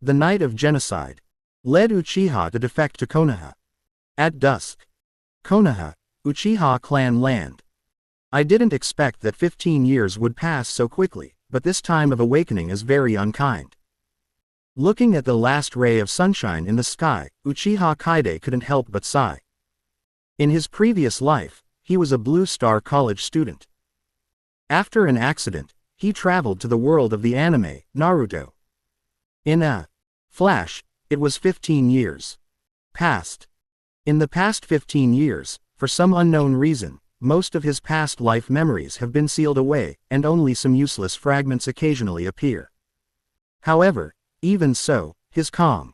The night of genocide led Uchiha to defect to Konoha. At dusk. Konoha, Uchiha clan land. I didn't expect that 15 years would pass so quickly, but this time of awakening is very unkind. Looking at the last ray of sunshine in the sky, Uchiha Kaide couldn't help but sigh. In his previous life, he was a Blue Star College student. After an accident, he traveled to the world of the anime, Naruto. In a flash, it was 15 years past. In the past 15 years, for some unknown reason, most of his past life memories have been sealed away, and only some useless fragments occasionally appear. However, even so, his calm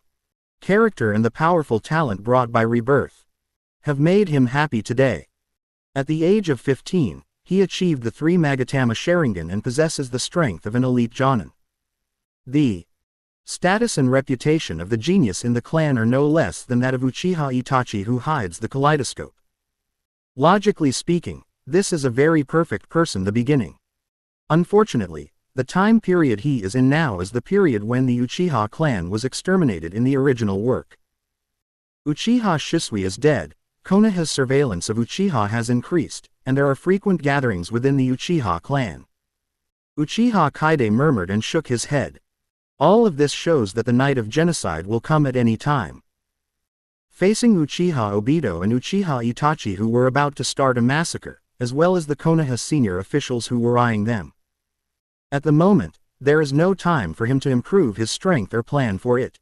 character and the powerful talent brought by rebirth have made him happy today. At the age of 15, he achieved the 3 Magatama Sharingan and possesses the strength of an elite Jonin. The status and reputation of the genius in the clan are no less than that of Uchiha Itachi, who hides the kaleidoscope. Logically speaking, this is a very perfect person the beginning. Unfortunately, the time period he is in now is the period when the Uchiha clan was exterminated in the original work. Uchiha Shisui is dead, Konoha's surveillance of Uchiha has increased, and there are frequent gatherings within the Uchiha clan. Uchiha Kaide murmured and shook his head. All of this shows that the night of genocide will come at any time. Facing Uchiha Obito and Uchiha Itachi, who were about to start a massacre, as well as the Konoha senior officials who were eyeing them. At the moment, there is no time for him to improve his strength or plan for it.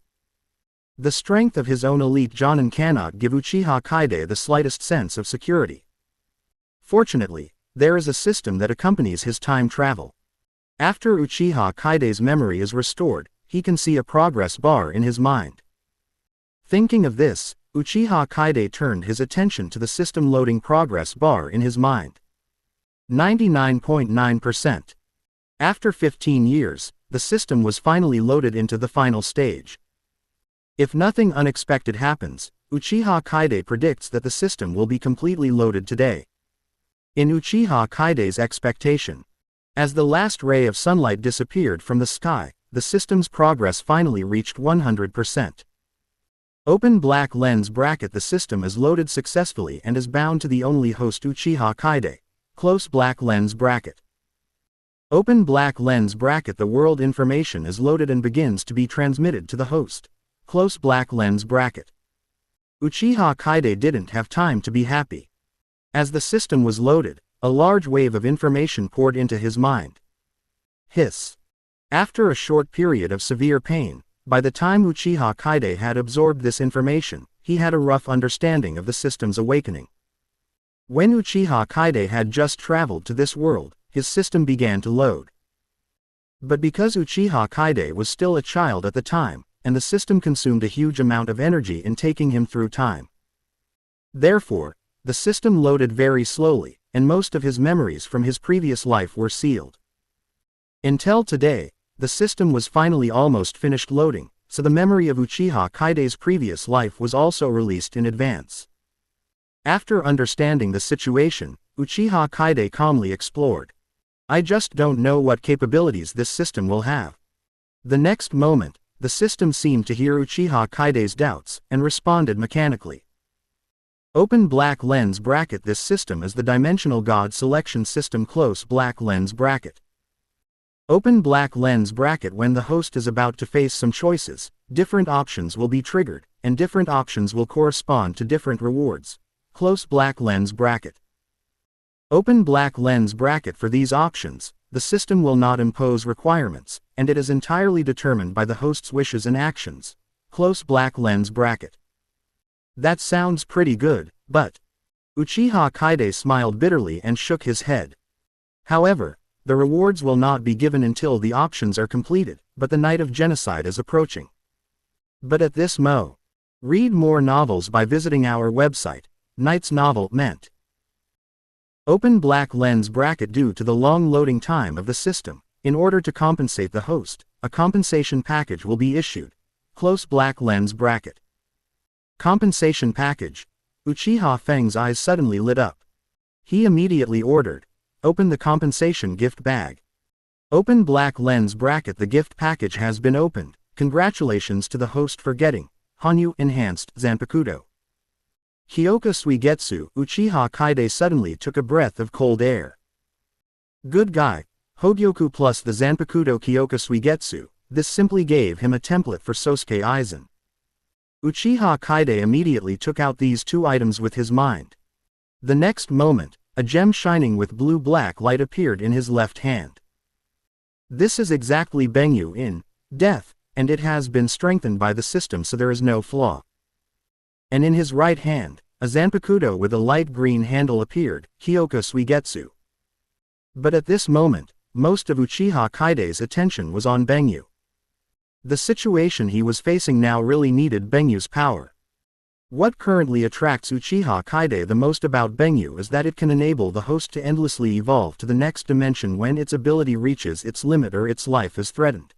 The strength of his own elite Jonin cannot give Uchiha Kaide the slightest sense of security. Fortunately, there is a system that accompanies his time travel. After Uchiha Kaide's memory is restored, he can see a progress bar in his mind. Thinking of this, Uchiha Kaide turned his attention to the system loading progress bar in his mind. 99.9%. After 15 years, the system was finally loaded into the final stage. If nothing unexpected happens, Uchiha Kaide predicts that the system will be completely loaded today. In Uchiha Kaide's expectation, as the last ray of sunlight disappeared from the sky, the system's progress finally reached 100%. Open black lens bracket. The system is loaded successfully and is bound to the only host Uchiha Kaide. Close black lens bracket. Open black lens bracket. The world information is loaded and begins to be transmitted to the host. Close black lens bracket. Uchiha Kaide didn't have time to be happy. As the system was loaded, a large wave of information poured into his mind. Hiss. After a short period of severe pain, by the time Uchiha Kaide had absorbed this information, he had a rough understanding of the system's awakening. When Uchiha Kaide had just traveled to this world, his system began to load. But because Uchiha Kaide was still a child at the time, and the system consumed a huge amount of energy in taking him through time. Therefore, the system loaded very slowly, and most of his memories from his previous life were sealed. Until today, the system was finally almost finished loading, so the memory of Uchiha Kaide's previous life was also released in advance. After understanding the situation, Uchiha Kaide calmly explored. I just don't know what capabilities this system will have. The next moment, the system seemed to hear Uchiha Kaide's doubts, and responded mechanically. Open black lens bracket. This system is the Dimensional God Selection System. Close black lens bracket. Open black lens bracket. When the host is about to face some choices, different options will be triggered, and different options will correspond to different rewards. Close black lens bracket. Open black lens bracket. For these options, the system will not impose requirements, and it is entirely determined by the host's wishes and actions. Close black lens bracket. That sounds pretty good, but... Uchiha Kaide smiled bitterly and shook his head. However, the rewards will not be given until the options are completed, but the night of genocide is approaching. But at this mo. Read more novels by visiting our website, Knight's Novel Meant. Open black lens bracket. Due to the long loading time of the system, in order to compensate the host, a compensation package will be issued. Close black lens bracket. Compensation package. Uchiha Feng's eyes suddenly lit up. He immediately ordered, open the compensation gift bag. Open black lens bracket. The gift package has been opened, Congratulations to the host for getting Hanyu Enhanced Zanpakuto. Kyoka Suigetsu Uchiha Kaide suddenly took a breath of cold air. Good guy, Hogyoku plus the Zanpakuto Kyoka Suigetsu, this simply gave him a template for Sosuke Aizen. Uchiha Kaide immediately took out these two items with his mind. The next moment, a gem shining with blue-black light appeared in his left hand. This is exactly Benyu in Death, and it has been strengthened by the system so there is no flaw. And in his right hand, a Zanpakuto with a light green handle appeared, Kyoka Suigetsu. But at this moment, most of Uchiha Kaide's attention was on Benyu. The situation he was facing now really needed Benyu's power. What currently attracts Uchiha Kaide the most about Benyu is that it can enable the host to endlessly evolve to the next dimension when its ability reaches its limit or its life is threatened.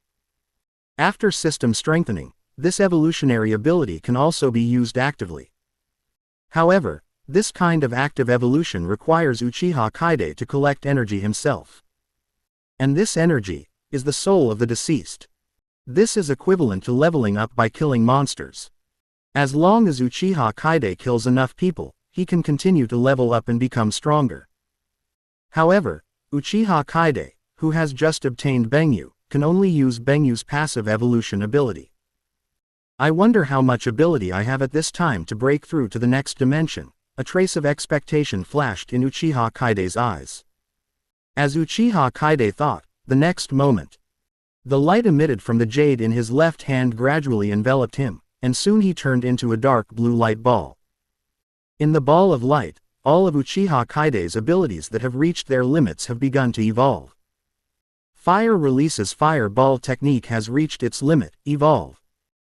After system strengthening, this evolutionary ability can also be used actively. However, this kind of active evolution requires Uchiha Kaide to collect energy himself. And this energy is the soul of the deceased. This is equivalent to leveling up by killing monsters. As long as Uchiha Kaide kills enough people, he can continue to level up and become stronger. However, Uchiha Kaide, who has just obtained Benyu, can only use Benyu's passive evolution ability. I wonder how much ability I have at this time to break through to the next dimension. A trace of expectation flashed in Uchiha Kaide's eyes. As Uchiha Kaide thought, the next moment, the light emitted from the jade in his left hand gradually enveloped him, and soon he turned into a dark blue light ball. In the ball of light, all of Uchiha Kaide's abilities that have reached their limits have begun to evolve. Fire releases fireball technique has reached its limit, evolve.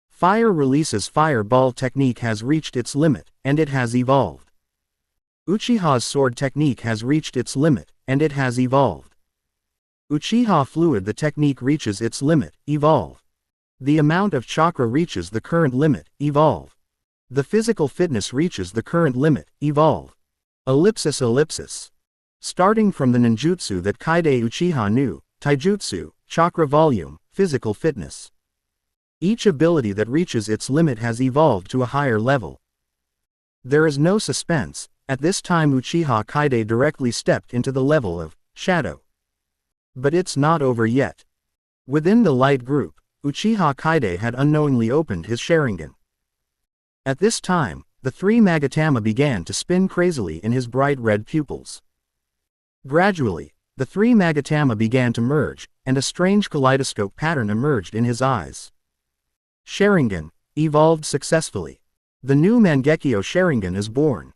Fire releases fireball technique has reached its limit, and it has evolved. Uchiha's sword technique has reached its limit, and it has evolved. Uchiha fluid the technique reaches its limit, evolve. The amount of chakra reaches the current limit, evolve. The physical fitness reaches the current limit, evolve. Ellipsis ellipsis. Starting from the ninjutsu that Kaide Uchiha knew, taijutsu, chakra volume, physical fitness. Each ability that reaches its limit has evolved to a higher level. There is no suspense. At this time Uchiha Kaide directly stepped into the level of shadow. But it's not over yet. Within the light group, Uchiha Kaide had unknowingly opened his Sharingan. At this time, the three Magatama began to spin crazily in his bright red pupils. Gradually, the three Magatama began to merge, and a strange kaleidoscope pattern emerged in his eyes. Sharingan, evolved successfully. The new Mangekyo Sharingan is born.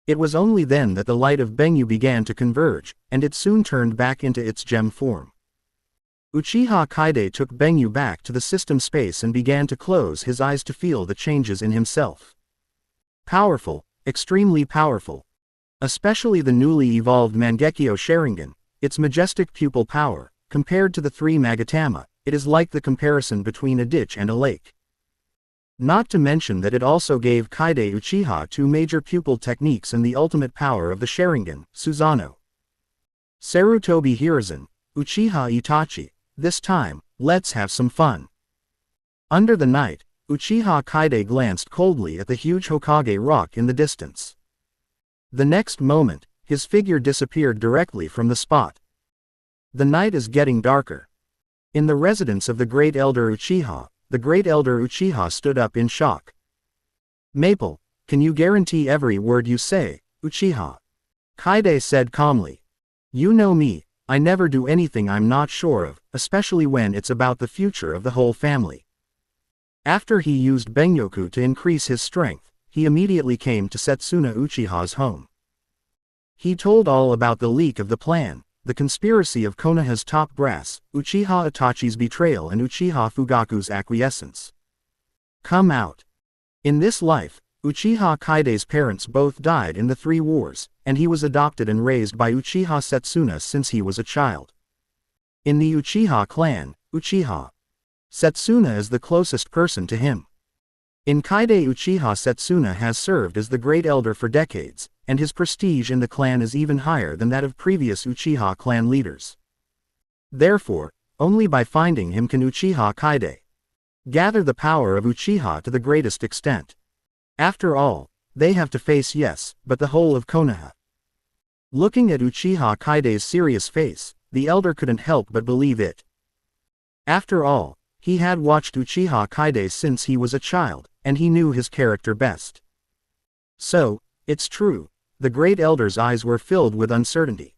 It was only then that the light of Benyu began to converge, and it soon turned back into its gem form. Uchiha Kaide took Benyu back to the system space and began to close his eyes to feel the changes in himself. Powerful, extremely powerful. Especially the newly evolved Mangekyo Sharingan, its majestic pupil power, compared to the three Magatama, it is like the comparison between a ditch and a lake. Not to mention that it also gave Kaide Uchiha two major pupil techniques and the ultimate power of the Sharingan, Susanoo. Sarutobi Hiruzen, Uchiha Itachi, this time, let's have some fun. Under the night, Uchiha Kaide glanced coldly at the huge Hokage rock in the distance. The next moment, his figure disappeared directly from the spot. The night is getting darker. In the residence of the Great Elder Uchiha, the Great Elder Uchiha stood up in shock. Maple, can you guarantee every word you say, Uchiha? Kaide said calmly. You know me, I never do anything I'm not sure of, especially when it's about the future of the whole family. After he used Bengyoku to increase his strength, he immediately came to Setsuna Uchiha's home. He told all about the leak of the plan, the conspiracy of Konoha's top brass, Uchiha Itachi's betrayal and Uchiha Fugaku's acquiescence. Come out. In this life, Uchiha Kaide's parents both died in the three wars, and he was adopted and raised by Uchiha Setsuna since he was a child. In the Uchiha clan, Uchiha Setsuna is the closest person to him. In Kaide Uchiha Setsuna has served as the Great Elder for decades, and his prestige in the clan is even higher than that of previous Uchiha clan leaders. Therefore, only by finding him can Uchiha Kaide Gather the power of Uchiha to the greatest extent. After all, they have to face yes, but the whole of Konoha. Looking at Uchiha Kaide's serious face, the elder couldn't help but believe it. After all, he had watched Uchiha Kaide since he was a child, and he knew his character best. So, it's true, the great elder's eyes were filled with uncertainty.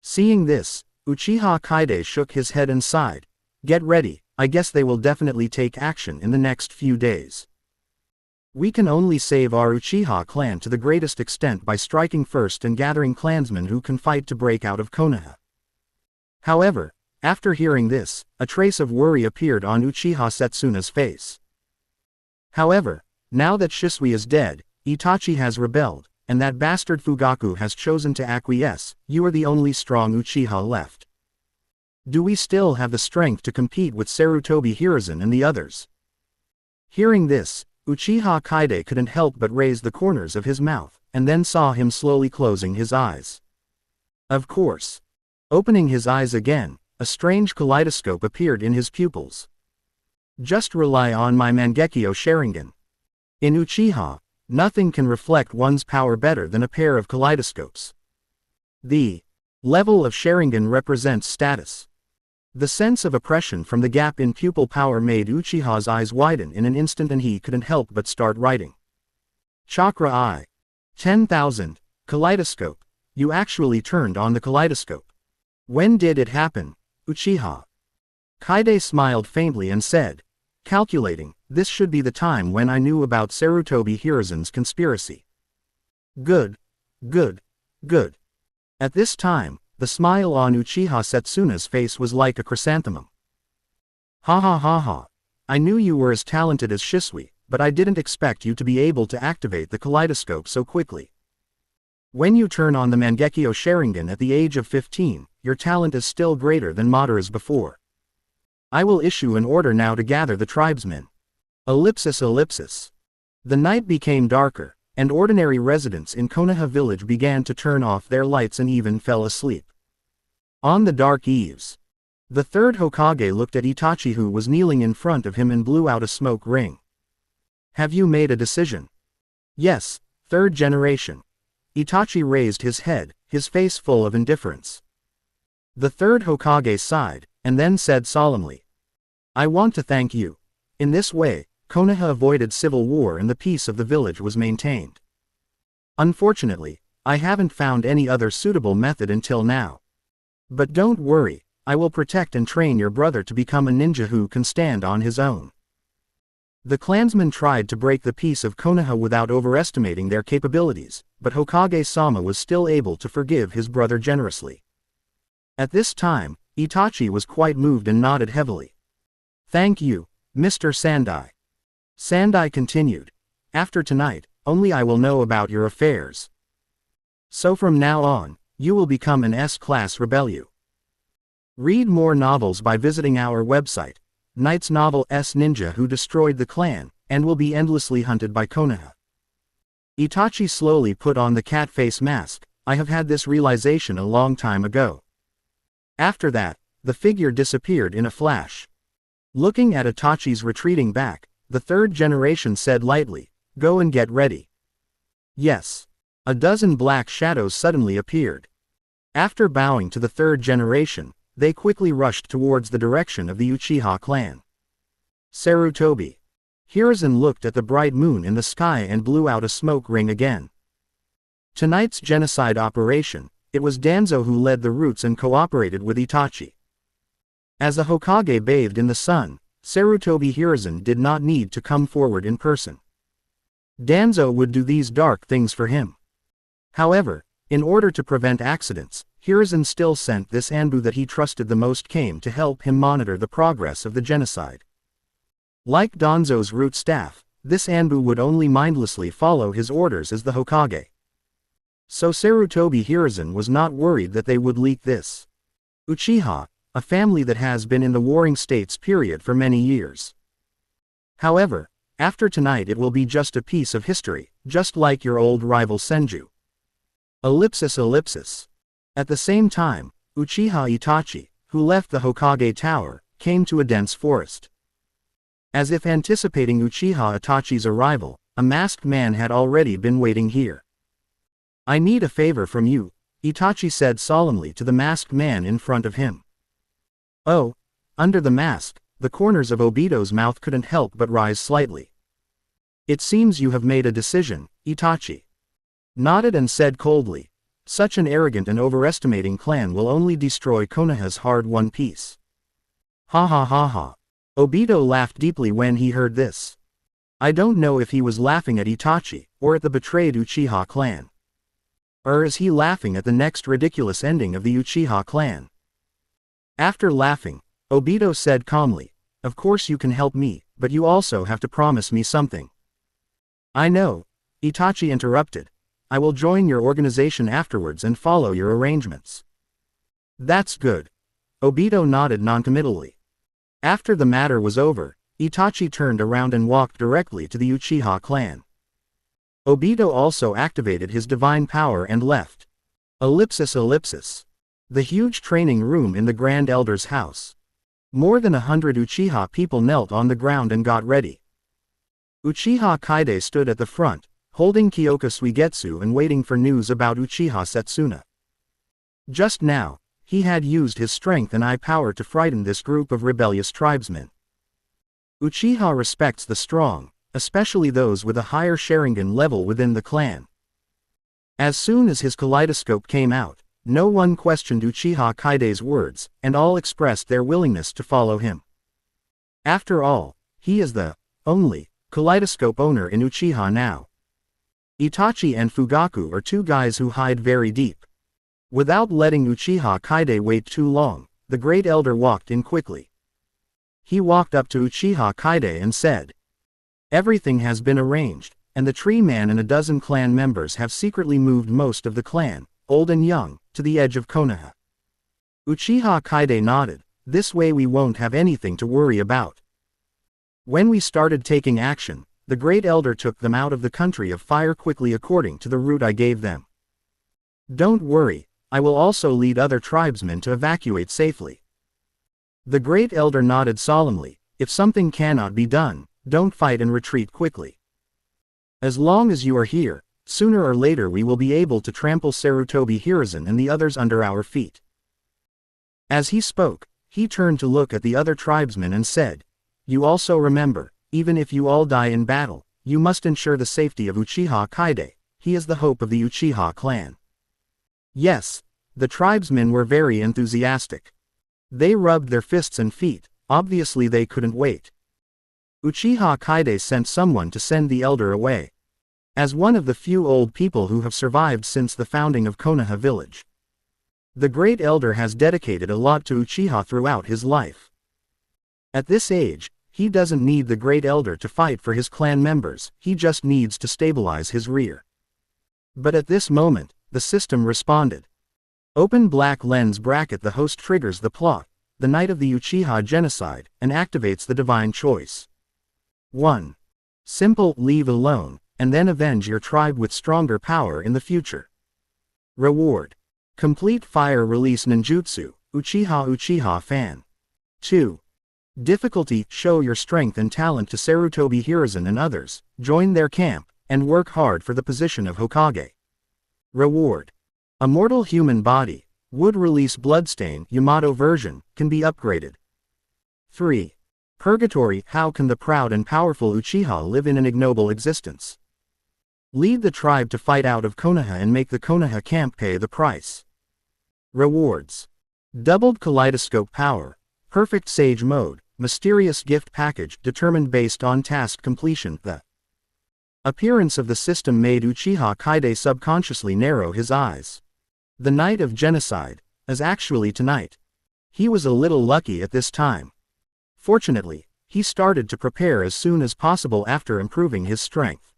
Seeing this, Uchiha Kaide shook his head and sighed. Get ready, I guess they will definitely take action in the next few days. We can only save our Uchiha clan to the greatest extent by striking first and gathering clansmen who can fight to break out of Konoha. However, after hearing this, a trace of worry appeared on Uchiha Setsuna's face. However, now that Shisui is dead, Itachi has rebelled, and that bastard Fugaku has chosen to acquiesce, you are the only strong Uchiha left. Do we still have the strength to compete with Sarutobi Hiruzen and the others? Hearing this, Uchiha Kaide couldn't help but raise the corners of his mouth, and then saw him slowly closing his eyes. Of course. Opening his eyes again, a strange kaleidoscope appeared in his pupils. Just rely on my Mangekyo Sharingan. In Uchiha, nothing can reflect one's power better than a pair of kaleidoscopes. The level of Sharingan represents status. The sense of oppression from the gap in pupil power made Uchiha's eyes widen in an instant, and he couldn't help but start writing. Chakra Eye. 10,000. Kaleidoscope. You actually turned on the kaleidoscope. When did it happen, Uchiha? Kaide smiled faintly and said, calculating, this should be the time when I knew about Sarutobi Hiruzen's conspiracy. Good. Good. Good. At this time, the smile on Uchiha Setsuna's face was like a chrysanthemum. Ha ha ha ha. I knew you were as talented as Shisui, but I didn't expect you to be able to activate the kaleidoscope so quickly. When you turn on the Mangekyo Sharingan at the age of 15, your talent is still greater than Madara's before. I will issue an order now to gather the tribesmen. Ellipsis ellipsis. The night became darker, and ordinary residents in Konoha village began to turn off their lights and even fell asleep. On the dark eaves, the third Hokage looked at Itachi, who was kneeling in front of him, and blew out a smoke ring. Have you made a decision? Yes, third generation. Itachi raised his head, his face full of indifference. The third Hokage sighed, and then said solemnly, I want to thank you. In this way, Konoha avoided civil war and the peace of the village was maintained. Unfortunately, I haven't found any other suitable method until now. But don't worry, I will protect and train your brother to become a ninja who can stand on his own. The clansmen tried to break the peace of Konoha without overestimating their capabilities, but Hokage-sama was still able to forgive his brother generously. At this time, Itachi was quite moved and nodded heavily. Thank you, Mr. Sandai. Sandai continued. After tonight, only I will know about your affairs. So from now on, you will become an S-class rebellion. Read more novels by visiting our website, Knight's Novel S Ninja Who Destroyed the Clan, and will be endlessly hunted by Konoha. Itachi slowly put on the cat face mask. I have had this realization a long time ago. After that, the figure disappeared in a flash. Looking at Itachi's retreating back, the third generation said lightly, go and get ready. Yes. A dozen black shadows suddenly appeared. After bowing to the third generation, they quickly rushed towards the direction of the Uchiha clan. Sarutobi. Hiruzen looked at the bright moon in the sky and blew out a smoke ring again. Tonight's genocide operation, it was Danzo who led the routes and cooperated with Itachi. As a Hokage bathed in the sun, Sarutobi Hiruzen did not need to come forward in person. Danzo would do these dark things for him. However, in order to prevent accidents, Hiruzen still sent this Anbu that he trusted the most came to help him monitor the progress of the genocide. Like Danzo's root staff, this Anbu would only mindlessly follow his orders as the Hokage. So Sarutobi Hiruzen was not worried that they would leak this. Uchiha, a family that has been in the warring states period for many years. However, after tonight it will be just a piece of history, just like your old rival Senju. Ellipsis ellipsis. At the same time, Uchiha Itachi, who left the Hokage tower, came to a dense forest. As if anticipating Uchiha Itachi's arrival, a masked man had already been waiting here. "I need a favor from you," Itachi said solemnly to the masked man in front of him. "Oh." Under the mask, the corners of Obito's mouth couldn't help but rise slightly. "It seems you have made a decision," Itachi nodded and said coldly. "Such an arrogant and overestimating clan will only destroy Konoha's hard-won peace." Ha ha ha ha. Obito laughed deeply when he heard this. I don't know if he was laughing at Itachi, or at the betrayed Uchiha clan. Or is he laughing at the next ridiculous ending of the Uchiha clan? After laughing, Obito said calmly, "Of course you can help me, but you also have to promise me something." "I know," Itachi interrupted. "I will join your organization afterwards and follow your arrangements." "That's good." Obito nodded noncommittally. After the matter was over, Itachi turned around and walked directly to the Uchiha clan. Obito also activated his divine power and left. Ellipsis. The huge training room in the Grand Elder's house. More than 100 Uchiha people knelt on the ground and got ready. Uchiha Kaide stood at the front, holding Kyoka Suigetsu and waiting for news about Uchiha Setsuna. Just now, he had used his strength and eye power to frighten this group of rebellious tribesmen. Uchiha respects the strong, especially those with a higher Sharingan level within the clan. As soon as his kaleidoscope came out, no one questioned Uchiha Kaide's words, and all expressed their willingness to follow him. After all, he is the only kaleidoscope owner in Uchiha now. Itachi and Fugaku are two guys who hide very deep. Without letting Uchiha Kaide wait too long, the Great Elder walked in quickly. He walked up to Uchiha Kaide and said, "Everything has been arranged, and the Tree Man and a dozen clan members have secretly moved most of the clan, old and young, to the edge of Konoha." Uchiha Kaide nodded. "This way we won't have anything to worry about. When we started taking action, the Great Elder took them out of the country of fire quickly according to the route I gave them. Don't worry, I will also lead other tribesmen to evacuate safely." The Great Elder nodded solemnly. "If something cannot be done, don't fight and retreat quickly. As long as you are here, sooner or later we will be able to trample Sarutobi Hiruzen and the others under our feet." As he spoke, he turned to look at the other tribesmen and said, "You also remember, even if you all die in battle, you must ensure the safety of Uchiha Kaide. He is the hope of the Uchiha clan." Yes, the tribesmen were very enthusiastic. They rubbed their fists and feet, obviously they couldn't wait. Uchiha Kaide sent someone to send the elder away. As one of the few old people who have survived since the founding of Konoha village, the Great Elder has dedicated a lot to Uchiha throughout his life. At this age, he doesn't need the Great Elder to fight for his clan members, he just needs to stabilize his rear. But at this moment, the system responded. Open black lens bracket. The host triggers the plot, the night of the Uchiha genocide, and activates the divine choice. 1. Simple, leave alone, and then avenge your tribe with stronger power in the future. Reward. Complete fire release ninjutsu, Uchiha fan. 2. Difficulty, show your strength and talent to Sarutobi Hiruzen and others, join their camp, and work hard for the position of Hokage. Reward. A mortal human body, would release bloodstain, Yamato version, can be upgraded. 3. Purgatory, how can the proud and powerful Uchiha live in an ignoble existence? Lead the tribe to fight out of Konoha and make the Konoha camp pay the price. Rewards. Doubled kaleidoscope power, perfect sage mode, mysterious gift package determined based on task completion. The appearance of the system made Uchiha Kaide subconsciously narrow his eyes. The night of genocide is actually tonight. He was a little lucky at this time. Fortunately, he started to prepare as soon as possible after improving his strength.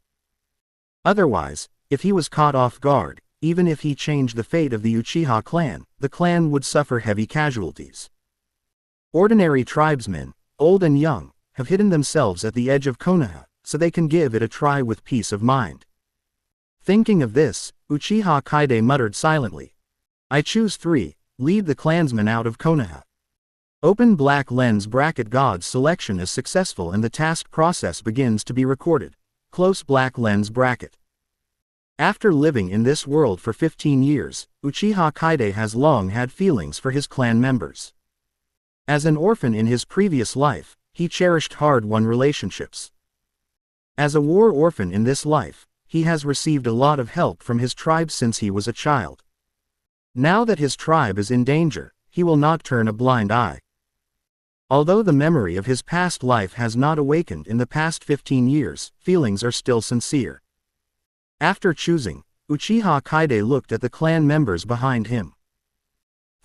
Otherwise, if he was caught off guard, even if he changed the fate of the Uchiha clan, the clan would suffer heavy casualties. Ordinary tribesmen, old and young, have hidden themselves at the edge of Konoha, so they can give it a try with peace of mind. Thinking of this, Uchiha Kaide muttered silently. I choose 3, lead the clansmen out of Konoha. Open black lens bracket God's selection is successful and the task process begins to be recorded. Close black lens bracket. After living in this world for 15 years, Uchiha Kaide has long had feelings for his clan members. As an orphan in his previous life, he cherished hard-won relationships. As a war orphan in this life, he has received a lot of help from his tribe since he was a child. Now that his tribe is in danger, he will not turn a blind eye. Although the memory of his past life has not awakened in the past 15 years, feelings are still sincere. After choosing, Uchiha Kaide looked at the clan members behind him.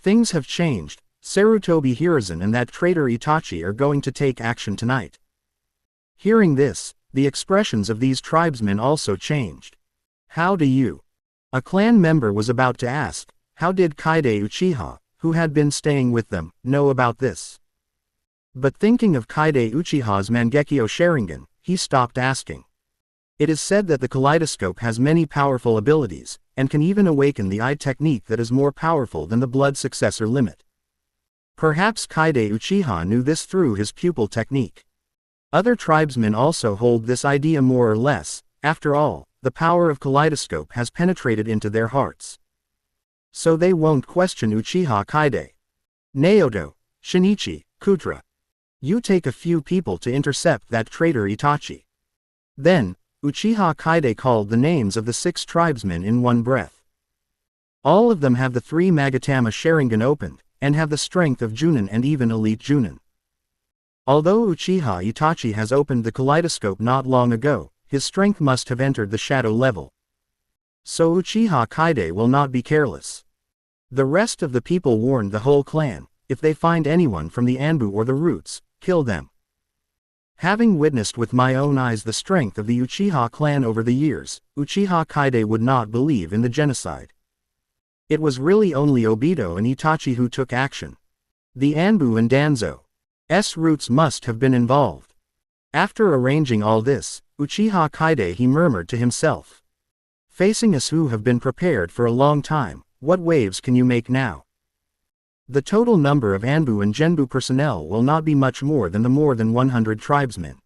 Things have changed. Sarutobi Hiruzen and that traitor Itachi are going to take action tonight. Hearing this, the expressions of these tribesmen also changed. How do you? A clan member was about to ask, how did Kaide Uchiha, who had been staying with them, know about this? But thinking of Kaide Uchiha's Mangekyo Sharingan, he stopped asking. It is said that the kaleidoscope has many powerful abilities, and can even awaken the eye technique that is more powerful than the blood successor limit. Perhaps Kaide Uchiha knew this through his pupil technique. Other tribesmen also hold this idea more or less. After all, the power of kaleidoscope has penetrated into their hearts. So they won't question Uchiha Kaide. Naoto, Shinichi, Kutra. You take a few people to intercept that traitor Itachi. Then, Uchiha Kaide called the names of the 6 tribesmen in one breath. All of them have the 3 Magatama Sharingan opened, and have the strength of Junin and even elite Junin. Although Uchiha Itachi has opened the kaleidoscope not long ago, his strength must have entered the shadow level. So Uchiha Kaide will not be careless. The rest of the people warned the whole clan, if they find anyone from the Anbu or the roots, kill them. Having witnessed with my own eyes the strength of the Uchiha clan over the years, Uchiha Kaide would not believe in the genocide. It was really only Obito and Itachi who took action. The Anbu and Danzo's roots must have been involved. After arranging all this, Uchiha Kaide he murmured to himself. Facing us who have been prepared for a long time, what waves can you make now? The total number of Anbu and Genbu personnel will not be much more than the more than 100 tribesmen.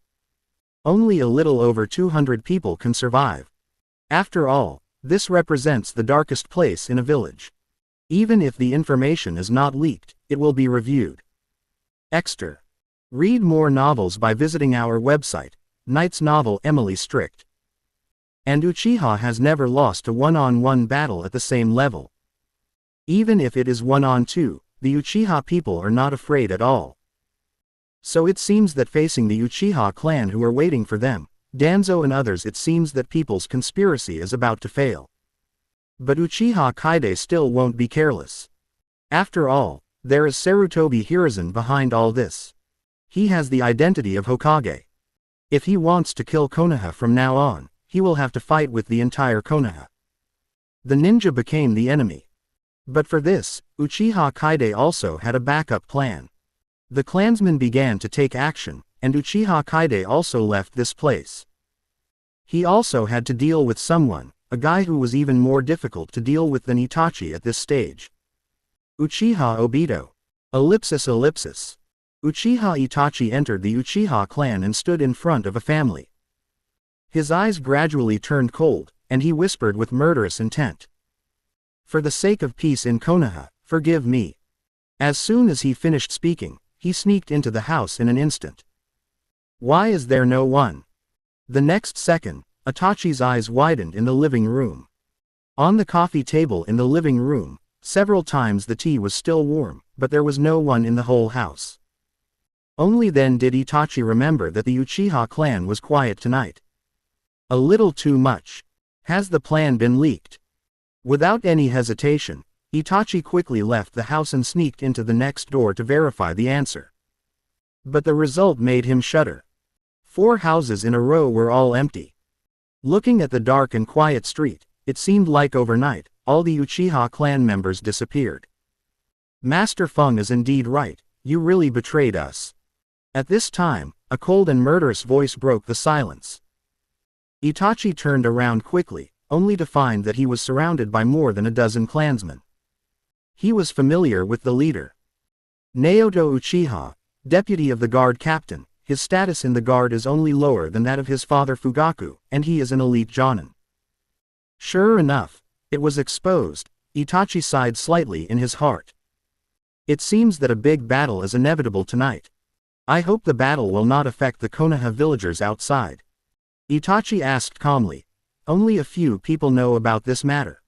Only a little over 200 people can survive. After all, this represents the darkest place in a village. Even if the information is not leaked, it will be reviewed. Exter. Read more novels by visiting our website, Knight's novel Emily Strict. And Uchiha has never lost a one-on-one battle at the same level. Even if it is 1-on-2, the Uchiha people are not afraid at all. So it seems that facing the Uchiha clan who are waiting for them, Danzo and others, it seems that people's conspiracy is about to fail. But Uchiha Kaide still won't be careless. After all, there is Sarutobi Hiruzen behind all this. He has the identity of Hokage. If he wants to kill Konoha from now on, he will have to fight with the entire Konoha. The ninja became the enemy. But for this, Uchiha Kaide also had a backup plan. The clansmen began to take action, and Uchiha Kaide also left this place. He also had to deal with someone, a guy who was even more difficult to deal with than Itachi at this stage. Uchiha Obito. Ellipsis. Uchiha Itachi entered the Uchiha clan and stood in front of a family. His eyes gradually turned cold, and he whispered with murderous intent. For the sake of peace in Konoha, forgive me. As soon as he finished speaking, he sneaked into the house in an instant. Why is there no one? The next second, Itachi's eyes widened in the living room. On the coffee table in the living room, several times the tea was still warm, but there was no one in the whole house. Only then did Itachi remember that the Uchiha clan was quiet tonight. A little too much. Has the plan been leaked? Without any hesitation, Itachi quickly left the house and sneaked into the next door to verify the answer. But the result made him shudder. 4 houses in a row were all empty. Looking at the dark and quiet street, it seemed like overnight, all the Uchiha clan members disappeared. Master Feng is indeed right, you really betrayed us. At this time, a cold and murderous voice broke the silence. Itachi turned around quickly, only to find that he was surrounded by more than a dozen clansmen. He was familiar with the leader. Naoto Uchiha, deputy of the guard captain, his status in the guard is only lower than that of his father Fugaku, and he is an elite jonin. Sure enough, it was exposed. Itachi sighed slightly in his heart. It seems that a big battle is inevitable tonight. I hope the battle will not affect the Konoha villagers outside. Itachi asked calmly. Only a few people know about this matter.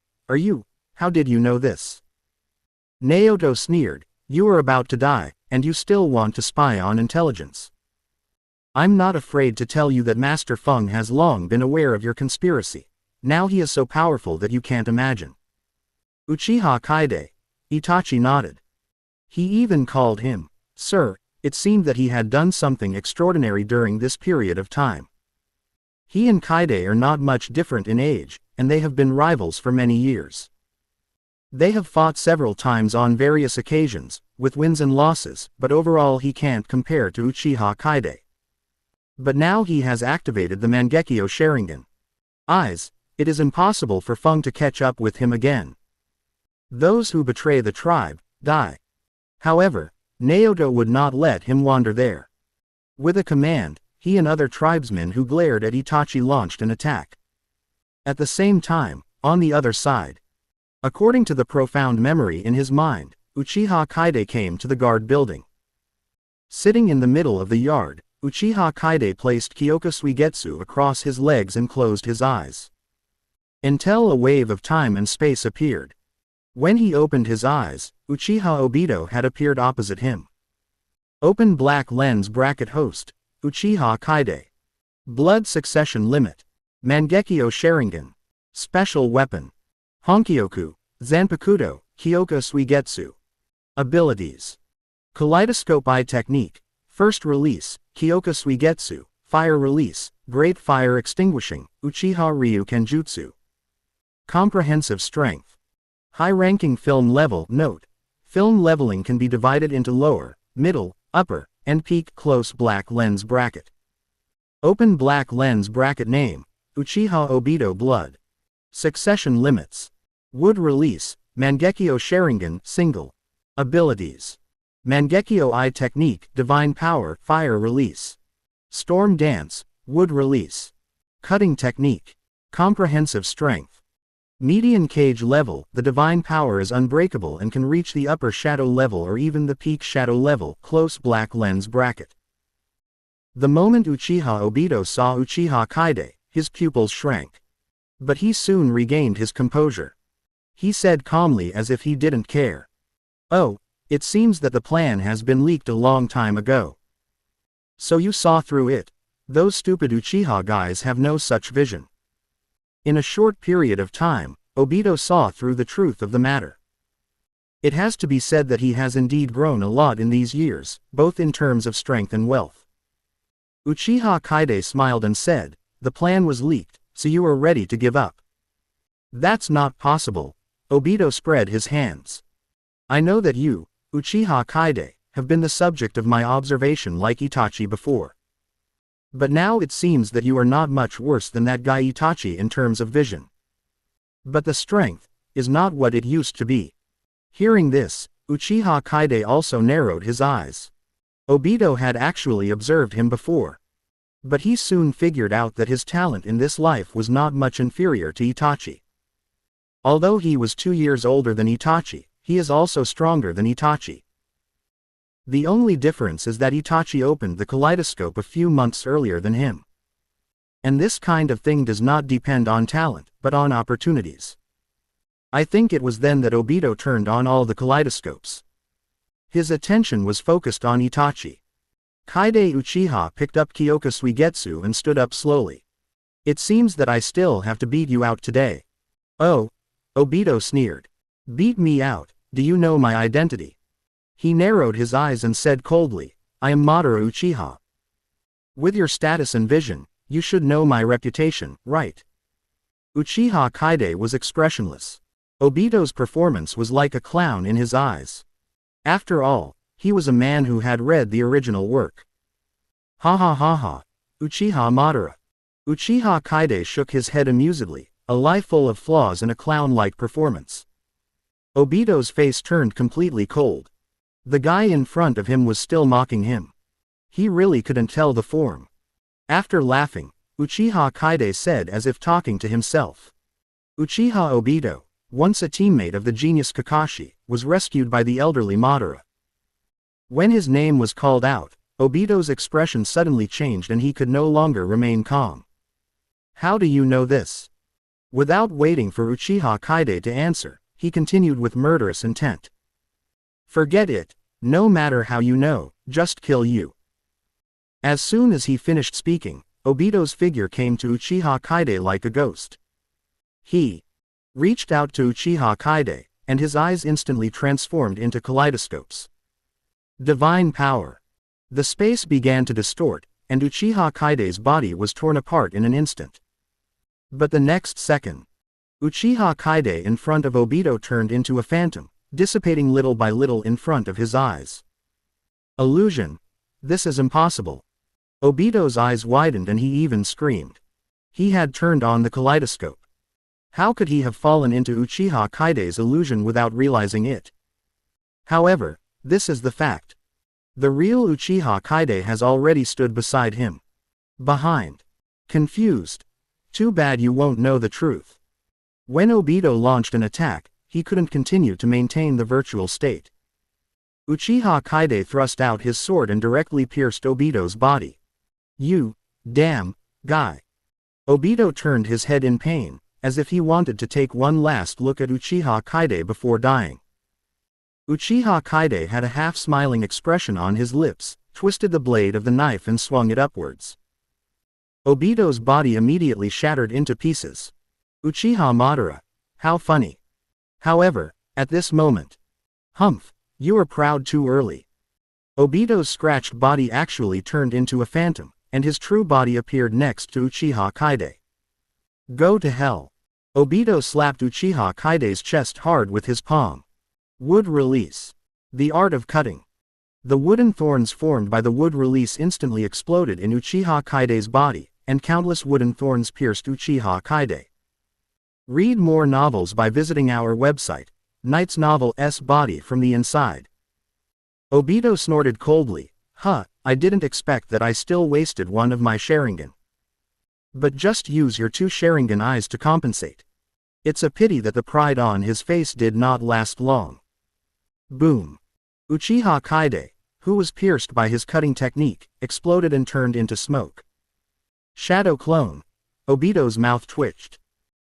How did you know this? Naoto sneered. You are about to die, and you still want to spy on intelligence. I'm not afraid to tell you that Master Feng has long been aware of your conspiracy. Now he is so powerful that you can't imagine. Uchiha Kaide. Itachi nodded. He even called him, Sir. It seemed that he had done something extraordinary during this period of time. He and Kaide are not much different in age, and they have been rivals for many years. They have fought several times on various occasions, with wins and losses, but overall he can't compare to Uchiha Kaide. But now he has activated the Mangekyo Sharingan. It is impossible for Feng to catch up with him again. Those who betray the tribe, die. However, Naoto would not let him wander there. With a command, he and other tribesmen who glared at Itachi launched an attack. At the same time, on the other side, according to the profound memory in his mind, Uchiha Kaide came to the guard building. Sitting in the middle of the yard, Uchiha Kaide placed Kyoka Suigetsu across his legs and closed his eyes. Until a wave of time and space appeared. When he opened his eyes, Uchiha Obito had appeared opposite him. Open black lens bracket host, Uchiha Kaide. Blood succession limit. Mangekyo Sharingan. Special weapon. Honkyoku, Zanpakuto, Kyoka Suigetsu. Abilities. Kaleidoscope Eye Technique. First release, Kyoka Suigetsu. Fire release, Great Fire Extinguishing, Uchiha Ryu Kenjutsu. Comprehensive Strength. High-ranking film level. Note: film leveling can be divided into lower, middle, upper, and peak close black lens bracket. Open black lens bracket name, Uchiha Obito Blood. Succession limits. Wood release, Mangekyo Sharingan single. Abilities. Mangekyo Eye Technique Divine Power Fire release. Storm Dance, Wood release. Cutting Technique. Comprehensive Strength. Median Cage level. The divine power is unbreakable and can reach the upper shadow level or even the peak shadow level, close black lens bracket. The moment Uchiha Obito saw Uchiha Kaide, his pupils shrank. But he soon regained his composure. He said calmly as if he didn't care. Oh, it seems that the plan has been leaked a long time ago. So you saw through it? Those stupid Uchiha guys have no such vision. In a short period of time, Obito saw through the truth of the matter. It has to be said that he has indeed grown a lot in these years, both in terms of strength and wealth. Uchiha Kaide smiled and said, the plan was leaked, so you are ready to give up. That's not possible. Obito spread his hands. I know that you, Uchiha Kaide, have been the subject of my observation like Itachi before. But now it seems that you are not much worse than that guy Itachi in terms of vision. But the strength is not what it used to be. Hearing this, Uchiha Kaide also narrowed his eyes. Obito had actually observed him before. But he soon figured out that his talent in this life was not much inferior to Itachi. Although he was 2 years older than Itachi, he is also stronger than Itachi. The only difference is that Itachi opened the kaleidoscope a few months earlier than him. And this kind of thing does not depend on talent, but on opportunities. I think it was then that Obito turned on all the kaleidoscopes. His attention was focused on Itachi. Kaide Uchiha picked up Kyoka Suigetsu and stood up slowly. It seems that I still have to beat you out today. Oh, Obito sneered. Beat me out, do you know my identity? He narrowed his eyes and said coldly, I am Madara Uchiha. With your status and vision, you should know my reputation, right? Uchiha Kaide was expressionless. Obito's performance was like a clown in his eyes. After all, he was a man who had read the original work. Ha ha ha ha. Uchiha Madara. Uchiha Kaide shook his head amusedly, a lie full of flaws and a clown-like performance. Obito's face turned completely cold. The guy in front of him was still mocking him. He really couldn't tell the form. After laughing, Uchiha Kaide said as if talking to himself. Uchiha Obito, once a teammate of the genius Kakashi, was rescued by the elderly Madara. When his name was called out, Obito's expression suddenly changed and he could no longer remain calm. How do you know this? Without waiting for Uchiha Kaide to answer, he continued with murderous intent. Forget it, no matter how you know, just kill you. As soon as he finished speaking, Obito's figure came to Uchiha Kaide like a ghost. He reached out to Uchiha Kaide, and his eyes instantly transformed into kaleidoscopes. Divine power. The space began to distort, and Uchiha Kaide's body was torn apart in an instant. But the next second, Uchiha Kaide in front of Obito turned into a phantom, dissipating little by little in front of his eyes. Illusion. This is impossible. Obito's eyes widened and he even screamed. He had turned on the kaleidoscope. How could he have fallen into Uchiha Kaide's illusion without realizing it? However, this is the fact. The real Uchiha Kaide has already stood beside him. Behind. Confused. Too bad you won't know the truth. When Obito launched an attack, he couldn't continue to maintain the virtual state. Uchiha Kaide thrust out his sword and directly pierced Obito's body. You, damn, guy. Obito turned his head in pain, as if he wanted to take one last look at Uchiha Kaide before dying. Uchiha Kaide had a half-smiling expression on his lips, twisted the blade of the knife and swung it upwards. Obito's body immediately shattered into pieces. Uchiha Madara. How funny. However, at this moment. Humph, you are proud too early. Obito's scratched body actually turned into a phantom, and his true body appeared next to Uchiha Kaide. Go to hell. Obito slapped Uchiha Kaide's chest hard with his palm. Wood release. The art of cutting. The wooden thorns formed by the wood release instantly exploded in Uchiha Kaide's body, and countless wooden thorns pierced Uchiha Kaide. Read more novels by visiting our website, Knight's Novel S Body from the Inside. Obito snorted coldly. I didn't expect that. I still wasted one of my Sharingan. But just use your 2 Sharingan eyes to compensate. It's a pity that the pride on his face did not last long. Boom. Uchiha Kaide, who was pierced by his cutting technique, exploded and turned into smoke. Shadow clone. Obito's mouth twitched.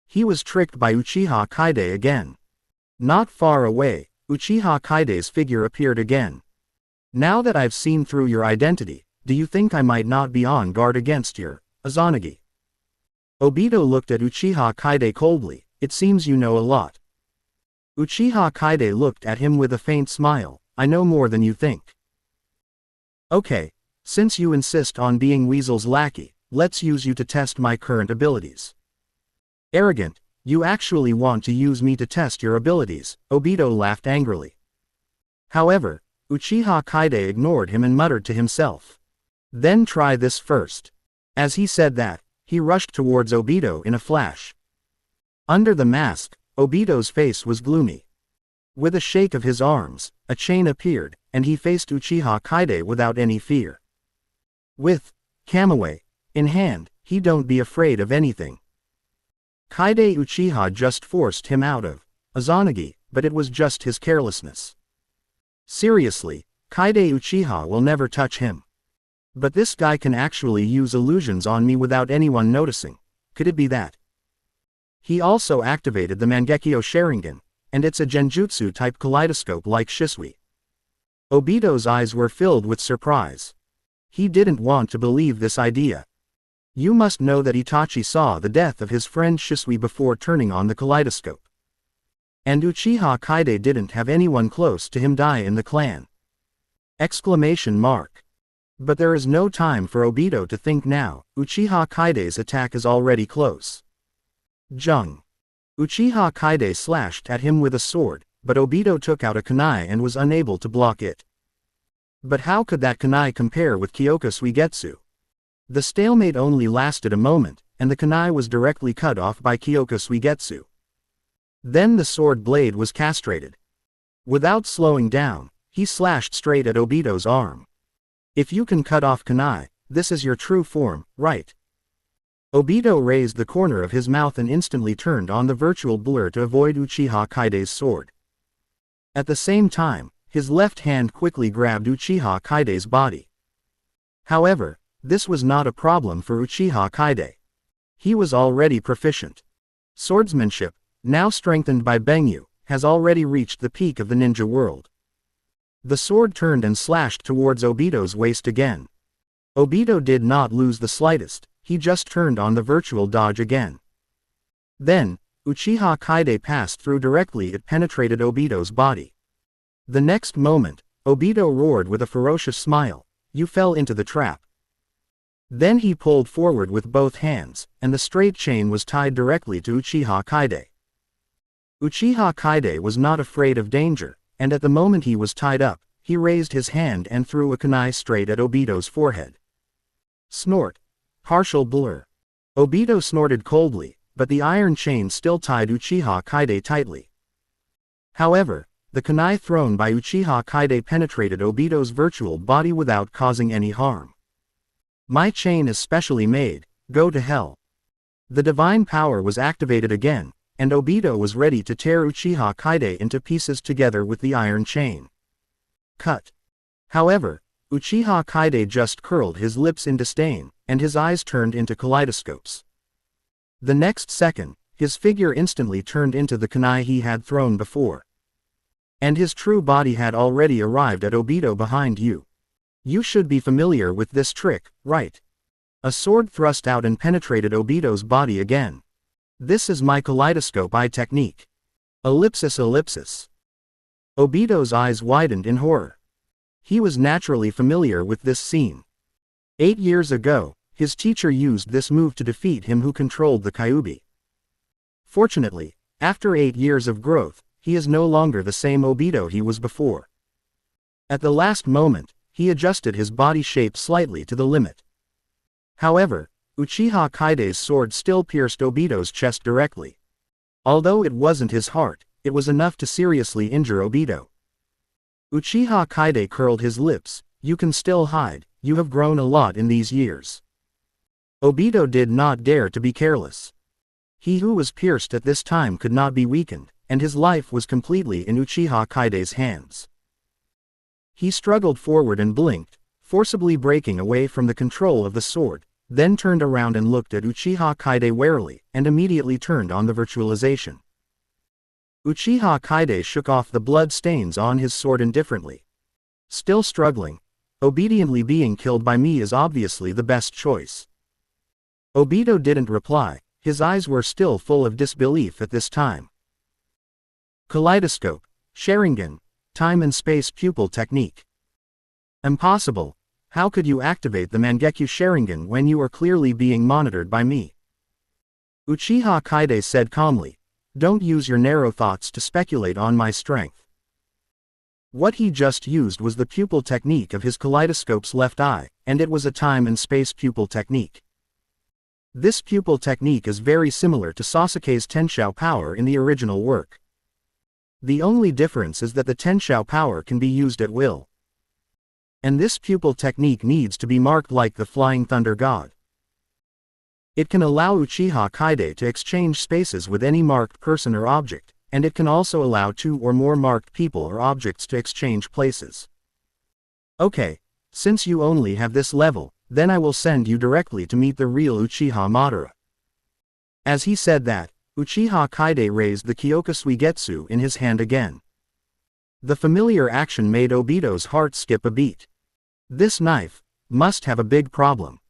He was tricked by Uchiha Kaide again. Not far away, Uchiha Kaide's figure appeared again. Now that I've seen through your identity, do you think I might not be on guard against your Izanagi? Obito looked at Uchiha Kaide coldly. It seems you know a lot. Uchiha Kaide looked at him with a faint smile. I know more than you think. Okay, since you insist on being Weasel's lackey, let's use you to test my current abilities. Arrogant, you actually want to use me to test your abilities, Obito laughed angrily. However, Uchiha Kaide ignored him and muttered to himself. Then try this first. As he said that, he rushed towards Obito in a flash. Under the mask, Obito's face was gloomy. With a shake of his arms, a chain appeared, and he faced Uchiha Kaide without any fear. With Kamui in hand, he don't be afraid of anything. Kaide Uchiha just forced him out of Izanagi, but it was just his carelessness. Seriously, Kaide Uchiha will never touch him. But this guy can actually use illusions on me without anyone noticing. Could it be that? He also activated the Mangekyo Sharingan, and it's a genjutsu-type kaleidoscope like Shisui. Obito's eyes were filled with surprise. He didn't want to believe this idea. You must know that Itachi saw the death of his friend Shisui before turning on the kaleidoscope. And Uchiha Kaide didn't have anyone close to him die in the clan. Exclamation mark. But there is no time for Obito to think now. Uchiha Kaide's attack is already close. Jung. Uchiha Kaide slashed at him with a sword, but Obito took out a kunai and was unable to block it. But how could that kunai compare with Kyoka Suigetsu? The stalemate only lasted a moment, and the kunai was directly cut off by Kyoka Suigetsu. Then the sword blade was castrated. Without slowing down, He slashed straight at Obito's arm. If you can cut off kunai, this is your true form, right? Obito raised the corner of his mouth and instantly turned on the virtual blur to avoid Uchiha Kaide's sword. At the same time, his left hand quickly grabbed Uchiha Kaide's body. However, this was not a problem for Uchiha Kaide. He was already proficient. Swordsmanship, now strengthened by Bengyu, has already reached the peak of the ninja world. The sword turned and slashed towards Obito's waist again. Obito did not lose the slightest, he just turned on the virtual dodge again. Then, Uchiha Kaide passed through directly. It penetrated Obito's body. The next moment, Obito roared with a ferocious smile, "You fell into the trap." Then he pulled forward with both hands, and the straight chain was tied directly to Uchiha Kaide. Uchiha Kaide was not afraid of danger, and at the moment he was tied up, he raised his hand and threw a kunai straight at Obito's forehead. Snort. Partial blur. Obito snorted coldly, but the iron chain still tied Uchiha Kaide tightly. However, the kunai thrown by Uchiha Kaide penetrated Obito's virtual body without causing any harm. "My chain is specially made, go to hell." The divine power was activated again, and Obito was ready to tear Uchiha Kaide into pieces together with the iron chain. Cut. However, Uchiha Kaide just curled his lips in disdain, and his eyes turned into kaleidoscopes. The next second, his figure instantly turned into the kunai he had thrown before. And his true body had already arrived at Obito behind you. You should be familiar with this trick, right? A sword thrust out and penetrated Obito's body again. This is my kaleidoscope eye technique. Ellipsis ellipsis. Obito's eyes widened in horror. He was naturally familiar with this scene. 8 years ago, his teacher used this move to defeat him who controlled the Kyuubi. Fortunately, after 8 years of growth, he is no longer the same Obito he was before. At the last moment, he adjusted his body shape slightly to the limit. However, Uchiha Kaide's sword still pierced Obito's chest directly. Although it wasn't his heart, it was enough to seriously injure Obito. Uchiha Kaide curled his lips, "You can still hide, you have grown a lot in these years." Obito did not dare to be careless. He who was pierced at this time could not be weakened, and his life was completely in Uchiha Kaide's hands. He struggled forward and blinked, forcibly breaking away from the control of the sword, then turned around and looked at Uchiha Kaide warily, and immediately turned on the virtualization. Uchiha Kaide shook off the blood stains on his sword indifferently. Still struggling, obediently being killed by me is obviously the best choice. Obito didn't reply, his eyes were still full of disbelief at this time. Kaleidoscope, Sharingan, time and space pupil technique. Impossible, how could you activate the Mangekyo Sharingan when you are clearly being monitored by me? Uchiha Kaide said calmly, "Don't use your narrow thoughts to speculate on my strength." What he just used was the pupil technique of his kaleidoscope's left eye, and it was a time and space pupil technique. This pupil technique is very similar to Sasuke's Tenshou power in the original work. The only difference is that the Tenshou power can be used at will. And this pupil technique needs to be marked like the Flying Thunder God. It can allow Uchiha Kaide to exchange spaces with any marked person or object, and it can also allow 2 or more marked people or objects to exchange places. Okay, since you only have this level, then I will send you directly to meet the real Uchiha Madara. As he said that, Uchiha Kaide raised the Kyoka Suigetsu in his hand again. The familiar action made Obito's heart skip a beat. This knife must have a big problem.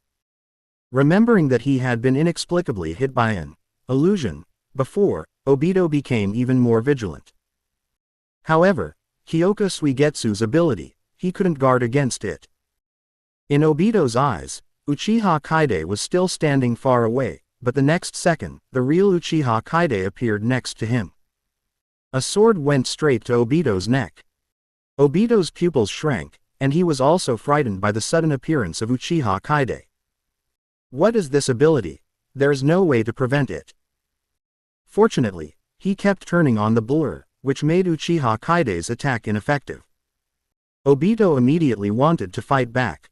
Remembering that he had been inexplicably hit by an illusion before, Obito became even more vigilant. However, Kyoka Suigetsu's ability, he couldn't guard against it. In Obito's eyes, Uchiha Kaide was still standing far away, but the next second, the real Uchiha Kaide appeared next to him. A sword went straight to Obito's neck. Obito's pupils shrank, and he was also frightened by the sudden appearance of Uchiha Kaide. What is this ability? There's no way to prevent it. Fortunately, he kept turning on the blur, which made Uchiha Kaide's attack ineffective. Obito immediately wanted to fight back.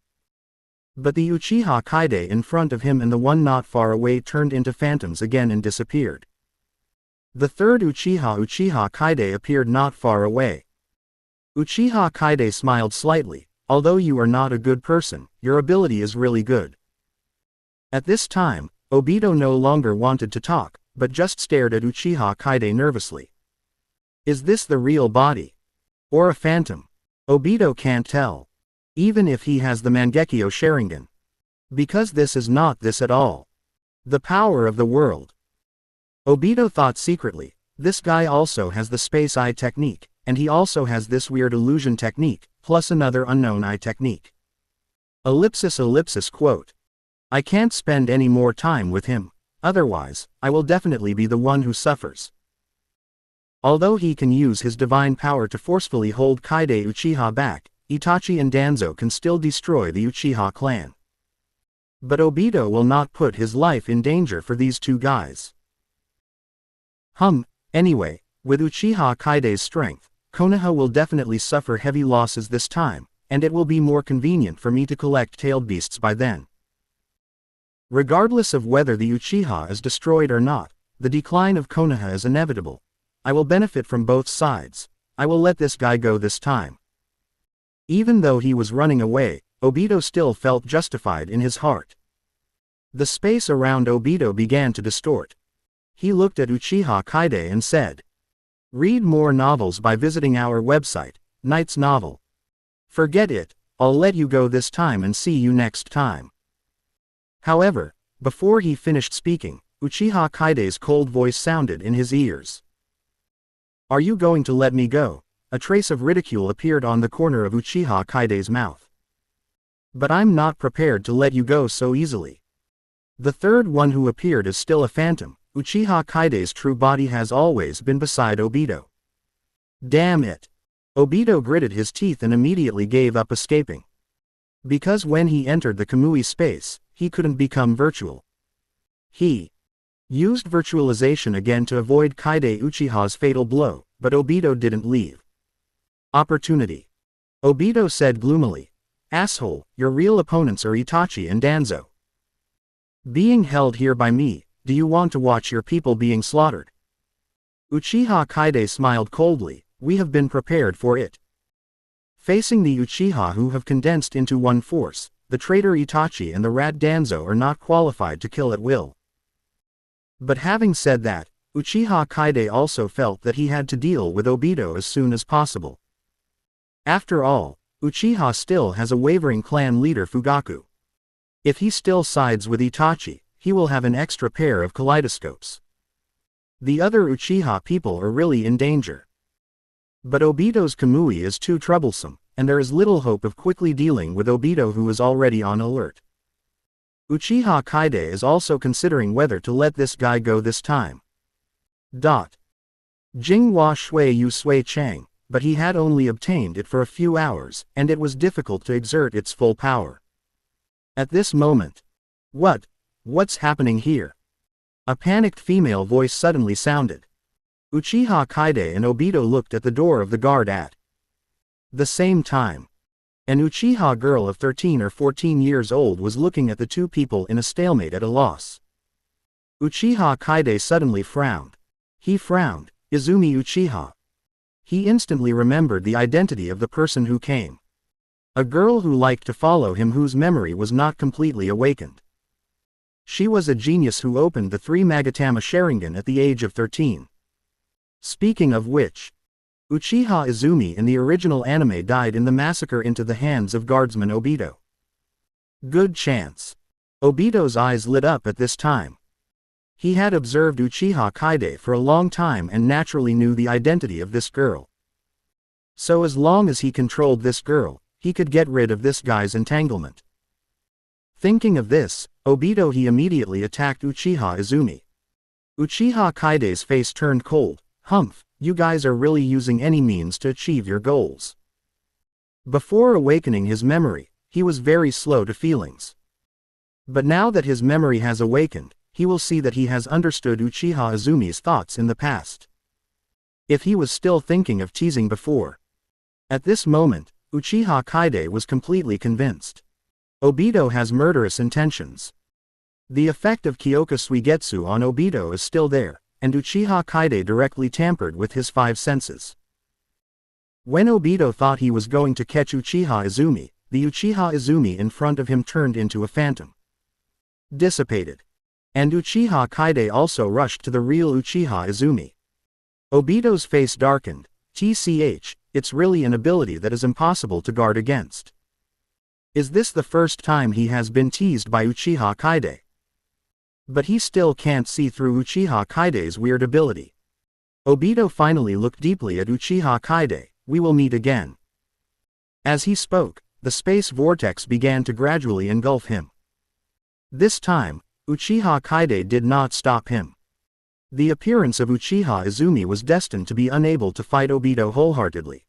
But the Uchiha Kaide in front of him and the one not far away turned into phantoms again and disappeared. The third Uchiha Kaide appeared not far away. Uchiha Kaide smiled slightly. Although you are not a good person, your ability is really good. At this time, Obito no longer wanted to talk, but just stared at Uchiha Kaide nervously. Is this the real body? Or a phantom? Obito can't tell. Even if he has the Mangekyo Sharingan. Because this is not this at all. The power of the world. Obito thought secretly, this guy also has the space eye technique, and he also has this weird illusion technique, plus another unknown eye technique. Quote. I can't spend any more time with him, otherwise, I will definitely be the one who suffers. Although he can use his divine power to forcefully hold Kaide Uchiha back, Itachi and Danzo can still destroy the Uchiha clan. But Obito will not put his life in danger for these two guys. Anyway, with Uchiha Kaide's strength, Konoha will definitely suffer heavy losses this time, and it will be more convenient for me to collect tailed beasts by then. Regardless of whether the Uchiha is destroyed or not, the decline of Konoha is inevitable. I will benefit from both sides. I will let this guy go this time. Even though he was running away, Obito still felt justified in his heart. The space around Obito began to distort. He looked at Uchiha Kaide and said, read more novels by visiting our website, Knight's Novel. Forget it, I'll let you go this time and see you next time. However, before he finished speaking, Uchiha Kaide's cold voice sounded in his ears. Are you going to let me go? A trace of ridicule appeared on the corner of Uchiha Kaide's mouth. But I'm not prepared to let you go so easily. The third one who appeared is still a phantom. Uchiha Kaide's true body has always been beside Obito. Damn it. Obito gritted his teeth and immediately gave up escaping. Because when he entered the Kamui space, he couldn't become virtual. He used virtualization again to avoid Kaide Uchiha's fatal blow, but Obito didn't leave. Opportunity. Obito said gloomily. Asshole, your real opponents are Itachi and Danzo. Being held here by me, do you want to watch your people being slaughtered? Uchiha Kaide smiled coldly, we have been prepared for it. Facing the Uchiha who have condensed into one force, the traitor Itachi and the rat Danzo are not qualified to kill at will. But having said that, Uchiha Kaide also felt that he had to deal with Obito as soon as possible. After all, Uchiha still has a wavering clan leader Fugaku. If he still sides with Itachi, he will have an extra pair of kaleidoscopes. The other Uchiha people are really in danger. But Obito's Kamui is too troublesome, and there is little hope of quickly dealing with Obito who is already on alert. Uchiha Kaide is also considering whether to let this guy go this time. Jinghua Shui Yu Sui Chang, but he had only obtained it for a few hours, and it was difficult to exert its full power. At this moment, what's happening here? A panicked female voice suddenly sounded. Uchiha Kaide and Obito looked at the door of the guard at the same time. An Uchiha girl of 13 or 14 years old was looking at the two people in a stalemate at a loss. Uchiha Kaide suddenly frowned. He frowned, Izumi Uchiha. He instantly remembered the identity of the person who came. A girl who liked to follow him whose memory was not completely awakened. She was a genius who opened the 3 Magatama Sharingan at the age of 13. Speaking of which, Uchiha Izumi in the original anime died in the massacre into the hands of guardsman Obito. Good chance. Obito's eyes lit up at this time. He had observed Uchiha Kaide for a long time and naturally knew the identity of this girl. So as long as he controlled this girl, he could get rid of this guy's entanglement. Thinking of this, Obito he immediately attacked Uchiha Izumi. Uchiha Kaide's face turned cold. Humph, you guys are really using any means to achieve your goals. Before awakening his memory, he was very slow to feelings. But now that his memory has awakened, he will see that he has understood Uchiha Izumi's thoughts in the past. If he was still thinking of teasing before. At this moment, Uchiha Kaide was completely convinced. Obito has murderous intentions. The effect of Kyoka Suigetsu on Obito is still there, and Uchiha Kaide directly tampered with his five senses. When Obito thought he was going to catch Uchiha Izumi, the Uchiha Izumi in front of him turned into a phantom. Dissipated. And Uchiha Kaide also rushed to the real Uchiha Izumi. Obito's face darkened. TCH, it's really an ability that is impossible to guard against. Is this the first time he has been teased by Uchiha Kaide? But he still can't see through Uchiha Kaide's weird ability. Obito finally looked deeply at Uchiha Kaide. We will meet again. As he spoke, the space vortex began to gradually engulf him. This time, Uchiha Kaide did not stop him. The appearance of Uchiha Izumi was destined to be unable to fight Obito wholeheartedly.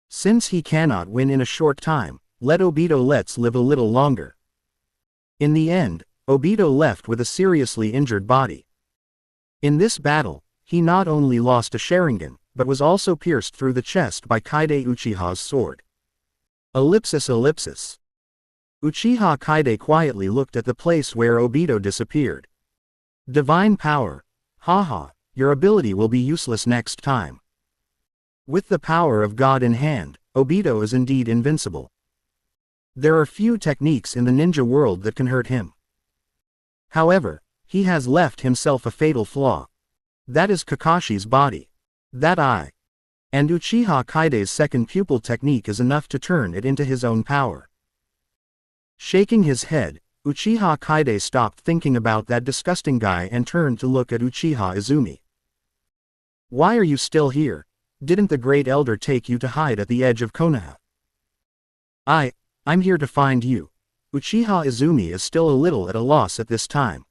Since he cannot win in a short time, let Obito let's live a little longer. In the end, Obito left with a seriously injured body. In this battle, he not only lost a Sharingan, but was also pierced through the chest by Kaide Uchiha's sword. Ellipsis. Uchiha Kaide quietly looked at the place where Obito disappeared. Divine power. Haha, your ability will be useless next time. With the power of God in hand, Obito is indeed invincible. There are few techniques in the ninja world that can hurt him. However, he has left himself a fatal flaw. That is Kakashi's body. That eye. And Uchiha Kaide's second pupil technique is enough to turn it into his own power. Shaking his head, Uchiha Kaide stopped thinking about that disgusting guy and turned to look at Uchiha Izumi. Why are you still here? Didn't the Great Elder take you to hide at the edge of Konoha? I'm here to find you. Uchiha Izumi is still a little at a loss at this time.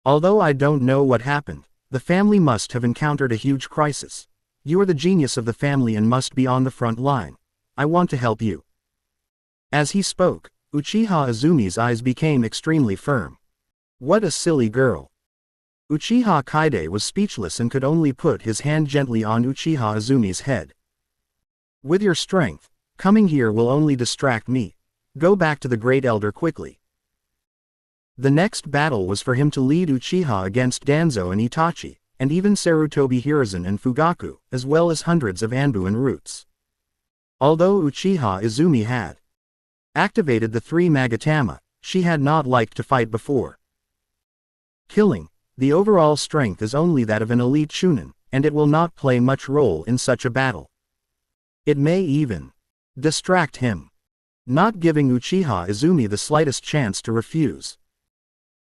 Although I don't know what happened, the family must have encountered a huge crisis. You are the genius of the family and must be on the front line. I want to help you. As he spoke, Uchiha Izumi's eyes became extremely firm. What a silly girl. Uchiha Kaide was speechless and could only put his hand gently on Uchiha Izumi's head. With your strength, coming here will only distract me. Go back to the Great Elder quickly. The next battle was for him to lead Uchiha against Danzo and Itachi, and even Sarutobi Hiruzen and Fugaku, as well as hundreds of Anbu and Roots. Although Uchiha Izumi had activated the three Magatama, she had not liked to fight before. Killing, the overall strength is only that of an elite Chunin, and it will not play much role in such a battle. It may even distract him, not giving Uchiha Izumi the slightest chance to refuse.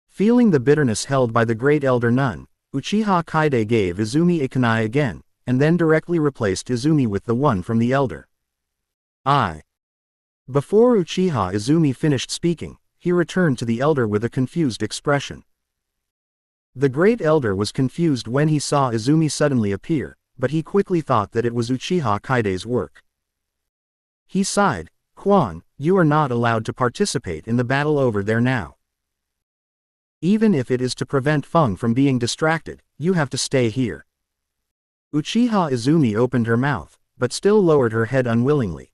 Feeling the bitterness held by the Great Elder Nun, Uchiha Kaide gave Izumi a kunai again, and then directly replaced Izumi with the one from the Elder. Before Uchiha Izumi finished speaking, he returned to the Elder with a confused expression. The Great Elder was confused when he saw Izumi suddenly appear, but he quickly thought that it was Uchiha Kaide's work. He sighed, Quan, you are not allowed to participate in the battle over there now. Even if it is to prevent Feng from being distracted, you have to stay here. Uchiha Izumi opened her mouth, but still lowered her head unwillingly.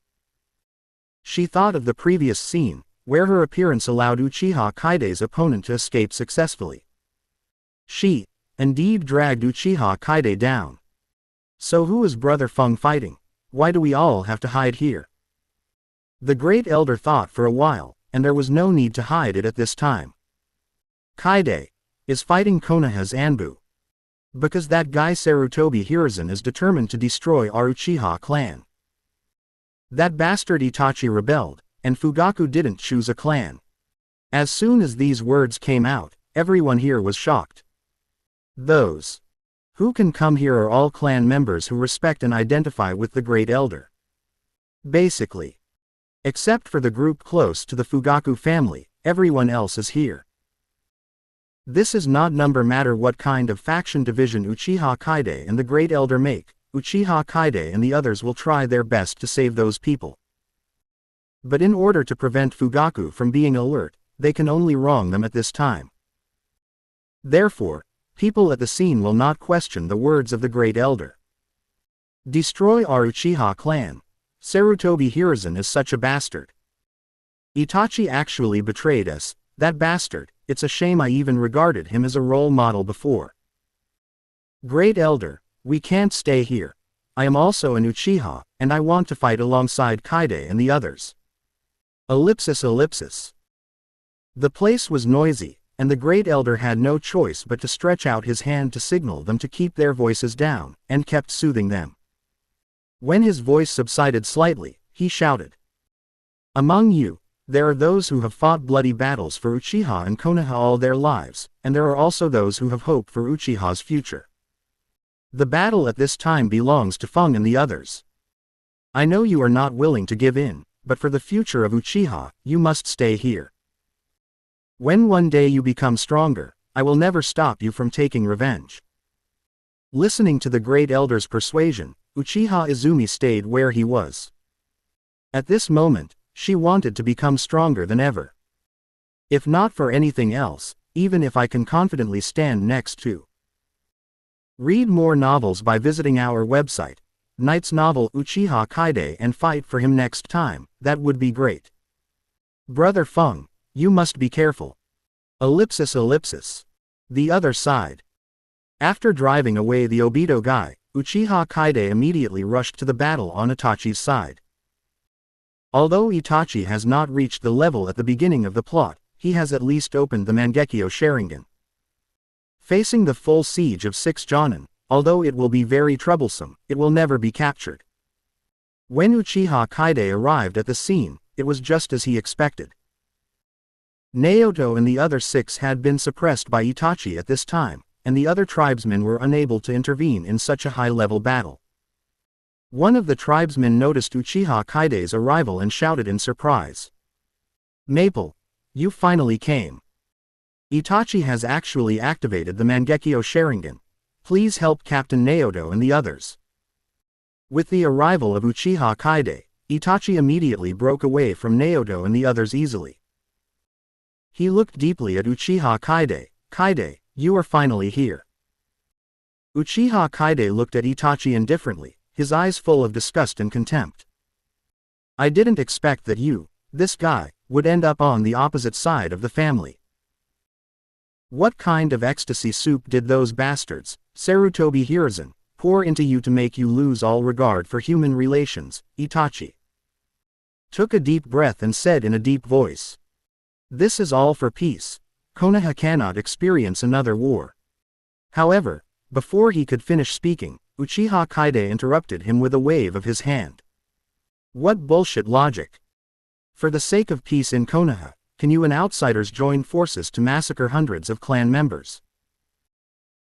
She thought of the previous scene, where her appearance allowed Uchiha Kaide's opponent to escape successfully. She, indeed, dragged Uchiha Kaide down. So who is Brother Feng fighting? Why do we all have to hide here? The Great Elder thought for a while, and there was no need to hide it at this time. Kaide is fighting Konoha's Anbu. Because that guy Sarutobi Hiruzen is determined to destroy our Uchiha clan. That bastard Itachi rebelled, and Fugaku didn't choose a clan. As soon as these words came out, everyone here was shocked. Those who can come here are all clan members who respect and identify with the Great Elder. Basically. Except for the group close to the Fugaku family, everyone else is here. This is not number matter what kind of faction division Uchiha Kaide and the Great Elder make, Uchiha Kaide and the others will try their best to save those people. But in order to prevent Fugaku from being alert, they can only wrong them at this time. Therefore, people at the scene will not question the words of the Great Elder. Destroy our Uchiha clan. Sarutobi Hiruzen is such a bastard. Itachi actually betrayed us, that bastard. It's a shame I even regarded him as a role model before. Great Elder, we can't stay here. I am also an Uchiha, and I want to fight alongside Kaide and the others. Ellipsis. The place was noisy, and the Great Elder had no choice but to stretch out his hand to signal them to keep their voices down, and kept soothing them. When his voice subsided slightly, he shouted. Among you, there are those who have fought bloody battles for Uchiha and Konoha all their lives, and there are also those who have hope for Uchiha's future. The battle at this time belongs to Feng and the others. I know you are not willing to give in, but for the future of Uchiha, you must stay here. When one day you become stronger, I will never stop you from taking revenge. Listening to the Great Elder's persuasion, Uchiha Izumi stayed where he was. At this moment, she wanted to become stronger than ever. If not for anything else, even if I can confidently stand next to. Read more novels by visiting our website. Knight's novel Uchiha Kaide and fight for him next time, that would be great. Brother Feng, you must be careful. Ellipsis. The other side. After driving away the Obito guy, Uchiha Kaide immediately rushed to the battle on Itachi's side. Although Itachi has not reached the level at the beginning of the plot, he has at least opened the Mangekyo Sharingan. Facing the full siege of 6 Jonin, although it will be very troublesome, it will never be captured. When Uchiha Kaide arrived at the scene, it was just as he expected. Naoto and the other 6 had been suppressed by Itachi at this time, and the other tribesmen were unable to intervene in such a high-level battle. One of the tribesmen noticed Uchiha Kaide's arrival and shouted in surprise. Maple, you finally came. Itachi has actually activated the Mangekyo Sharingan. Please help Captain Naoto and the others. With the arrival of Uchiha Kaide, Itachi immediately broke away from Naoto and the others easily. He looked deeply at Uchiha Kaide. Kaide, you are finally here. Uchiha Kaide looked at Itachi indifferently, his eyes full of disgust and contempt. I didn't expect that you, this guy, would end up on the opposite side of the family. What kind of ecstasy soup did those bastards, Sarutobi Hiruzen, pour into you to make you lose all regard for human relations? Itachi took a deep breath and said in a deep voice. This is all for peace. Konoha cannot experience another war. However, before he could finish speaking, Uchiha Kaide interrupted him with a wave of his hand. What bullshit logic! For the sake of peace in Konoha, can you and outsiders join forces to massacre hundreds of clan members?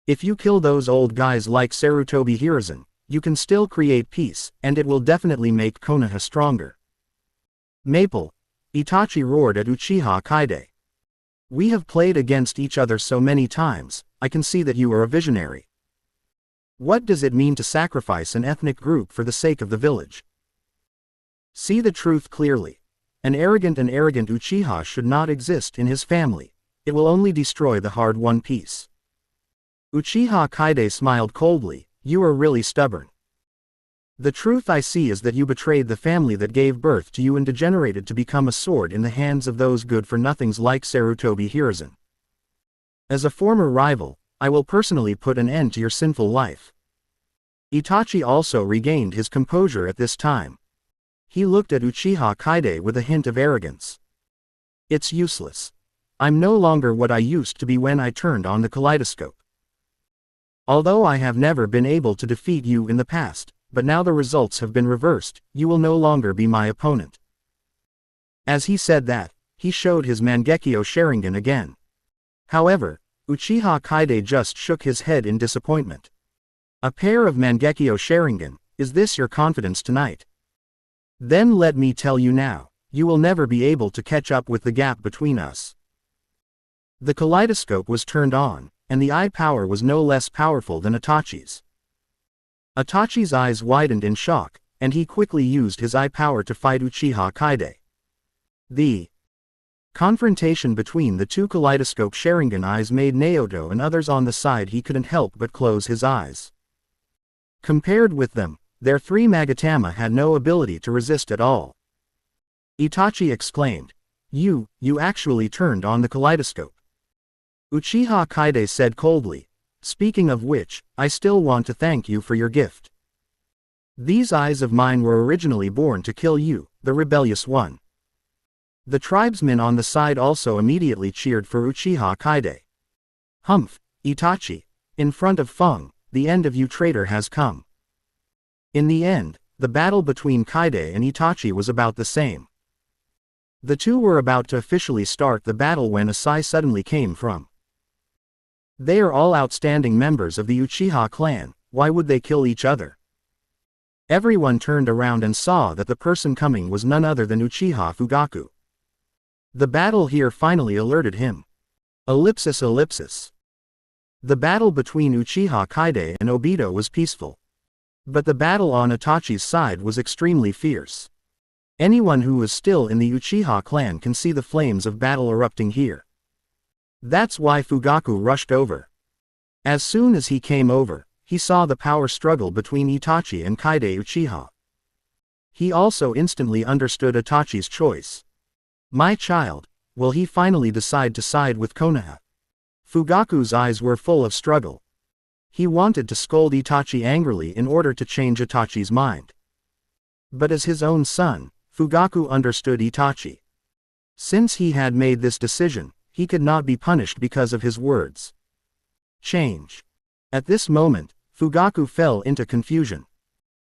If you kill those old guys like Sarutobi Hiruzen, you can still create peace, and it will definitely make Konoha stronger. Maple, Itachi roared at Uchiha Kaide. We have played against each other so many times, I can see that you are a visionary. What does it mean to sacrifice an ethnic group for the sake of the village? See the truth clearly. An arrogant Uchiha should not exist in his family. It will only destroy the hard-won peace. Uchiha Kaide smiled coldly. You are really stubborn. The truth I see is that you betrayed the family that gave birth to you and degenerated to become a sword in the hands of those good-for-nothings like Sarutobi Hiruzen. As a former rival, I will personally put an end to your sinful life. Itachi also regained his composure at this time. He looked at Uchiha Kaide with a hint of arrogance. It's useless. I'm no longer what I used to be when I turned on the kaleidoscope. Although I have never been able to defeat you in the past, but now the results have been reversed, you will no longer be my opponent. As he said that, he showed his Mangekyo Sharingan again. However, Uchiha Kaide just shook his head in disappointment. A pair of Mangekyo Sharingan, is this your confidence tonight? Then let me tell you now, you will never be able to catch up with the gap between us. The kaleidoscope was turned on, and the eye power was no less powerful than Itachi's. Itachi's eyes widened in shock, and he quickly used his eye power to fight Uchiha Kaide. The confrontation between the two kaleidoscope Sharingan eyes made Naoto and others on the side he couldn't help but close his eyes. Compared with them, Their three Magatama had no ability to resist at all. Itachi exclaimed. You actually turned on the kaleidoscope. Uchiha Kaide said coldly. Speaking of which, I still want to thank you for your gift. These eyes of mine were originally born to kill you, the rebellious one. The tribesmen on the side also immediately cheered for Uchiha Kaide. Humph, Itachi. In front of Feng, the end of you traitor has come. In the end, the battle between Kaide and Itachi was about the same. The two were about to officially start the battle when a sigh suddenly came from. They are all outstanding members of the Uchiha clan, why would they kill each other? Everyone turned around and saw that the person coming was none other than Uchiha Fugaku. The battle here finally alerted him. Ellipsis. The battle between Uchiha Kaide and Obito was peaceful. But the battle on Itachi's side was extremely fierce. Anyone who is still in the Uchiha clan can see the flames of battle erupting here. That's why Fugaku rushed over. As soon as he came over, he saw the power struggle between Itachi and Kaide Uchiha. He also instantly understood Itachi's choice. My child, will he finally decide to side with Konoha? Fugaku's eyes were full of struggle. He wanted to scold Itachi angrily in order to change Itachi's mind. But as his own son, Fugaku understood Itachi. Since he had made this decision, he could not be punished because of his words. Change. At this moment, Fugaku fell into confusion.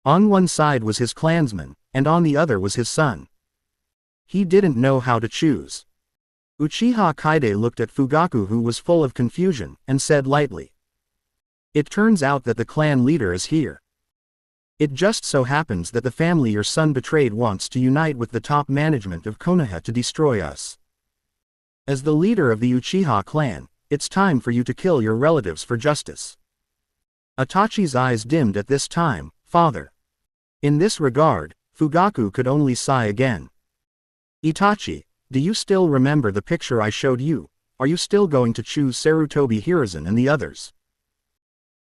On one side was his clansman, and on the other was his son. He didn't know how to choose. Uchiha Kaide looked at Fugaku, who was full of confusion, and said lightly. It turns out that the clan leader is here. It just so happens that the family your son betrayed wants to unite with the top management of Konoha to destroy us. As the leader of the Uchiha clan, it's time for you to kill your relatives for justice. Itachi's eyes dimmed at this time. Father. In this regard, Fugaku could only sigh again. Itachi, do you still remember the picture I showed you? Are you still going to choose Sarutobi Hiruzen and the others?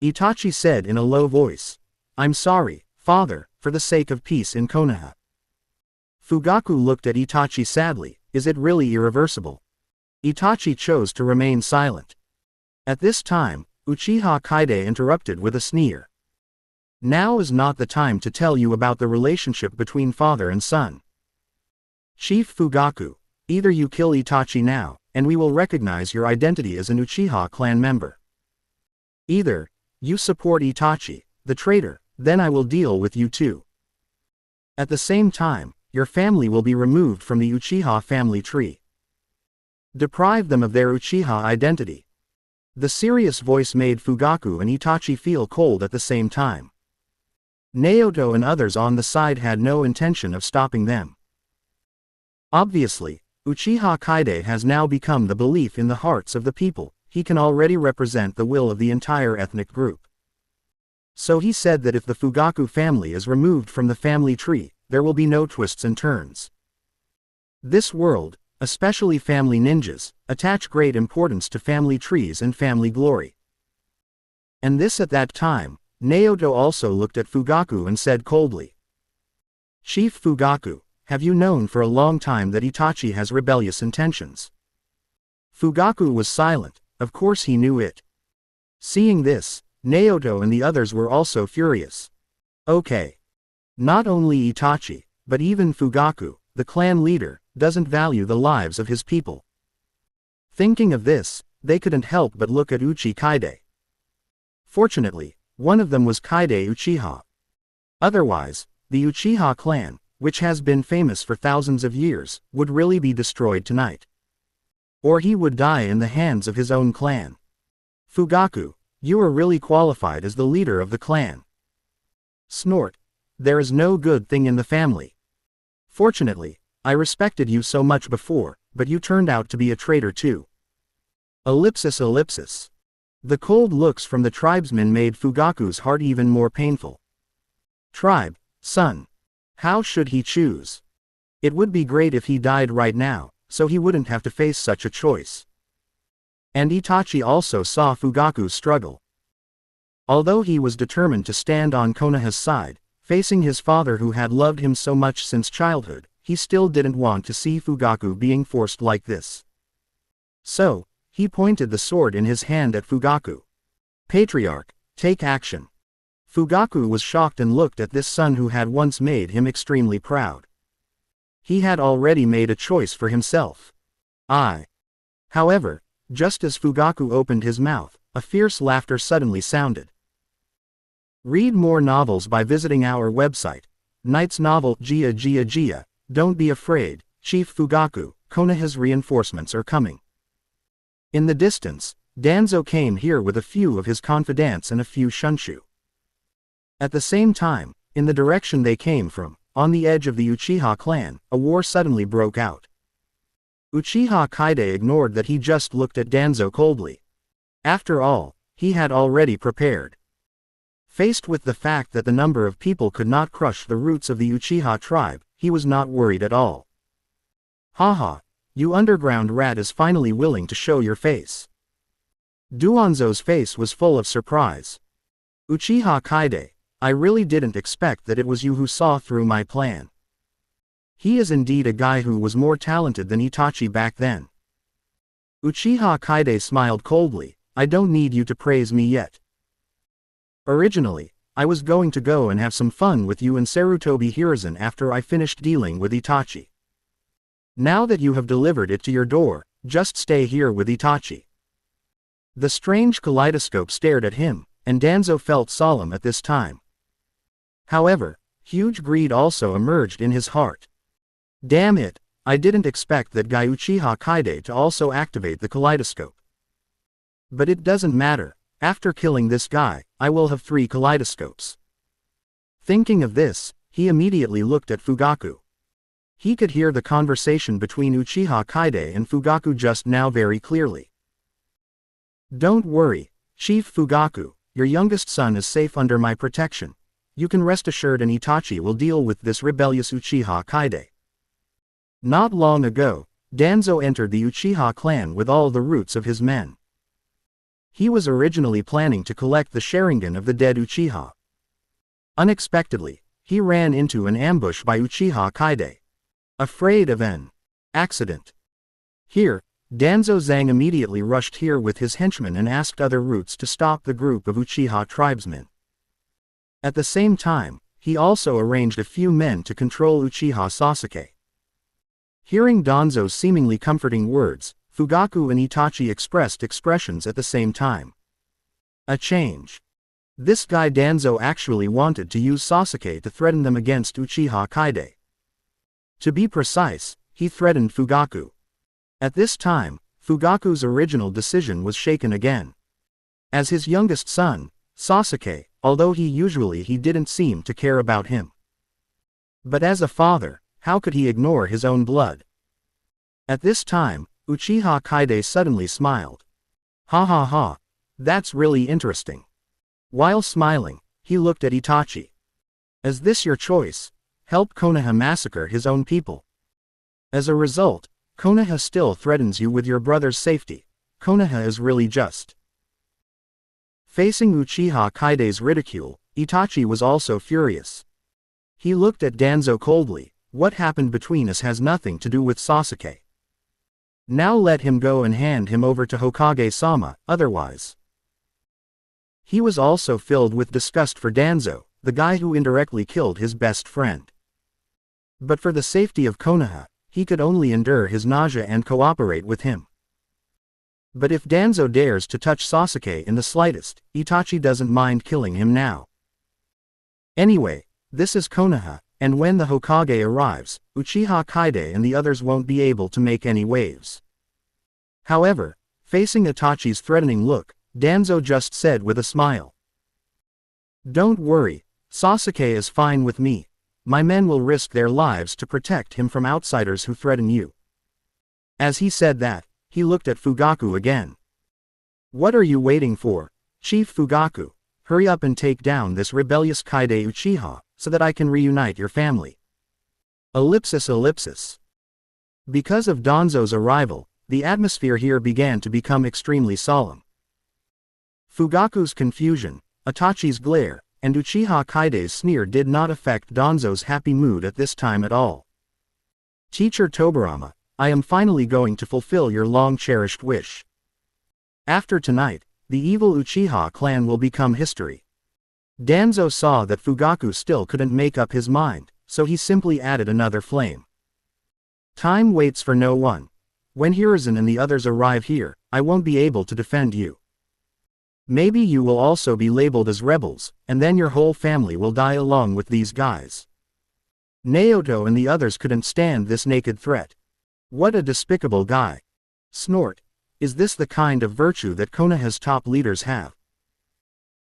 Itachi said in a low voice. I'm sorry, father, for the sake of peace in Konoha. Fugaku looked at Itachi sadly. Is it really irreversible? Itachi chose to remain silent. At this time, Uchiha Kaide interrupted with a sneer. Now is not the time to tell you about the relationship between father and son. Chief Fugaku, either you kill Itachi now, and we will recognize your identity as an Uchiha clan member. Either, you support Itachi, the traitor, then I will deal with you too. At the same time, your family will be removed from the Uchiha family tree. Deprive them of their Uchiha identity. The serious voice made Fugaku and Itachi feel cold at the same time. Naoto and others on the side had no intention of stopping them. Obviously, Uchiha Kaide has now become the belief in the hearts of the people. He can already represent the will of the entire ethnic group. So he said that if the Fugaku family is removed from the family tree, there will be no twists and turns. This world, especially family ninjas, attach great importance to family trees and family glory. And this at that time, Naoto also looked at Fugaku and said coldly. Chief Fugaku, have you known for a long time that Itachi has rebellious intentions? Fugaku was silent, of course he knew it. Seeing this, Naoto and the others were also furious. Okay. Not only Itachi, but even Fugaku, the clan leader, doesn't value the lives of his people. Thinking of this, they couldn't help but look at Uchi Kaide. Fortunately, one of them was Kaide Uchiha. Otherwise, the Uchiha clan, which has been famous for thousands of years, would really be destroyed tonight. Or he would die in the hands of his own clan. Fugaku, you are really qualified as the leader of the clan. Snort. There is no good thing in the family. Fortunately, I respected you so much before, but you turned out to be a traitor too. Ellipsis. The cold looks from the tribesmen made Fugaku's heart even more painful. Tribe, son. How should he choose? It would be great if he died right now, so he wouldn't have to face such a choice. And Itachi also saw Fugaku's struggle. Although he was determined to stand on Konoha's side, Facing his father who had loved him so much since childhood, he still didn't want to see Fugaku being forced like this. So, he pointed the sword in his hand at Fugaku. Patriarch, take action. Fugaku was shocked and looked at this son who had once made him extremely proud. He had already made a choice for himself. However, just as Fugaku opened his mouth, a fierce laughter suddenly sounded. Read more novels by visiting our website. Knight's novel Jia. Don't be afraid, Chief Fugaku, Konoha's reinforcements are coming. In the distance, Danzo came here with a few of his confidants and a few shunshu. At the same time, in the direction they came from, on the edge of the Uchiha clan, a war suddenly broke out. Uchiha Kaide ignored that he just looked at Danzo coldly. After all, he had already prepared. Faced with the fact that the number of people could not crush the roots of the Uchiha tribe, he was not worried at all. Haha, you underground rat is finally willing to show your face. Duanzo's face was full of surprise. Uchiha Kaide, I really didn't expect that it was you who saw through my plan. He is indeed a guy who was more talented than Itachi back then. Uchiha Kaide smiled coldly, I don't need you to praise me yet. Originally, I was going to go and have some fun with you and Sarutobi Hiruzen after I finished dealing with Itachi. Now that you have delivered it to your door, just stay here with Itachi. The strange kaleidoscope stared at him, and Danzo felt solemn at this time. However, huge greed also emerged in his heart. Damn it, I didn't expect that guy Uchiha Kaide to also activate the kaleidoscope. But it doesn't matter, after killing this guy, I will have 3 kaleidoscopes. Thinking of this, he immediately looked at Fugaku. He could hear the conversation between Uchiha Kaide and Fugaku just now very clearly. Don't worry, Chief Fugaku, your youngest son is safe under my protection. You can rest assured and Itachi will deal with this rebellious Uchiha Kaide. Not long ago, Danzo entered the Uchiha clan with all the roots of his men. He was originally planning to collect the Sharingan of the dead Uchiha. Unexpectedly, he ran into an ambush by Uchiha Kaide. Afraid of an accident. Here, Danzo Zhang immediately rushed here with his henchmen and asked other roots to stop the group of Uchiha tribesmen. At the same time, he also arranged a few men to control Uchiha Sasuke. Hearing Danzo's seemingly comforting words, Fugaku and Itachi expressed expressions at the same time. A change. This guy Danzo actually wanted to use Sasuke to threaten them against Uchiha Kaide. To be precise, he threatened Fugaku. At this time, Fugaku's original decision was shaken again. As his youngest son, Sasuke, although he didn't seem to care about him. But as a father, how could he ignore his own blood? At this time, Uchiha Kaide suddenly smiled. Ha ha ha, that's really interesting. While smiling, he looked at Itachi. Is this your choice? Help Konoha massacre his own people. As a result, Konoha still threatens you with your brother's safety. Konoha is really just. Facing Uchiha Kaide's ridicule, Itachi was also furious. He looked at Danzo coldly, what happened between us has nothing to do with Sasuke. Now let him go and hand him over to Hokage-sama, otherwise. He was also filled with disgust for Danzo, the guy who indirectly killed his best friend. But for the safety of Konoha, he could only endure his nausea and cooperate with him. But if Danzo dares to touch Sasuke in the slightest, Itachi doesn't mind killing him now. Anyway, this is Konoha, and when the Hokage arrives, Uchiha Kaide and the others won't be able to make any waves. However, facing Itachi's threatening look, Danzo just said with a smile. Don't worry, Sasuke is fine with me. My men will risk their lives to protect him from outsiders who threaten you. As he said that, he looked at Fugaku again. What are you waiting for, Chief Fugaku? Hurry up and take down this rebellious Kaide Uchiha, so that I can reunite your family. Ellipsis. Because of Danzo's arrival, the atmosphere here began to become extremely solemn. Fugaku's confusion, Itachi's glare, and Uchiha Kaide's sneer did not affect Danzo's happy mood at this time at all. Teacher Tobirama, I am finally going to fulfill your long-cherished wish. After tonight, the evil Uchiha clan will become history. Danzo saw that Fugaku still couldn't make up his mind, so he simply added another flame. Time waits for no one. When Hiruzen and the others arrive here, I won't be able to defend you. Maybe you will also be labeled as rebels, and then your whole family will die along with these guys. Naoto and the others couldn't stand this naked threat. What a despicable guy. Snort. Is this the kind of virtue that Konoha's top leaders have?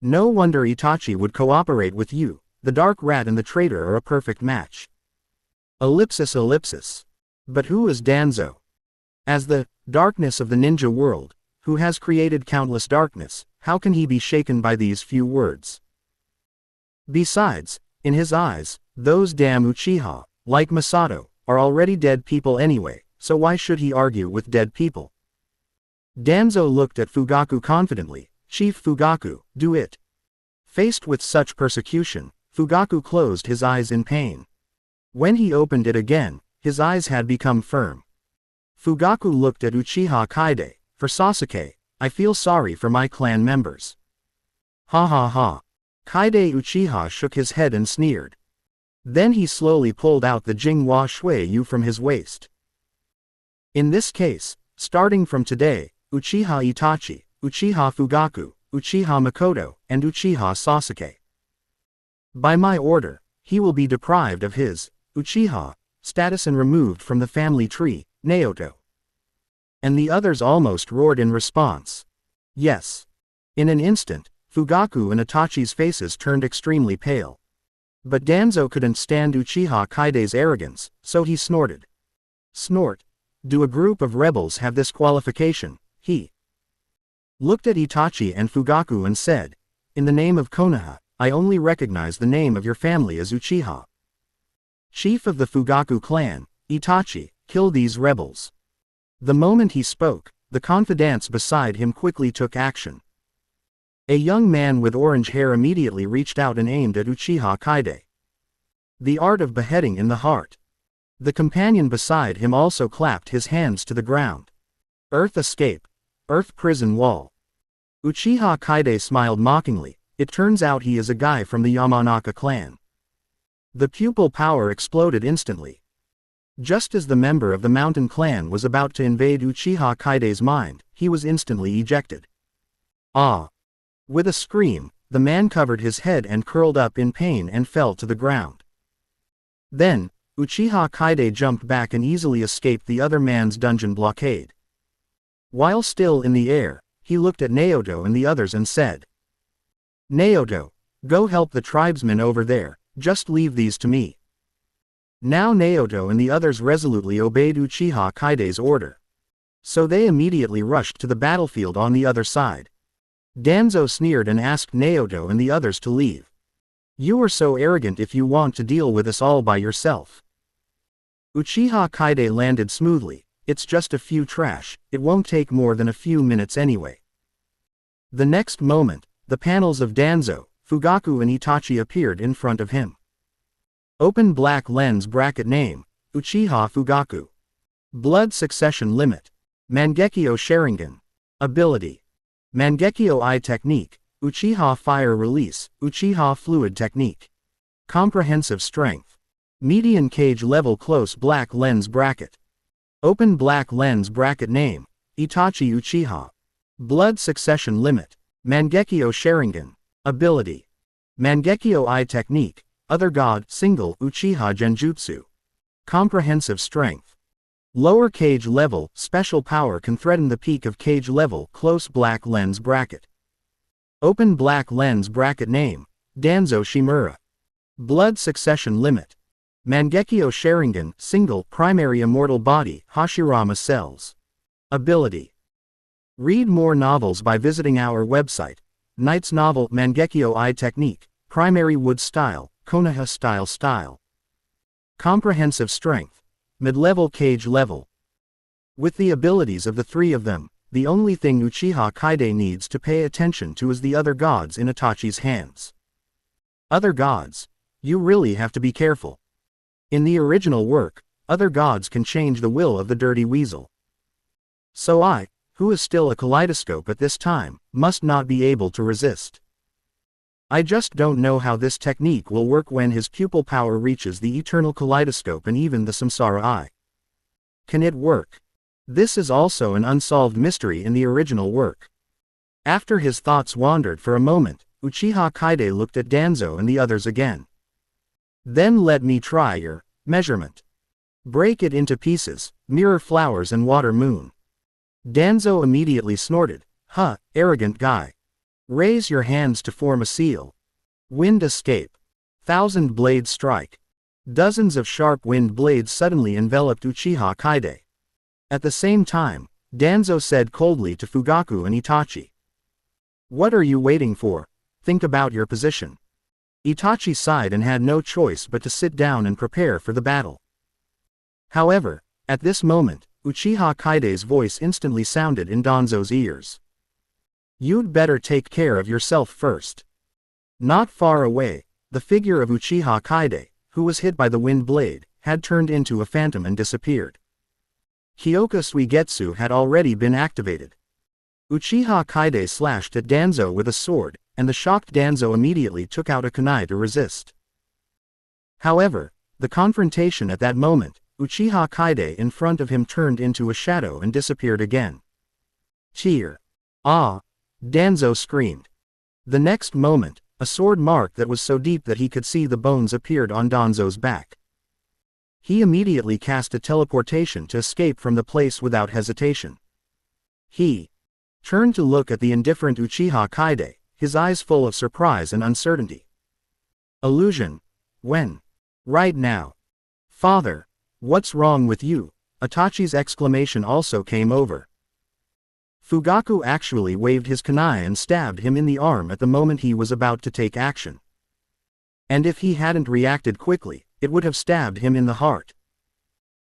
No wonder Itachi would cooperate with you. The dark rat and the traitor are a perfect match. Ellipsis ellipsis. But who is Danzo? As the darkness of the ninja world, who has created countless darkness, how can he be shaken by these few words? Besides, in his eyes, those damn Uchiha, like Masato, are already dead people anyway, so why should he argue with dead people? Danzo looked at Fugaku confidently. Chief Fugaku, do it. Faced with such persecution, Fugaku closed his eyes in pain. When he opened it again, his eyes had become firm. Fugaku looked at Uchiha Kaide. For Sasuke, I feel sorry for my clan members. Ha ha ha. Kaide Uchiha shook his head and sneered. Then he slowly pulled out the Jinghua Shuiyu from his waist. In this case, starting from today, Uchiha Itachi, Uchiha Fugaku, Uchiha Makoto, and Uchiha Sasuke. By my order, he will be deprived of his Uchiha status and removed from the family tree, Naoto. And the others almost roared in response. Yes. In an instant, Fugaku and Itachi's faces turned extremely pale. But Danzo couldn't stand Uchiha Kaide's arrogance, so he snorted. Snort. Do a group of rebels have this qualification? He looked at Itachi and Fugaku and said, in the name of Konoha, I only recognize the name of your family as Uchiha. Chief of the Fugaku clan, Itachi, kill these rebels. The moment he spoke, the confidants beside him quickly took action. A young man with orange hair immediately reached out and aimed at Uchiha Kaide. The art of beheading in the heart. The companion beside him also clapped his hands to the ground. Earth escape. Earth prison wall. Uchiha Kaide smiled mockingly. It turns out he is a guy from the Yamanaka clan. The pupil power exploded instantly. Just as the member of the mountain clan was about to invade Uchiha Kaide's mind, he was instantly ejected. Ah! With a scream, the man covered his head and curled up in pain and fell to the ground. Then, Uchiha Kaide jumped back and easily escaped the other man's dungeon blockade. While still in the air, he looked at Naoto and the others and said, Naoto, go help the tribesmen over there, just leave these to me. Now Naoto and the others resolutely obeyed Uchiha Kaide's order. So they immediately rushed to the battlefield on the other side. Danzo sneered and asked Naoto and the others to leave. You are so arrogant if you want to deal with us all by yourself. Uchiha Kaide landed smoothly. It's just a few trash, it won't take more than a few minutes anyway. The next moment, the panels of Danzo, Fugaku and Itachi appeared in front of him. Open black lens bracket name, Uchiha Fugaku. Blood succession limit. Mangekyo Sharingan. Ability. Mangekyo Eye Technique, Uchiha Fire Release, Uchiha Fluid Technique. Comprehensive Strength. Median Cage Level Close Black Lens Bracket. Open black lens bracket name, Itachi Uchiha. Blood succession limit. Mangekyo Sharingan. Ability. Mangekyo Eye Technique. Other God, Single, Uchiha Genjutsu. Comprehensive Strength. Lower Cage Level, Special Power can threaten the peak of Cage Level, Close Black Lens Bracket. Open Black Lens Bracket Name, Danzo Shimura. Blood Succession Limit. Mangekyo Sharingan, Single, Primary Immortal Body, Hashirama Cells. Ability. Read more novels by visiting our website. Knight's Novel, Mangekyo Eye Technique, Primary Wood Style, Konoha Style. Comprehensive Strength. Mid-level Cage Level. With the abilities of the three of them, the only thing Uchiha Kaide needs to pay attention to is the other gods in Itachi's hands. Other gods. You really have to be careful. In the original work, other gods can change the will of the dirty weasel. So I, who is still a kaleidoscope at this time, must not be able to resist. I just don't know how this technique will work when his pupil power reaches the eternal kaleidoscope and even the samsara eye. Can it work? This is also an unsolved mystery in the original work. After his thoughts wandered for a moment, Uchiha Kaide looked at Danzo and the others again. Then let me try your measurement. Break it into pieces, mirror flowers and water moon. Danzo immediately snorted, huh, arrogant guy. Raise your hands to form a seal. Wind escape. 1,000 blades strike. Dozens of sharp wind blades suddenly enveloped Uchiha Kaide. At the same time, Danzo said coldly to Fugaku and Itachi. What are you waiting for? Think about your position. Itachi sighed and had no choice but to sit down and prepare for the battle. However, at this moment, Uchiha Kaide's voice instantly sounded in Danzo's ears. You'd better take care of yourself first. Not far away, the figure of Uchiha Kaide, who was hit by the wind blade, had turned into a phantom and disappeared. Kyoka Suigetsu had already been activated. Uchiha Kaide slashed at Danzo with a sword, and the shocked Danzo immediately took out a kunai to resist. However, the confrontation at that moment, Uchiha Kaide in front of him turned into a shadow and disappeared again. Cheer! Ah! Danzo screamed. The next moment, a sword mark that was so deep that he could see the bones appeared on Danzo's back. He immediately cast a teleportation to escape from the place without hesitation. He turned to look at the indifferent Uchiha Kaide, his eyes full of surprise and uncertainty. Illusion? When? Right now. Father! What's wrong with you? Itachi's exclamation also came over. Fugaku actually waved his kunai and stabbed him in the arm at the moment he was about to take action. And if he hadn't reacted quickly, it would have stabbed him in the heart.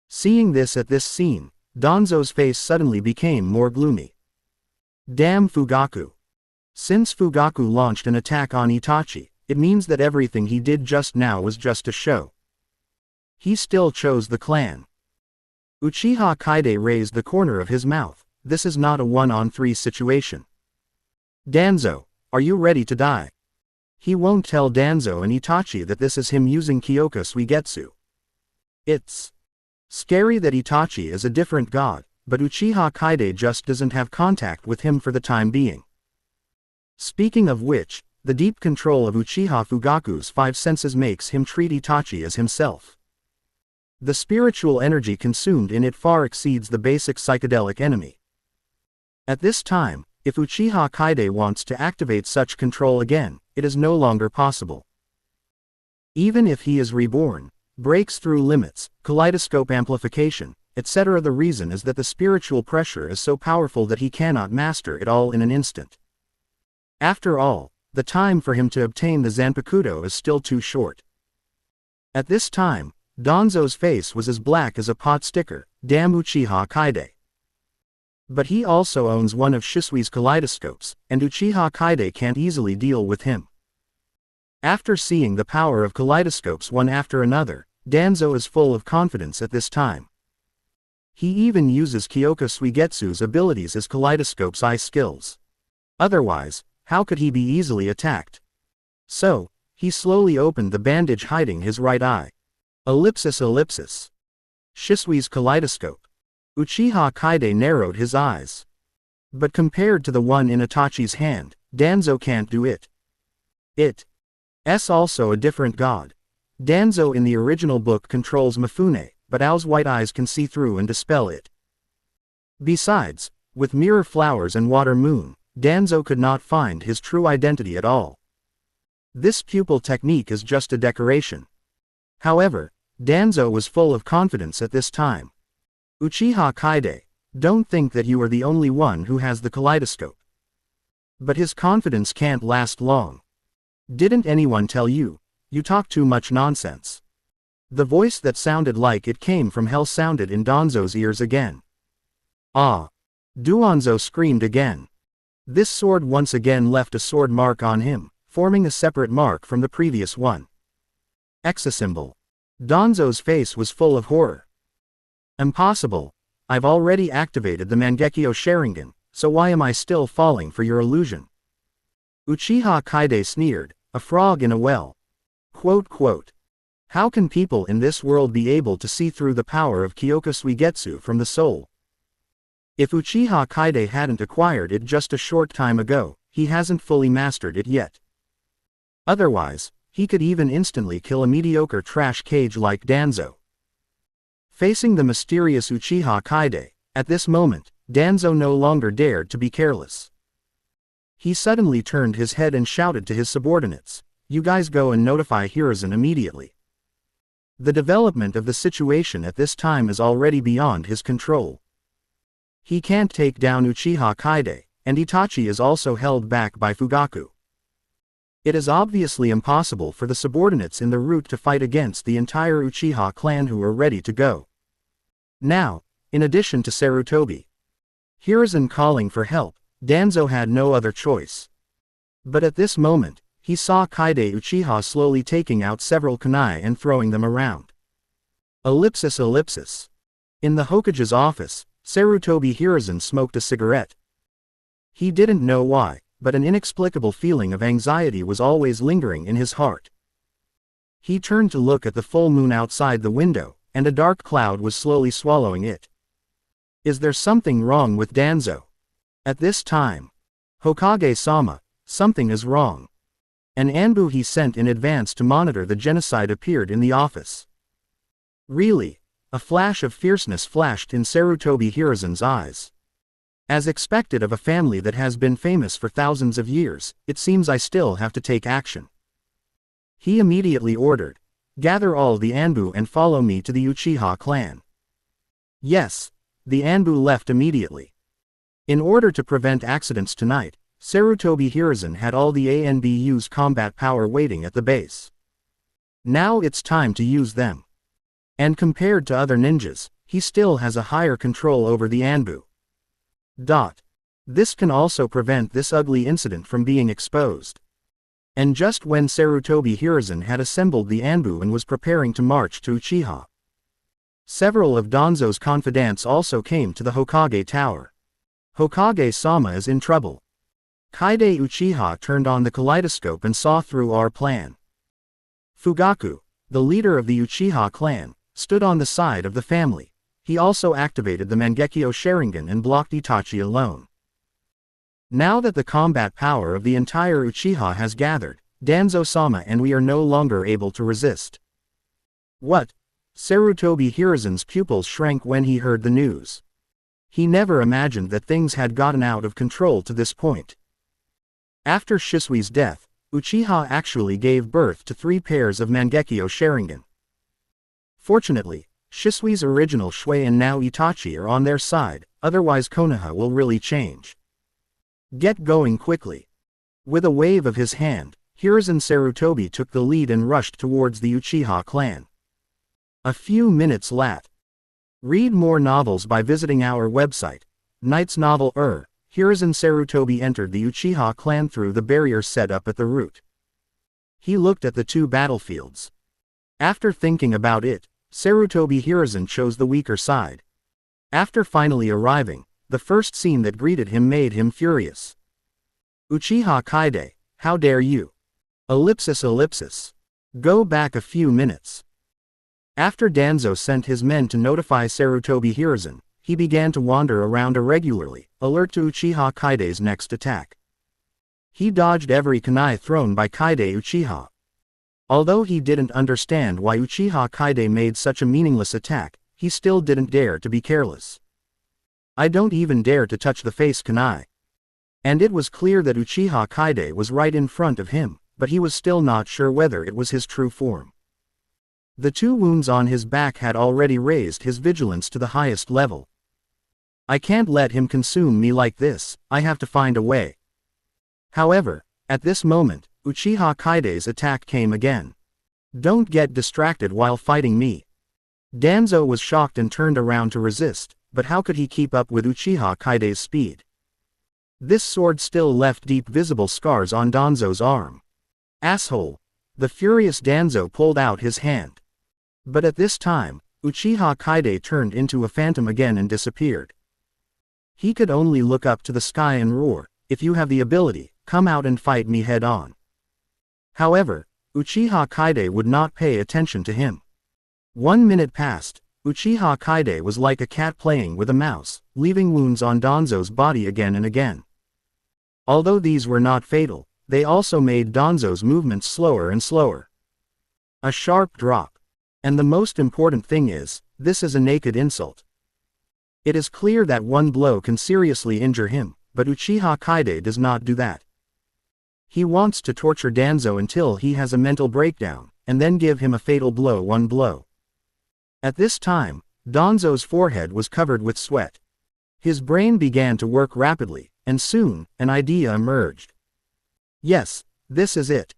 Seeing this at this scene, Danzo's face suddenly became more gloomy. Damn Fugaku. Since Fugaku launched an attack on Itachi, it means that everything he did just now was just a show. He still chose the clan. Uchiha Kaide raised the corner of his mouth. This is not a 1-on-3 situation. Danzo, are you ready to die? He won't tell Danzo and Itachi that this is him using Kyoka Suigetsu. It's scary that Itachi is a different god, but Uchiha Kaide just doesn't have contact with him for the time being. Speaking of which, the deep control of Uchiha Fugaku's 5 senses makes him treat Itachi as himself. The spiritual energy consumed in it far exceeds the basic psychedelic enemy. At this time, if Uchiha Kaide wants to activate such control again, it is no longer possible. Even if he is reborn, breaks through limits, kaleidoscope amplification, etc., the reason is that the spiritual pressure is so powerful that he cannot master it all in an instant. After all, the time for him to obtain the Zanpakuto is still too short. At this time, Danzo's face was as black as a pot sticker. Damn Uchiha Kaide. But he also owns one of Shisui's kaleidoscopes, and Uchiha Kaide can't easily deal with him. After seeing the power of kaleidoscopes one after another, Danzo is full of confidence at this time. He even uses Kyoka Suigetsu's abilities as kaleidoscope's eye skills. Otherwise, how could he be easily attacked? So, he slowly opened the bandage hiding his right eye. Ellipsis ellipsis. Shisui's kaleidoscope. Uchiha Kaide narrowed his eyes. But compared to the one in Itachi's hand, Danzo can't do it. It's also a different god. Danzo in the original book controls Mifune, but Ao's white eyes can see through and dispel it. Besides, with mirror flowers and water moon, Danzo could not find his true identity at all. This pupil technique is just a decoration. However, Danzo was full of confidence at this time. Uchiha Kaide, don't think that you are the only one who has the kaleidoscope. But his confidence can't last long. Didn't anyone tell you? You talk too much nonsense. The voice that sounded like it came from hell sounded in Danzo's ears again. Ah! Danzo screamed again. This sword once again left a sword mark on him, forming a separate mark from the previous one. Symbol. Danzo's face was full of horror. Impossible. I've already activated the Mangekyo Sharingan, so why am I still falling for your illusion? Uchiha Kaide sneered, a frog in a well. Quote. How can people in this world be able to see through the power of Kyoku Suigetsu from the soul? If Uchiha Kaide hadn't acquired it just a short time ago, he hasn't fully mastered it yet. Otherwise, he could even instantly kill a mediocre trash cage like Danzo. Facing the mysterious Uchiha Kaide, at this moment, Danzo no longer dared to be careless. He suddenly turned his head and shouted to his subordinates, "You guys go and notify Hiruzen immediately." The development of the situation at this time is already beyond his control. He can't take down Uchiha Kaide, and Itachi is also held back by Fugaku. It is obviously impossible for the subordinates in the route to fight against the entire Uchiha clan who are ready to go. Now, in addition to Sarutobi Hiruzen calling for help, Danzo had no other choice. But at this moment, he saw Kaide Uchiha slowly taking out several kunai and throwing them around. Ellipsis. In the Hokage's office, Sarutobi Hiruzen smoked a cigarette. He didn't know why, but an inexplicable feeling of anxiety was always lingering in his heart. He turned to look at the full moon outside the window, and a dark cloud was slowly swallowing it. Is there something wrong with Danzo? At this time, Hokage-sama, something is wrong. An Anbu he sent in advance to monitor the genocide appeared in the office. Really? A flash of fierceness flashed in Sarutobi Hiruzen's eyes. As expected of a family that has been famous for thousands of years, it seems I still have to take action. He immediately ordered, "Gather all the Anbu and follow me to the Uchiha clan." Yes, the Anbu left immediately. In order to prevent accidents tonight, Sarutobi Hiruzen had all the ANBU's combat power waiting at the base. Now it's time to use them. And compared to other ninjas, he still has a higher control over the Anbu. This can also prevent this ugly incident from being exposed. And just when Sarutobi Hiruzen had assembled the Anbu and was preparing to march to Uchiha, several of Danzo's confidants also came to the Hokage Tower. Hokage-sama is in trouble. Kaide Uchiha turned on the kaleidoscope and saw through our plan. Fugaku, the leader of the Uchiha clan, stood on the side of the family. He also activated the Mangekyo Sharingan and blocked Itachi alone. Now that the combat power of the entire Uchiha has gathered, Danzo-sama and we are no longer able to resist. What? Sarutobi Hiruzen's pupils shrank when he heard the news. He never imagined that things had gotten out of control to this point. After Shisui's death, Uchiha actually gave birth to 3 pairs of Mangekyo Sharingan. Fortunately, Shisui's original Shui and now Itachi are on their side, otherwise Konoha will really change. Get going quickly. With a wave of his hand, Hiruzen Sarutobi took the lead and rushed towards the Uchiha clan. A few minutes later. Read more novels by visiting our website, Knight's Novel. Hiruzen Sarutobi entered the Uchiha clan through the barrier set up at the route. He looked at the 2 battlefields. After thinking about it, Sarutobi Hiruzen chose the weaker side. After finally arriving, the first scene that greeted him made him furious. Uchiha Kaide, how dare you? Ellipsis. Go back a few minutes. After Danzo sent his men to notify Sarutobi Hiruzen, he began to wander around irregularly, alert to Uchiha Kaide's next attack. He dodged every kunai thrown by Kaide Uchiha. Although he didn't understand why Uchiha Kaide made such a meaningless attack, he still didn't dare to be careless. I don't even dare to touch the face kunai. And it was clear that Uchiha Kaide was right in front of him, but he was still not sure whether it was his true form. The 2 wounds on his back had already raised his vigilance to the highest level. I can't let him consume me like this, I have to find a way. However, at this moment, Uchiha Kaide's attack came again. Don't get distracted while fighting me. Danzo was shocked and turned around to resist, but how could he keep up with Uchiha Kaide's speed? This sword still left deep visible scars on Danzo's arm. Asshole! The furious Danzo pulled out his hand. But at this time, Uchiha Kaide turned into a phantom again and disappeared. He could only look up to the sky and roar, "If you have the ability, come out and fight me head on." However, Uchiha Kaide would not pay attention to him. 1 minute passed. Uchiha Kaide was like a cat playing with a mouse, leaving wounds on Danzo's body again and again. Although these were not fatal, they also made Danzo's movements slower and slower. A sharp drop. And the most important thing is, this is a naked insult. It is clear that one blow can seriously injure him, but Uchiha Kaide does not do that. He wants to torture Danzo until he has a mental breakdown, and then give him a fatal blow, one blow. At this time, Danzo's forehead was covered with sweat. His brain began to work rapidly, and soon, an idea emerged. Yes, this is it.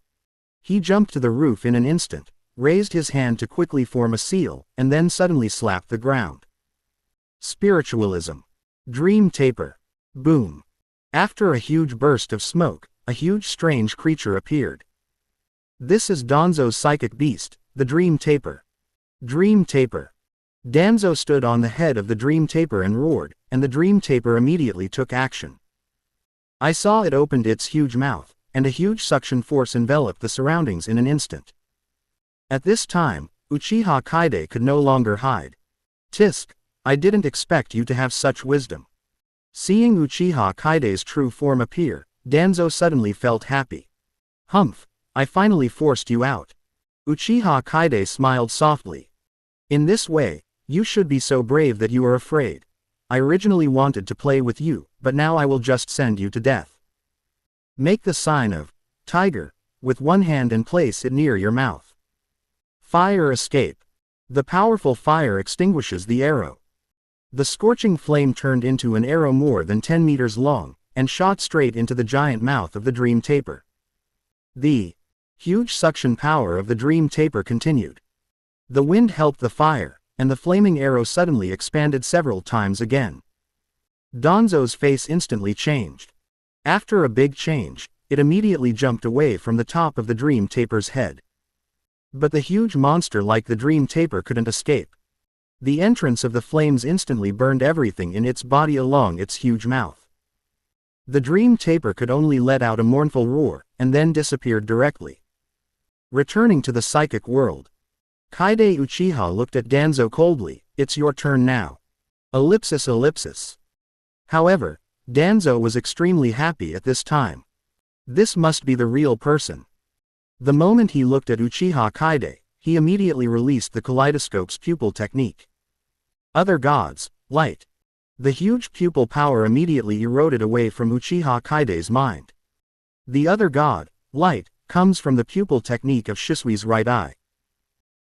He jumped to the roof in an instant, raised his hand to quickly form a seal, and then suddenly slapped the ground. Spiritualism. Dream taper. Boom. After a huge burst of smoke, a huge strange creature appeared. This is Danzo's psychic beast, the Dream Taper. Dream Taper. Danzo stood on the head of the Dream Taper and roared, and the Dream Taper immediately took action. I saw it opened its huge mouth, and a huge suction force enveloped the surroundings in an instant. At this time, Uchiha Kaide could no longer hide. Tisk, I didn't expect you to have such wisdom. Seeing Uchiha Kaide's true form appear, Danzo suddenly felt happy. Humph, I finally forced you out. Uchiha Kaide smiled softly. In this way, you should be so brave that you are afraid. I originally wanted to play with you, but now I will just send you to death. Make the sign of tiger with one hand and place it near your mouth. Fire escape. The powerful fire extinguishes the arrow. The scorching flame turned into an arrow more than 10 meters long, and shot straight into the giant mouth of the Dream Taper. The huge suction power of the Dream Taper continued. The wind helped the fire, and the flaming arrow suddenly expanded several times again. Danzo's face instantly changed. After a big change, it immediately jumped away from the top of the Dream Taper's head. But the huge monster like the Dream Taper couldn't escape. The entrance of the flames instantly burned everything in its body along its huge mouth. The Dream Taper could only let out a mournful roar, and then disappeared directly. Returning to the psychic world, Kaide Uchiha looked at Danzo coldly. It's your turn now. Ellipsis ellipsis. However, Danzo was extremely happy at this time. This must be the real person. The moment he looked at Uchiha Kaide, he immediately released the kaleidoscope's pupil technique. Other gods, light. The huge pupil power immediately eroded away from Uchiha Kaide's mind. The other god, light, comes from the pupil technique of Shisui's right eye.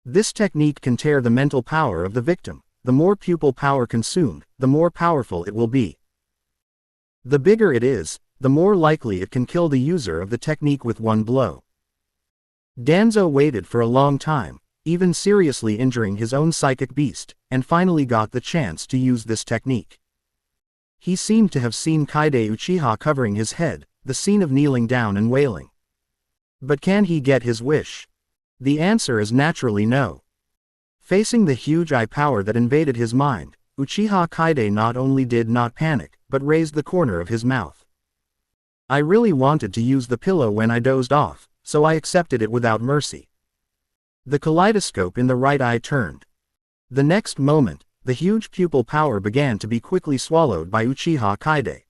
This technique can tear the mental power of the victim. The more pupil power consumed, the more powerful it will be. The bigger it is, the more likely it can kill the user of the technique with one blow. Danzo waited for a long time, even seriously injuring his own psychic beast, and finally got the chance to use this technique. He seemed to have seen Kaide Uchiha covering his head, the scene of kneeling down and wailing. But can he get his wish? The answer is naturally no. Facing the huge eye power that invaded his mind, Uchiha Kaide not only did not panic, but raised the corner of his mouth. I really wanted to use the pillow when I dozed off, so I accepted it without mercy. The kaleidoscope in the right eye turned. The next moment, the huge pupil power began to be quickly swallowed by Uchiha Kaide.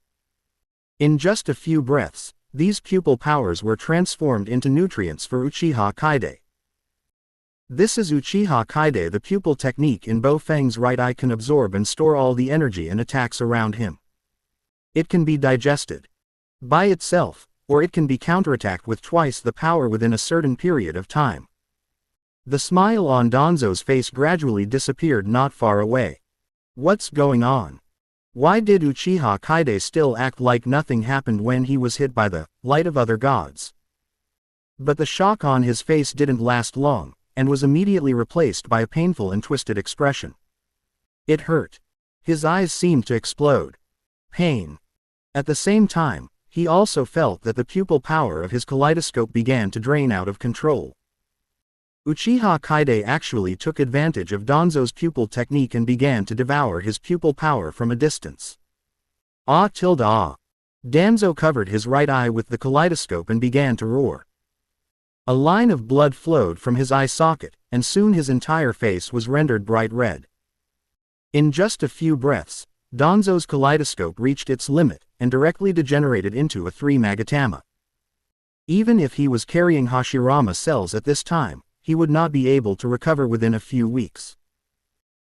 In just a few breaths, these pupil powers were transformed into nutrients for Uchiha Kaide. This is Uchiha Kaide. The pupil technique in Bofeng's right eye can absorb and store all the energy and attacks around him. It can be digested by itself, or it can be counterattacked with twice the power within a certain period of time. The smile on Danzo's face gradually disappeared not far away. What's going on? Why did Uchiha Kaide still act like nothing happened when he was hit by the light of other gods? But the shock on his face didn't last long, and was immediately replaced by a painful and twisted expression. It hurt. His eyes seemed to explode. Pain. At the same time, he also felt that the pupil power of his kaleidoscope began to drain out of control. Uchiha Kaide actually took advantage of Danzo's pupil technique and began to devour his pupil power from a distance. Ah! Danzo covered his right eye with the kaleidoscope and began to roar. A line of blood flowed from his eye socket, and soon his entire face was rendered bright red. In just a few breaths, Danzo's kaleidoscope reached its limit, and directly degenerated into a 3-magatama. Even if he was carrying Hashirama cells at this time, he would not be able to recover within a few weeks.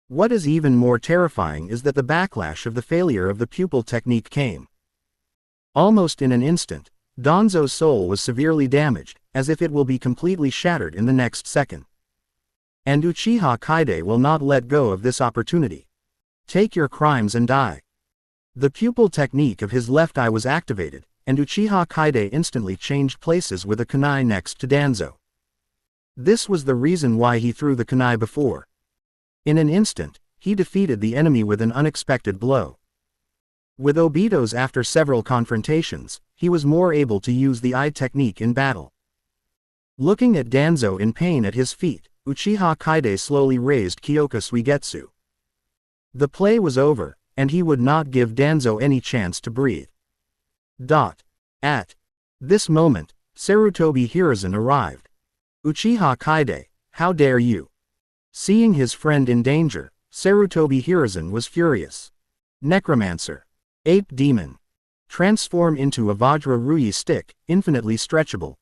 What is even more terrifying is that the backlash of the failure of the pupil technique came. Almost in an instant, Danzo's soul was severely damaged, as if it will be completely shattered in the next second. And Uchiha Kaide will not let go of this opportunity. Take your crimes and die. The pupil technique of his left eye was activated, and Uchiha Kaide instantly changed places with a kunai next to Danzo. This was the reason why he threw the kunai before. In an instant, he defeated the enemy with an unexpected blow. With Obito's after several confrontations, he was more able to use the eye technique in battle. Looking at Danzo in pain at his feet, Uchiha Kaide slowly raised Kyoka Suigetsu. The play was over, and he would not give Danzo any chance to breathe. At this moment, Sarutobi Hiruzen arrived. Uchiha Kaide, how dare you? Seeing his friend in danger, Sarutobi Hiruzen was furious. Necromancer. Ape Demon. Transform into a Vajra Rui stick, infinitely stretchable.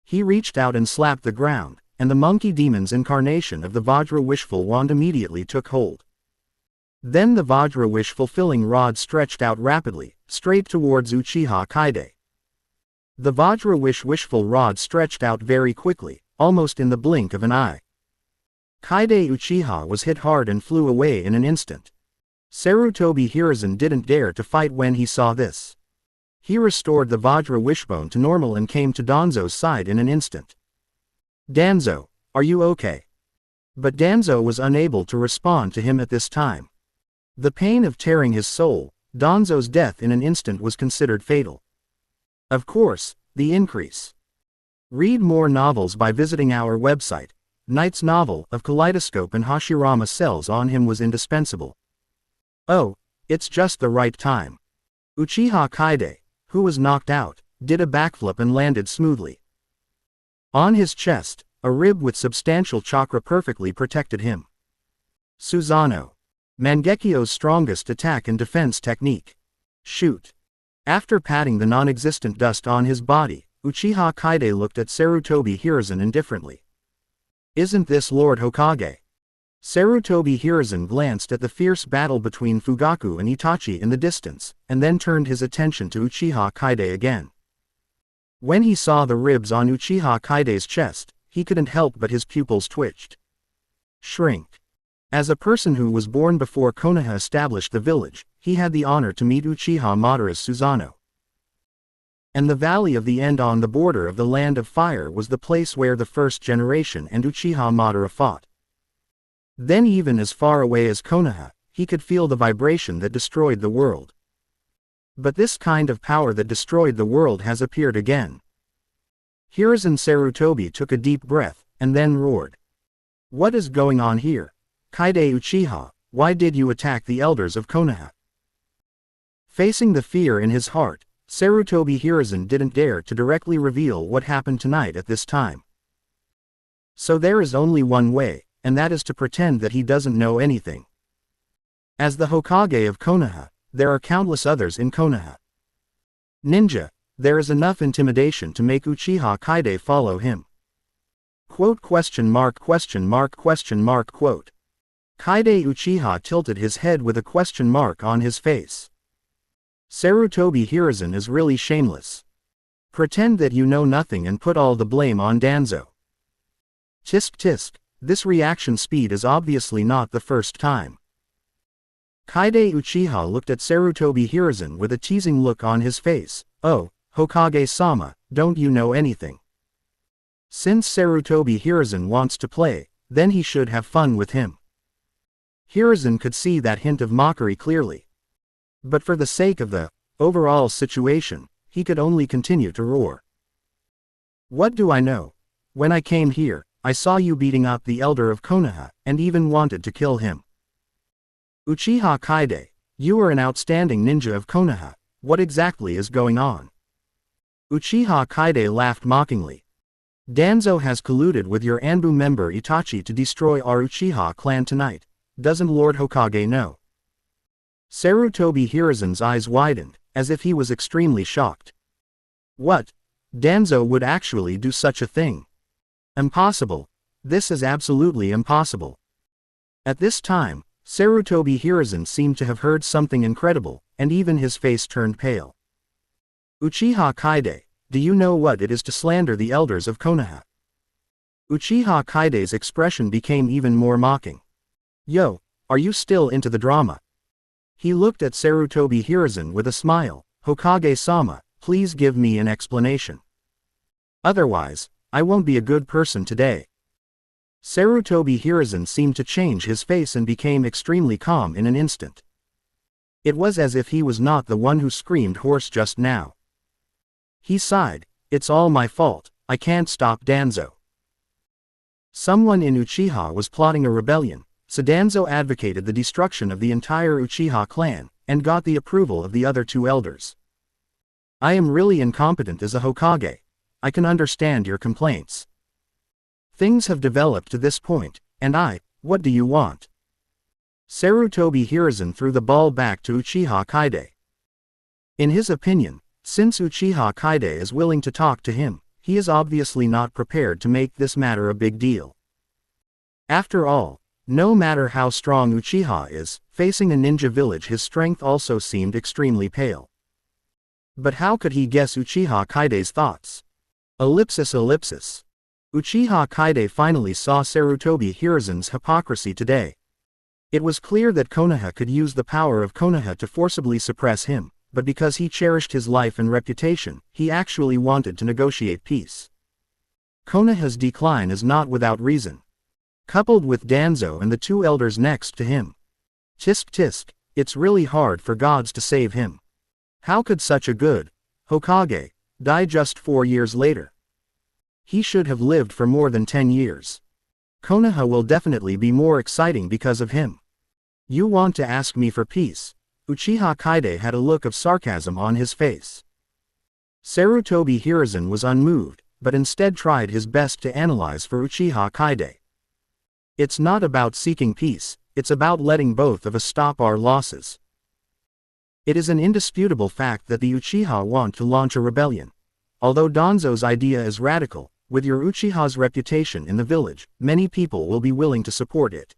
He reached out and slapped the ground, and the monkey demon's incarnation of the Vajra Wishful Wand immediately took hold. Then the Vajra Wish-fulfilling rod stretched out rapidly, straight towards Uchiha Kaide. The Vajra Wishful rod stretched out very quickly, almost in the blink of an eye. Kaide Uchiha was hit hard and flew away in an instant. Sarutobi Hiruzen didn't dare to fight when he saw this. He restored the Vajra Wishbone to normal and came to Danzo's side in an instant. Danzo, are you okay? But Danzo was unable to respond to him at this time. The pain of tearing his soul, Danzo's death in an instant was considered fatal. Of course, the increase. Read more novels by visiting our website. Knight's novel of Kaleidoscope and Hashirama cells on him was indispensable. Oh, it's just the right time. Uchiha Kaide, who was knocked out, did a backflip and landed smoothly. On his chest, a rib with substantial chakra perfectly protected him. Susanoo. Mangekyo's strongest attack and defense technique. Shoot. After patting the non-existent dust on his body, Uchiha Kaide looked at Sarutobi Hiruzen indifferently. Isn't this Lord Hokage? Sarutobi Hiruzen glanced at the fierce battle between Fugaku and Itachi in the distance, and then turned his attention to Uchiha Kaide again. When he saw the ribs on Uchiha Kaide's chest, he couldn't help but his pupils twitched. Shrink. As a person who was born before Konoha established the village, he had the honor to meet Uchiha Madara's Susanoo. And the Valley of the End on the border of the Land of Fire was the place where the first generation and Uchiha Madara fought. Then even as far away as Konoha, he could feel the vibration that destroyed the world. But this kind of power that destroyed the world has appeared again. Hiruzen Sarutobi took a deep breath, and then roared. What is going on here? Kaide Uchiha, why did you attack the elders of Konoha? Facing the fear in his heart, Sarutobi Hiruzen didn't dare to directly reveal what happened tonight at this time. So there is only one way, and that is to pretend that he doesn't know anything. As the Hokage of Konoha, there are countless others in Konoha. Ninja, there is enough intimidation to make Uchiha Kaide follow him. Quote? Kaide Uchiha tilted his head with a question mark on his face. Sarutobi Hiruzen is really shameless. Pretend that you know nothing and put all the blame on Danzo. Tisk, this reaction speed is obviously not the first time. Kaide Uchiha looked at Sarutobi Hiruzen with a teasing look on his face. Oh, Hokage-sama, don't you know anything? Since Sarutobi Hiruzen wants to play, then he should have fun with him. Hiruzen could see that hint of mockery clearly. But for the sake of the overall situation, he could only continue to roar. What do I know? When I came here, I saw you beating up the elder of Konoha, and even wanted to kill him. Uchiha Kaide, you are an outstanding ninja of Konoha. What exactly is going on? Uchiha Kaide laughed mockingly. Danzo has colluded with your Anbu member Itachi to destroy our Uchiha clan tonight. Doesn't Lord Hokage know? Sarutobi Hiruzen's eyes widened, as if he was extremely shocked. What? Danzo would actually do such a thing? Impossible. This is absolutely impossible. At this time, Sarutobi Hiruzen seemed to have heard something incredible, and even his face turned pale. Uchiha Kaide, do you know what it is to slander the elders of Konoha? Uchiha Kaide's expression became even more mocking. Yo, are you still into the drama? He looked at Sarutobi Hiruzen with a smile. Hokage-sama, please give me an explanation. Otherwise, I won't be a good person today. Sarutobi Hiruzen seemed to change his face and became extremely calm in an instant. It was as if he was not the one who screamed hoarse just now. He sighed, it's all my fault, I can't stop Danzo. Someone in Uchiha was plotting a rebellion, so Danzo advocated the destruction of the entire Uchiha clan, and got the approval of the other two elders. I am really incompetent as a Hokage. I can understand your complaints. Things have developed to this point, and what do you want? Sarutobi Hiruzen threw the ball back to Uchiha Kaide. In his opinion, since Uchiha Kaide is willing to talk to him, he is obviously not prepared to make this matter a big deal. After all, no matter how strong Uchiha is, facing a ninja village his strength also seemed extremely pale. But how could he guess Uchiha Kaide's thoughts? Ellipsis. Uchiha Kaide finally saw Sarutobi Hiruzen's hypocrisy today. It was clear that Konoha could use the power of Konoha to forcibly suppress him, but because he cherished his life and reputation, he actually wanted to negotiate peace. Konoha's decline is not without reason. Coupled with Danzo and the two elders next to him. Tisk, it's really hard for gods to save him. How could such a good Hokage die just 4 years later? He should have lived for more than 10 years. Konoha will definitely be more exciting because of him. You want to ask me for peace? Uchiha Kaide had a look of sarcasm on his face. Sarutobi Hiruzen was unmoved, but instead tried his best to analyze for Uchiha Kaide. It's not about seeking peace, it's about letting both of us stop our losses. It is an indisputable fact that the Uchiha want to launch a rebellion. Although Danzo's idea is radical, with your Uchiha's reputation in the village, many people will be willing to support it.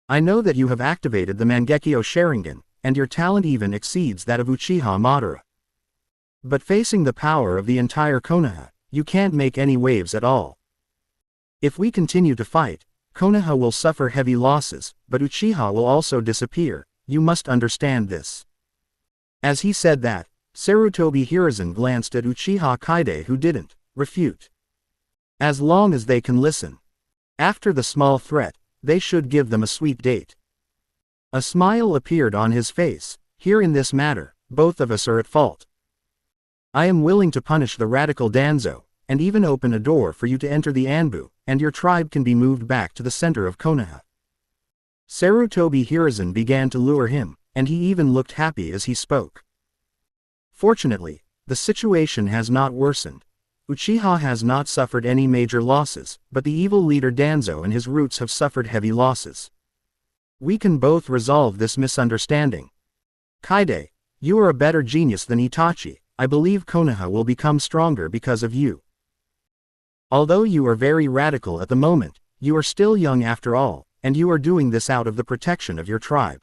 I know that you have activated the Mangekyo Sharingan, and your talent even exceeds that of Uchiha Madara. But facing the power of the entire Konoha, you can't make any waves at all. If we continue to fight, Konoha will suffer heavy losses, but Uchiha will also disappear. You must understand this. As he said that, Sarutobi Hiruzen glanced at Uchiha Kaide who didn't refute. As long as they can listen. After the small threat, they should give them a sweet date. A smile appeared on his face. Here in this matter, both of us are at fault. I am willing to punish the radical Danzo, and even open a door for you to enter the Anbu, and your tribe can be moved back to the center of Konoha. Sarutobi Hiruzen began to lure him, and he even looked happy as he spoke. Fortunately, the situation has not worsened. Uchiha has not suffered any major losses, but the evil leader Danzo and his roots have suffered heavy losses. We can both resolve this misunderstanding. Kaide, you are a better genius than Itachi. I believe Konoha will become stronger because of you. Although you are very radical at the moment, you are still young after all, and you are doing this out of the protection of your tribe.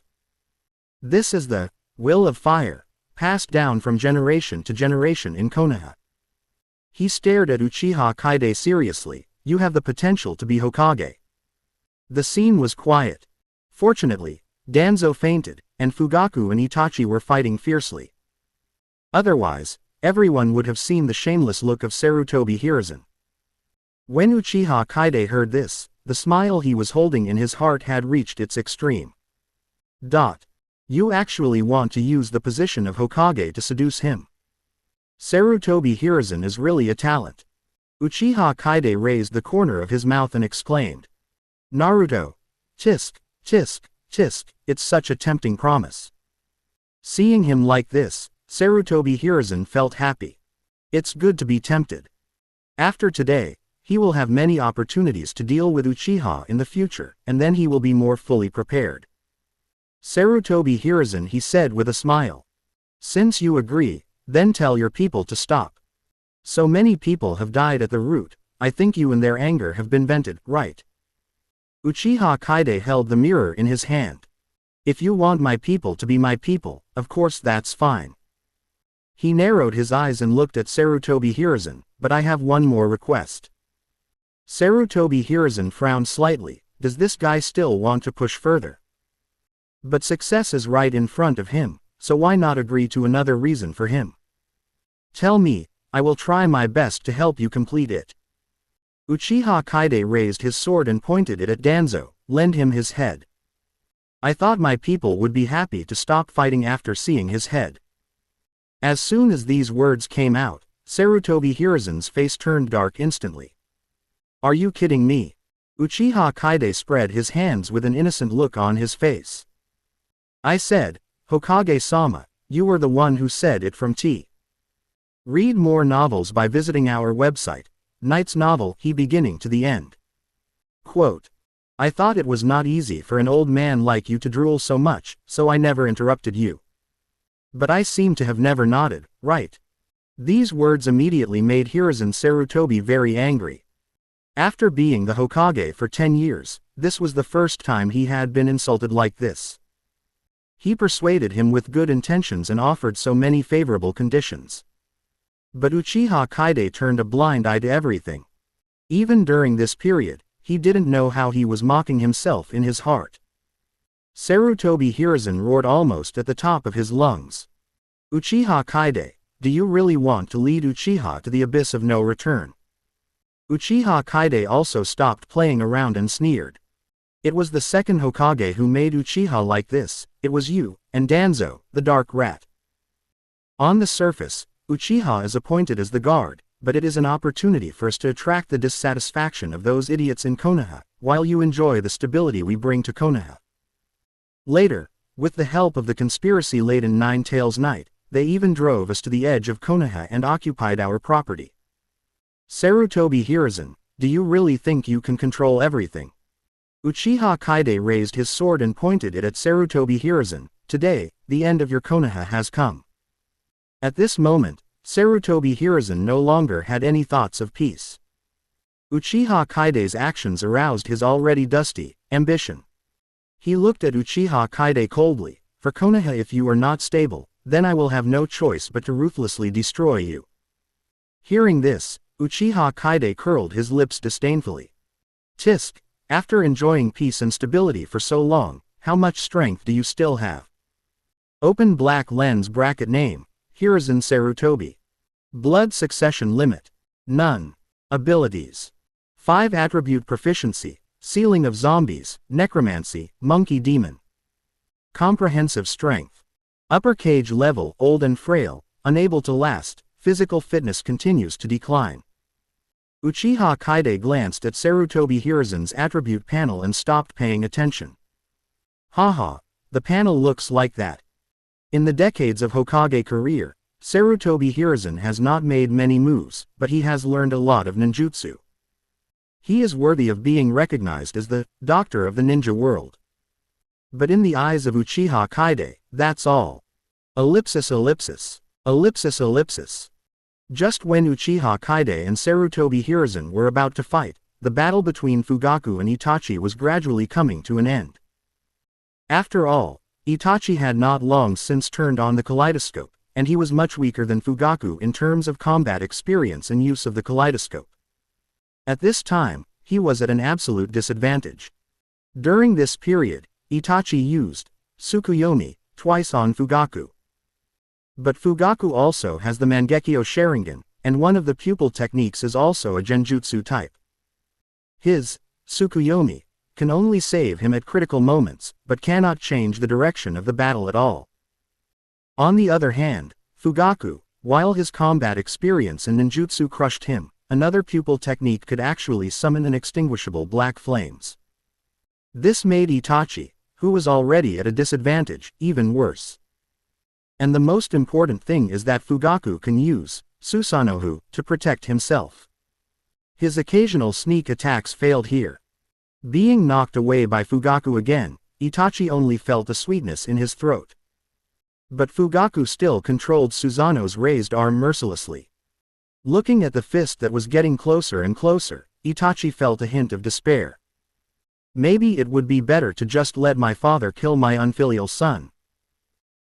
This is the will of fire, passed down from generation to generation in Konoha. He stared at Uchiha Kaide seriously. You have the potential to be Hokage. The scene was quiet. Fortunately, Danzo fainted, and Fugaku and Itachi were fighting fiercely. Otherwise, everyone would have seen the shameless look of Sarutobi Hiruzen. When Uchiha Kaide heard this, the smile he was holding in his heart had reached its extreme. You actually want to use the position of Hokage to seduce him. Sarutobi Hiruzen is really a talent. Uchiha Kaide raised the corner of his mouth and exclaimed. Naruto. Tisk, tisk, tisk, it's such a tempting promise. Seeing him like this, Sarutobi Hiruzen felt happy. It's good to be tempted. After today, he will have many opportunities to deal with Uchiha in the future, and then he will be more fully prepared. Sarutobi Hiruzen, he said with a smile. Since you agree, then tell your people to stop. So many people have died at the root, I think you and their anger have been vented, right? Uchiha Kaide held the mirror in his hand. If you want my people to be my people, of course that's fine. He narrowed his eyes and looked at Sarutobi Hiruzen, but I have one more request. Sarutobi Hiruzen frowned slightly. Does this guy still want to push further? But success is right in front of him, so why not agree to another reason for him? Tell me, I will try my best to help you complete it. Uchiha Kaide raised his sword and pointed it at Danzo. Lend him his head. I thought my people would be happy to stop fighting after seeing his head. As soon as these words came out, Sarutobi Hiruzen's face turned dark instantly. Are you kidding me? Uchiha Kaide spread his hands with an innocent look on his face. I said, Hokage-sama, you were the one who said it from T. Read more novels by visiting our website, Knight's Novel, he beginning to the end. Quote. I thought it was not easy for an old man like you to drool so much, so I never interrupted you. But I seem to have never nodded, right? These words immediately made Hiruzen Sarutobi very angry. After being the Hokage for 10 years, this was the first time he had been insulted like this. He persuaded him with good intentions and offered so many favorable conditions. But Uchiha Kaide turned a blind eye to everything. Even during this period, he didn't know how he was mocking himself in his heart. Sarutobi Hiruzen roared almost at the top of his lungs. Uchiha Kaide, do you really want to lead Uchiha to the abyss of no return? Uchiha Kaide also stopped playing around and sneered. It was the second Hokage who made Uchiha like this. It was you, and Danzo, the dark rat. On the surface, Uchiha is appointed as the guard, but it is an opportunity for us to attract the dissatisfaction of those idiots in Konoha, while you enjoy the stability we bring to Konoha. Later, with the help of the conspiracy-laden Nine-Tails Knight, they even drove us to the edge of Konoha and occupied our property. Sarutobi Hiruzen, do you really think you can control everything? Uchiha Kaide raised his sword and pointed it at Sarutobi Hiruzen. Today, the end of your Konoha has come. At this moment, Sarutobi Hiruzen no longer had any thoughts of peace. Uchiha Kaide's actions aroused his already dusty ambition. He looked at Uchiha Kaide coldly. For Konoha, if you are not stable, then I will have no choice but to ruthlessly destroy you. Hearing this, Uchiha Kaide curled his lips disdainfully. Tisk, after enjoying peace and stability for so long, how much strength do you still have? Open black lens bracket name, Hiruzen Sarutobi. Blood succession limit. None. Abilities. 5 attribute proficiency, sealing of zombies, necromancy, monkey demon. Comprehensive strength. Upper cage level, old and frail, unable to last, physical fitness continues to decline. Uchiha Kaide glanced at Sarutobi Hiruzen's attribute panel and stopped paying attention. Haha, the panel looks like that. In the decades of Hokage career, Sarutobi Hiruzen has not made many moves, but he has learned a lot of ninjutsu. He is worthy of being recognized as the doctor of the ninja world. But in the eyes of Uchiha Kaide, that's all. Ellipsis ellipsis. Ellipsis ellipsis. Just when Uchiha Kaide and Sarutobi Hiruzen were about to fight, the battle between Fugaku and Itachi was gradually coming to an end. After all, Itachi had not long since turned on the kaleidoscope, and he was much weaker than Fugaku in terms of combat experience and use of the kaleidoscope. At this time, he was at an absolute disadvantage. During this period, Itachi used Tsukuyomi twice on Fugaku. But Fugaku also has the Mangekyo Sharingan, and one of the pupil techniques is also a genjutsu type. His Tsukuyomi can only save him at critical moments, but cannot change the direction of the battle at all. On the other hand, Fugaku, While his combat experience and ninjutsu crushed him, another pupil technique could actually summon inextinguishable black flames. This made Itachi, who was already at a disadvantage, even worse. And the most important thing is that Fugaku can use Susanoo to protect himself. His occasional sneak attacks failed here. Being knocked away by Fugaku again, Itachi only felt a sweetness in his throat. But Fugaku still controlled Susanoo's raised arm mercilessly. Looking at the fist that was getting closer and closer, Itachi felt a hint of despair. Maybe it would be better to just let my father kill my unfilial son.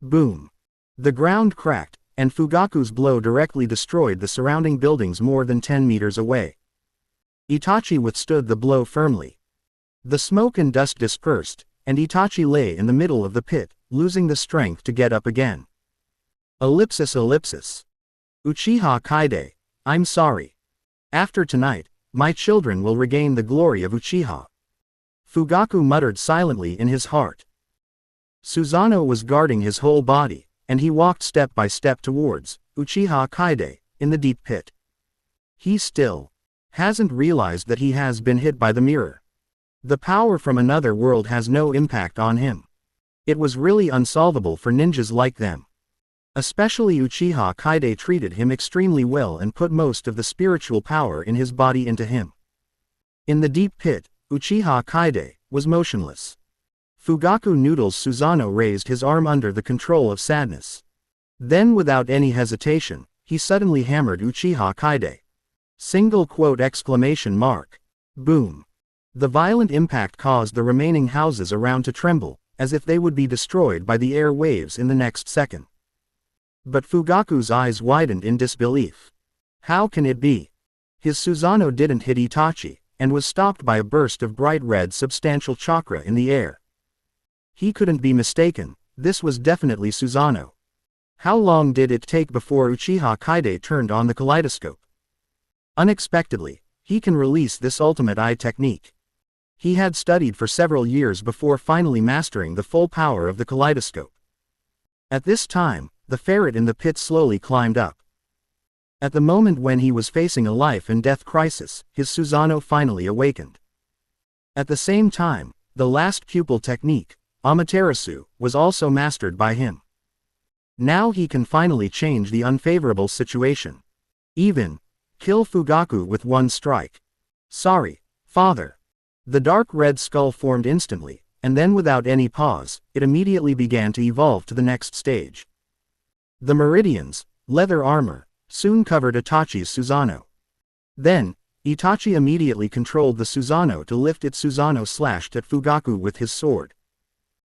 Boom. The ground cracked, and Fugaku's blow directly destroyed the surrounding buildings more than 10 meters away. Itachi withstood the blow firmly. The smoke and dust dispersed, and Itachi lay in the middle of the pit, losing the strength to get up again. Ellipsis. Uchiha Kaide, I'm sorry. After tonight, my children will regain the glory of Uchiha. Fugaku muttered silently in his heart. Susanoo was guarding his whole body, and he walked step by step towards Uchiha Kaide, in the deep pit. He still hasn't realized that he has been hit by the mirror. The power from another world has no impact on him. It was really unsolvable for ninjas like them. Especially Uchiha Kaide treated him extremely well and put most of the spiritual power in his body into him. In the deep pit, Uchiha Kaide was motionless. Fugaku Noodles Susanoo raised his arm under the control of sadness. Then without any hesitation, he suddenly hammered Uchiha Kaide. Single quote exclamation mark. Boom. The violent impact caused the remaining houses around to tremble, as if they would be destroyed by the air waves in the next second. But Fugaku's eyes widened in disbelief. How can it be? His Susanoo didn't hit Itachi, and was stopped by a burst of bright red substantial chakra in the air. He couldn't be mistaken, this was definitely Susanoo. How long did it take before Uchiha Kaide turned on the kaleidoscope? Unexpectedly, he can release this ultimate eye technique. He had studied for several years before finally mastering the full power of the kaleidoscope. At this time, the ferret in the pit slowly climbed up. At the moment when he was facing a life and death crisis, his Susanoo finally awakened. At the same time, the last pupil technique, Amaterasu, was also mastered by him. Now he can finally change the unfavorable situation. Even kill Fugaku with one strike. Sorry, father. The dark red skull formed instantly, and then without any pause, it immediately began to evolve to the next stage. The meridians, leather armor, soon covered Itachi's Susanoo. Then, Itachi immediately controlled the Susanoo to lift its Susanoo slashed at Fugaku with his sword.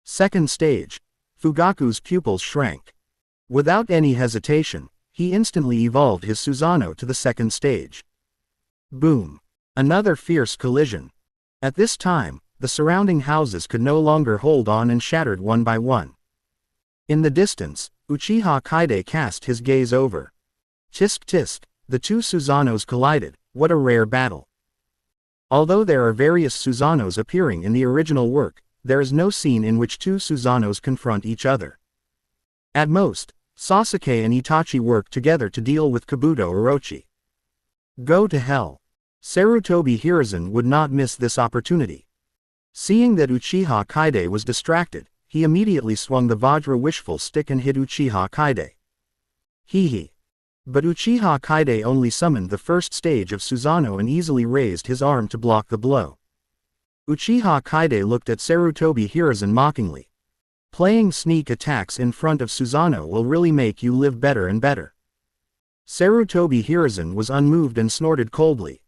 Second stage, Fugaku's pupils shrank. Without any hesitation, he instantly evolved his Susanoo to the second stage. Boom. Another fierce collision. At this time, the surrounding houses could no longer hold on and shattered one by one. In the distance, Uchiha Kaide cast his gaze over. Tisk tisk, the two Susanoos collided. What a rare battle. Although there are various Susanoos appearing in the original work, there is no scene in which two Susanoos confront each other. At most, Sasuke and Itachi work together to deal with Kabuto Orochi. Go to hell. Sarutobi Hiruzen would not miss this opportunity. Seeing that Uchiha Kaide was distracted, he immediately swung the Vajra Wishful Stick and hit Uchiha Kaide. Hee. But Uchiha Kaide only summoned the first stage of Susanoo and easily raised his arm to block the blow. Uchiha Kaide looked at Sarutobi Hiruzen mockingly. Playing sneak attacks in front of Susanoo will really make you live better and better. Sarutobi Hiruzen was unmoved and snorted coldly.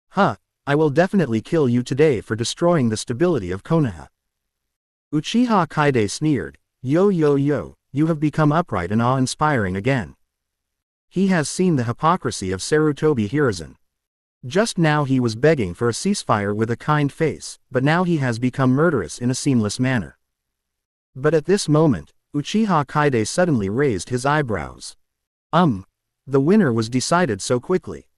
Huh, I will definitely kill you today for destroying the stability of Konoha. Uchiha Kaide sneered, yo, you have become upright and awe-inspiring again. He has seen the hypocrisy of Sarutobi Hiruzen. Just now he was begging for a ceasefire with a kind face, but now he has become murderous in a seamless manner. But at this moment, Uchiha Kaide suddenly raised his eyebrows. The winner was decided so quickly.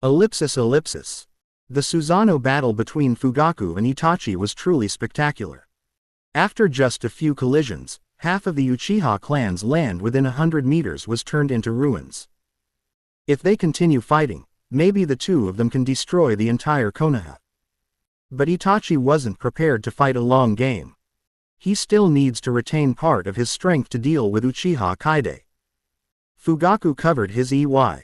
Ellipsis. The Susanoo battle between Fugaku and Itachi was truly spectacular. After just a few collisions, half of the Uchiha clan's land within 100 meters was turned into ruins. If they continue fighting, maybe the two of them can destroy the entire Konoha. But Itachi wasn't prepared to fight a long game. He still needs to retain part of his strength to deal with Uchiha Kaide. Fugaku covered his EY.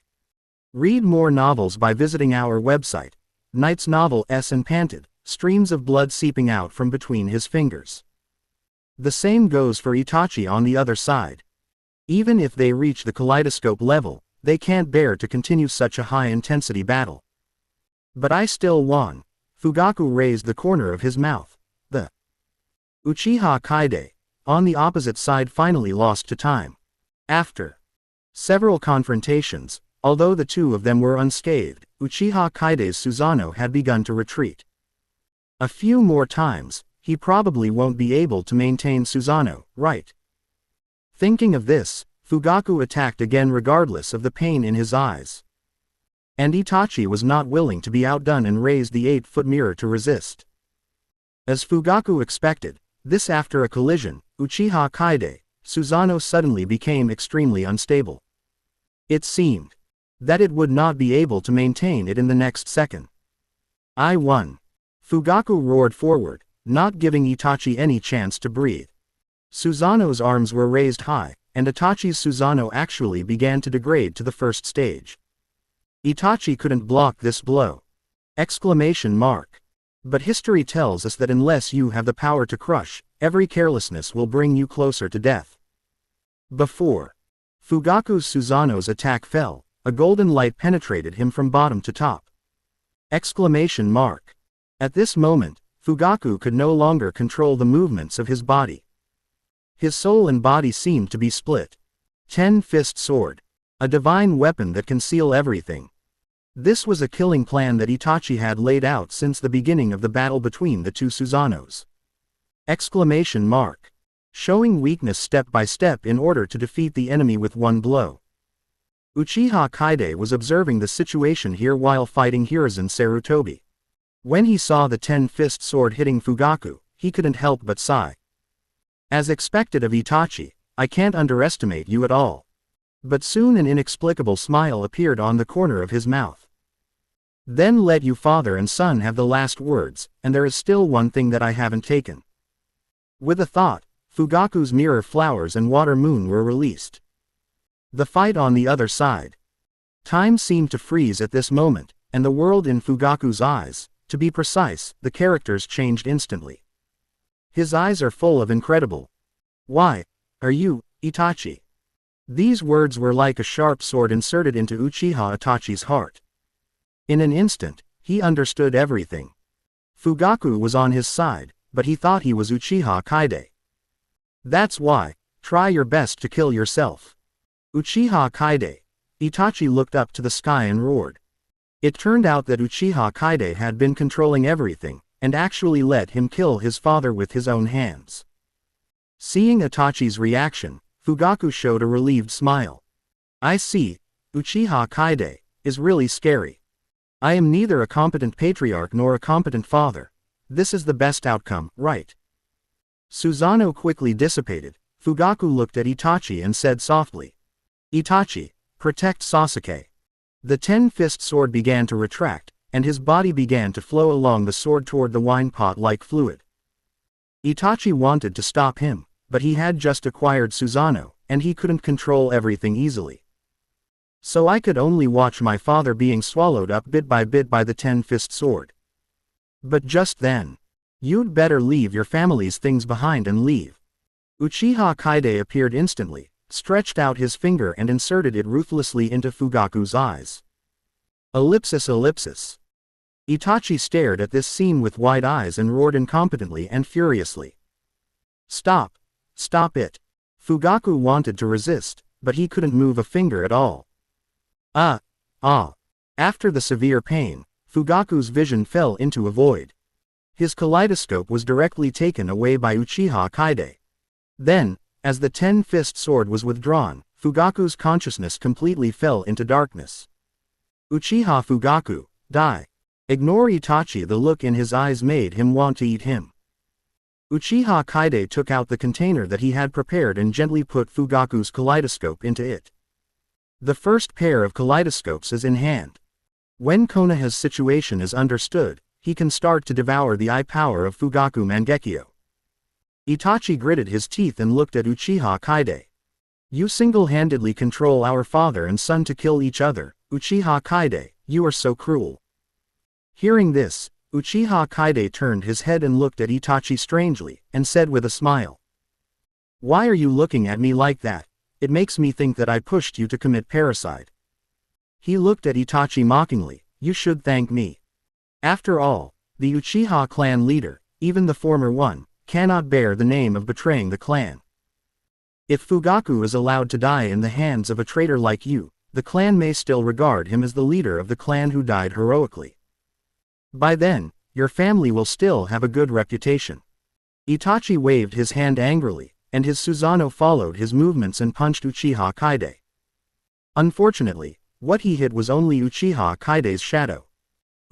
Read more novels by visiting our website. Knight's novel S and panted, streams of blood seeping out from between his fingers. The same goes for Itachi on the other side. Even if they reach the kaleidoscope level, they can't bear to continue such a high-intensity battle. But I still won. Fugaku raised the corner of his mouth. The Uchiha Kaide, on the opposite side, finally lost to time. After several confrontations, although the two of them were unscathed, Uchiha Kaide's Susanoo had begun to retreat. A few more times, he probably won't be able to maintain Susanoo, right? Thinking of this, Fugaku attacked again regardless of the pain in his eyes. And Itachi was not willing to be outdone and raised the 8-foot mirror to resist. As Fugaku expected, this after a collision, Uchiha Kaide, Susanoo suddenly became extremely unstable. It seemed that it would not be able to maintain it in the next second. I won. Fugaku roared forward, not giving Itachi any chance to breathe. Susanoo's arms were raised high, and Itachi's Susanoo actually began to degrade to the first stage. Itachi couldn't block this blow! Exclamation mark. But history tells us that unless you have the power to crush, every carelessness will bring you closer to death. Before Fugaku's Susanoo's attack fell, a golden light penetrated him from bottom to top. Exclamation mark. At this moment, Fugaku could no longer control the movements of his body. His soul and body seemed to be split. 10-fist sword. A divine weapon that can seal everything. This was a killing plan that Itachi had laid out since the beginning of the battle between the two Susanoos. Exclamation mark. Showing weakness step by step in order to defeat the enemy with one blow. Uchiha Kaide was observing the situation here while fighting Hiruzen Sarutobi. When he saw the 10-fist sword hitting Fugaku, he couldn't help but sigh. As expected of Itachi, I can't underestimate you at all. But soon an inexplicable smile appeared on the corner of his mouth. Then let you father and son have the last words, and there is still one thing that I haven't taken. With a thought, Fugaku's mirror flowers and water moon were released. The fight on the other side. Time seemed to freeze at this moment, and the world in Fugaku's eyes, to be precise, the characters changed instantly. His eyes are full of incredible. Why are you, Itachi? These words were like a sharp sword inserted into Uchiha Itachi's heart. In an instant, he understood everything. Fugaku was on his side, but he thought he was Uchiha Kaide. That's why, try your best to kill yourself. Uchiha Kaide. Itachi looked up to the sky and roared. It turned out that Uchiha Kaide had been controlling everything, and actually let him kill his father with his own hands. Seeing Itachi's reaction, Fugaku showed a relieved smile. I see, Uchiha Kaide is really scary. I am neither a competent patriarch nor a competent father. This is the best outcome, right? Susanoo quickly dissipated. Fugaku looked at Itachi and said softly. Itachi, protect Sasuke. The 10-fist sword began to retract, and his body began to flow along the sword toward the wine pot-like fluid. Itachi wanted to stop him, but he had just acquired Susanoo, and he couldn't control everything easily. So I could only watch my father being swallowed up bit by the 10-fist sword. But just then, you'd better leave your family's things behind and leave. Uchiha Kaide appeared instantly, stretched out his finger and inserted it ruthlessly into Fugaku's eyes. Ellipsis ellipsis. Itachi stared at this scene with wide eyes and roared incompetently and furiously. Stop! Stop it! Fugaku wanted to resist, but he couldn't move a finger at all. After the severe pain, Fugaku's vision fell into a void. His kaleidoscope was directly taken away by Uchiha Kaide. Then, as the 10-fist sword was withdrawn, Fugaku's consciousness completely fell into darkness. Uchiha Fugaku, die. Ignore Itachi. The look in his eyes made him want to eat him. Uchiha Kaide took out the container that he had prepared and gently put Fugaku's kaleidoscope into it. The first pair of kaleidoscopes is in hand. When Konoha's situation is understood, he can start to devour the eye power of Fugaku Mangekyo. Itachi gritted his teeth and looked at Uchiha Kaide. You single-handedly control our father and son to kill each other, Uchiha Kaide, you are so cruel. Hearing this, Uchiha Kaide turned his head and looked at Itachi strangely, and said with a smile. Why are you looking at me like that? It makes me think that I pushed you to commit parricide. He looked at Itachi mockingly. You should thank me. After all, the Uchiha clan leader, even the former one, cannot bear the name of betraying the clan. If Fugaku is allowed to die in the hands of a traitor like you, the clan may still regard him as the leader of the clan who died heroically. By then, your family will still have a good reputation. Itachi waved his hand angrily, and his Susanoo followed his movements and punched Uchiha Kaide. Unfortunately, what he hit was only Uchiha Kaide's shadow.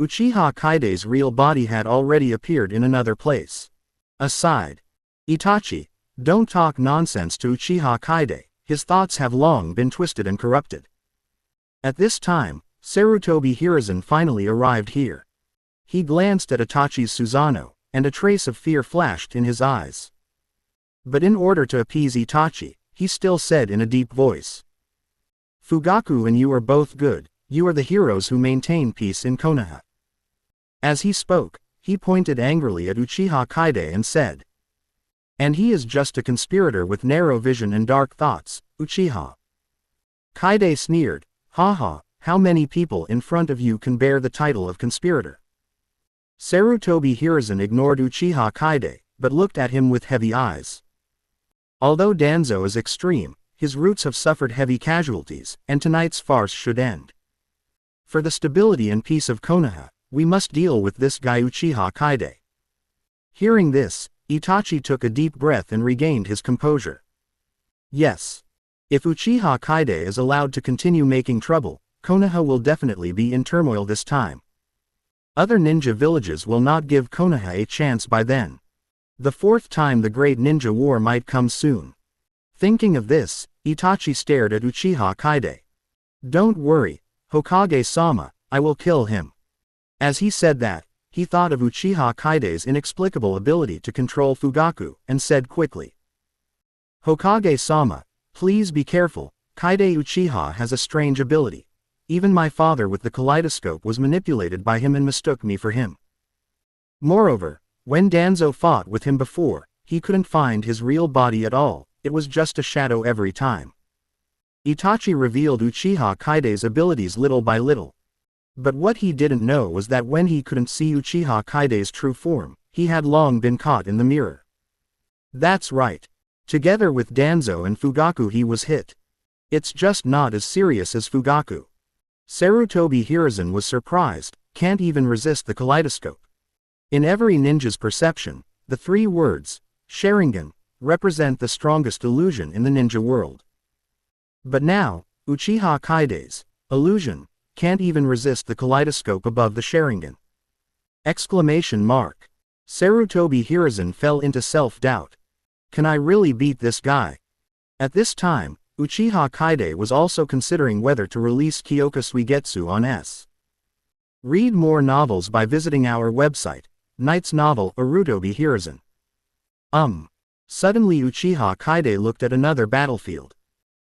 Uchiha Kaide's real body had already appeared in another place. Aside. Itachi, don't talk nonsense to Uchiha Kaide, his thoughts have long been twisted and corrupted. At this time, Sarutobi Hiruzen finally arrived here. He glanced at Itachi's Susanoo, and a trace of fear flashed in his eyes. But in order to appease Itachi, he still said in a deep voice. Fugaku and you are both good, you are the heroes who maintain peace in Konoha. As he spoke, he pointed angrily at Uchiha Kaide and said. And he is just a conspirator with narrow vision and dark thoughts, Uchiha. Kaide sneered, haha, how many people in front of you can bear the title of conspirator? Sarutobi Hiruzen ignored Uchiha Kaide, but looked at him with heavy eyes. Although Danzo is extreme, his roots have suffered heavy casualties, and tonight's farce should end. For the stability and peace of Konoha, we must deal with this guy Uchiha Kaide. Hearing this, Itachi took a deep breath and regained his composure. Yes. If Uchiha Kaide is allowed to continue making trouble, Konoha will definitely be in turmoil this time. Other ninja villages will not give Konoha a chance by then. The fourth time the Great Ninja War might come soon. Thinking of this, Itachi stared at Uchiha Kaide. Don't worry, Hokage-sama, I will kill him. As he said that, he thought of Uchiha Kaide's inexplicable ability to control Fugaku, and said quickly. Hokage-sama, please be careful, Kaide Uchiha has a strange ability. Even my father with the kaleidoscope was manipulated by him and mistook me for him. Moreover, when Danzo fought with him before, he couldn't find his real body at all, it was just a shadow every time. Itachi revealed Uchiha Kaide's abilities little by little. But what he didn't know was that when he couldn't see Uchiha Kaide's true form, he had long been caught in the mirror. That's right. Together with Danzo and Fugaku he was hit. It's just not as serious as Fugaku. Sarutobi Hiruzen was surprised, can't even resist the kaleidoscope. In every ninja's perception, the three words, Sharingan, represent the strongest illusion in the ninja world. But now, Uchiha Kaide's illusion can't even resist the kaleidoscope above the Sharingan. Exclamation mark. Sarutobi Hiruzen fell into self-doubt. Can I really beat this guy? At this time, Uchiha Kaide was also considering whether to release Kyoka Suigetsu on S. Read more novels by visiting our website, Knight's Novel Sarutobi Hiruzen. Suddenly Uchiha Kaide looked at another battlefield.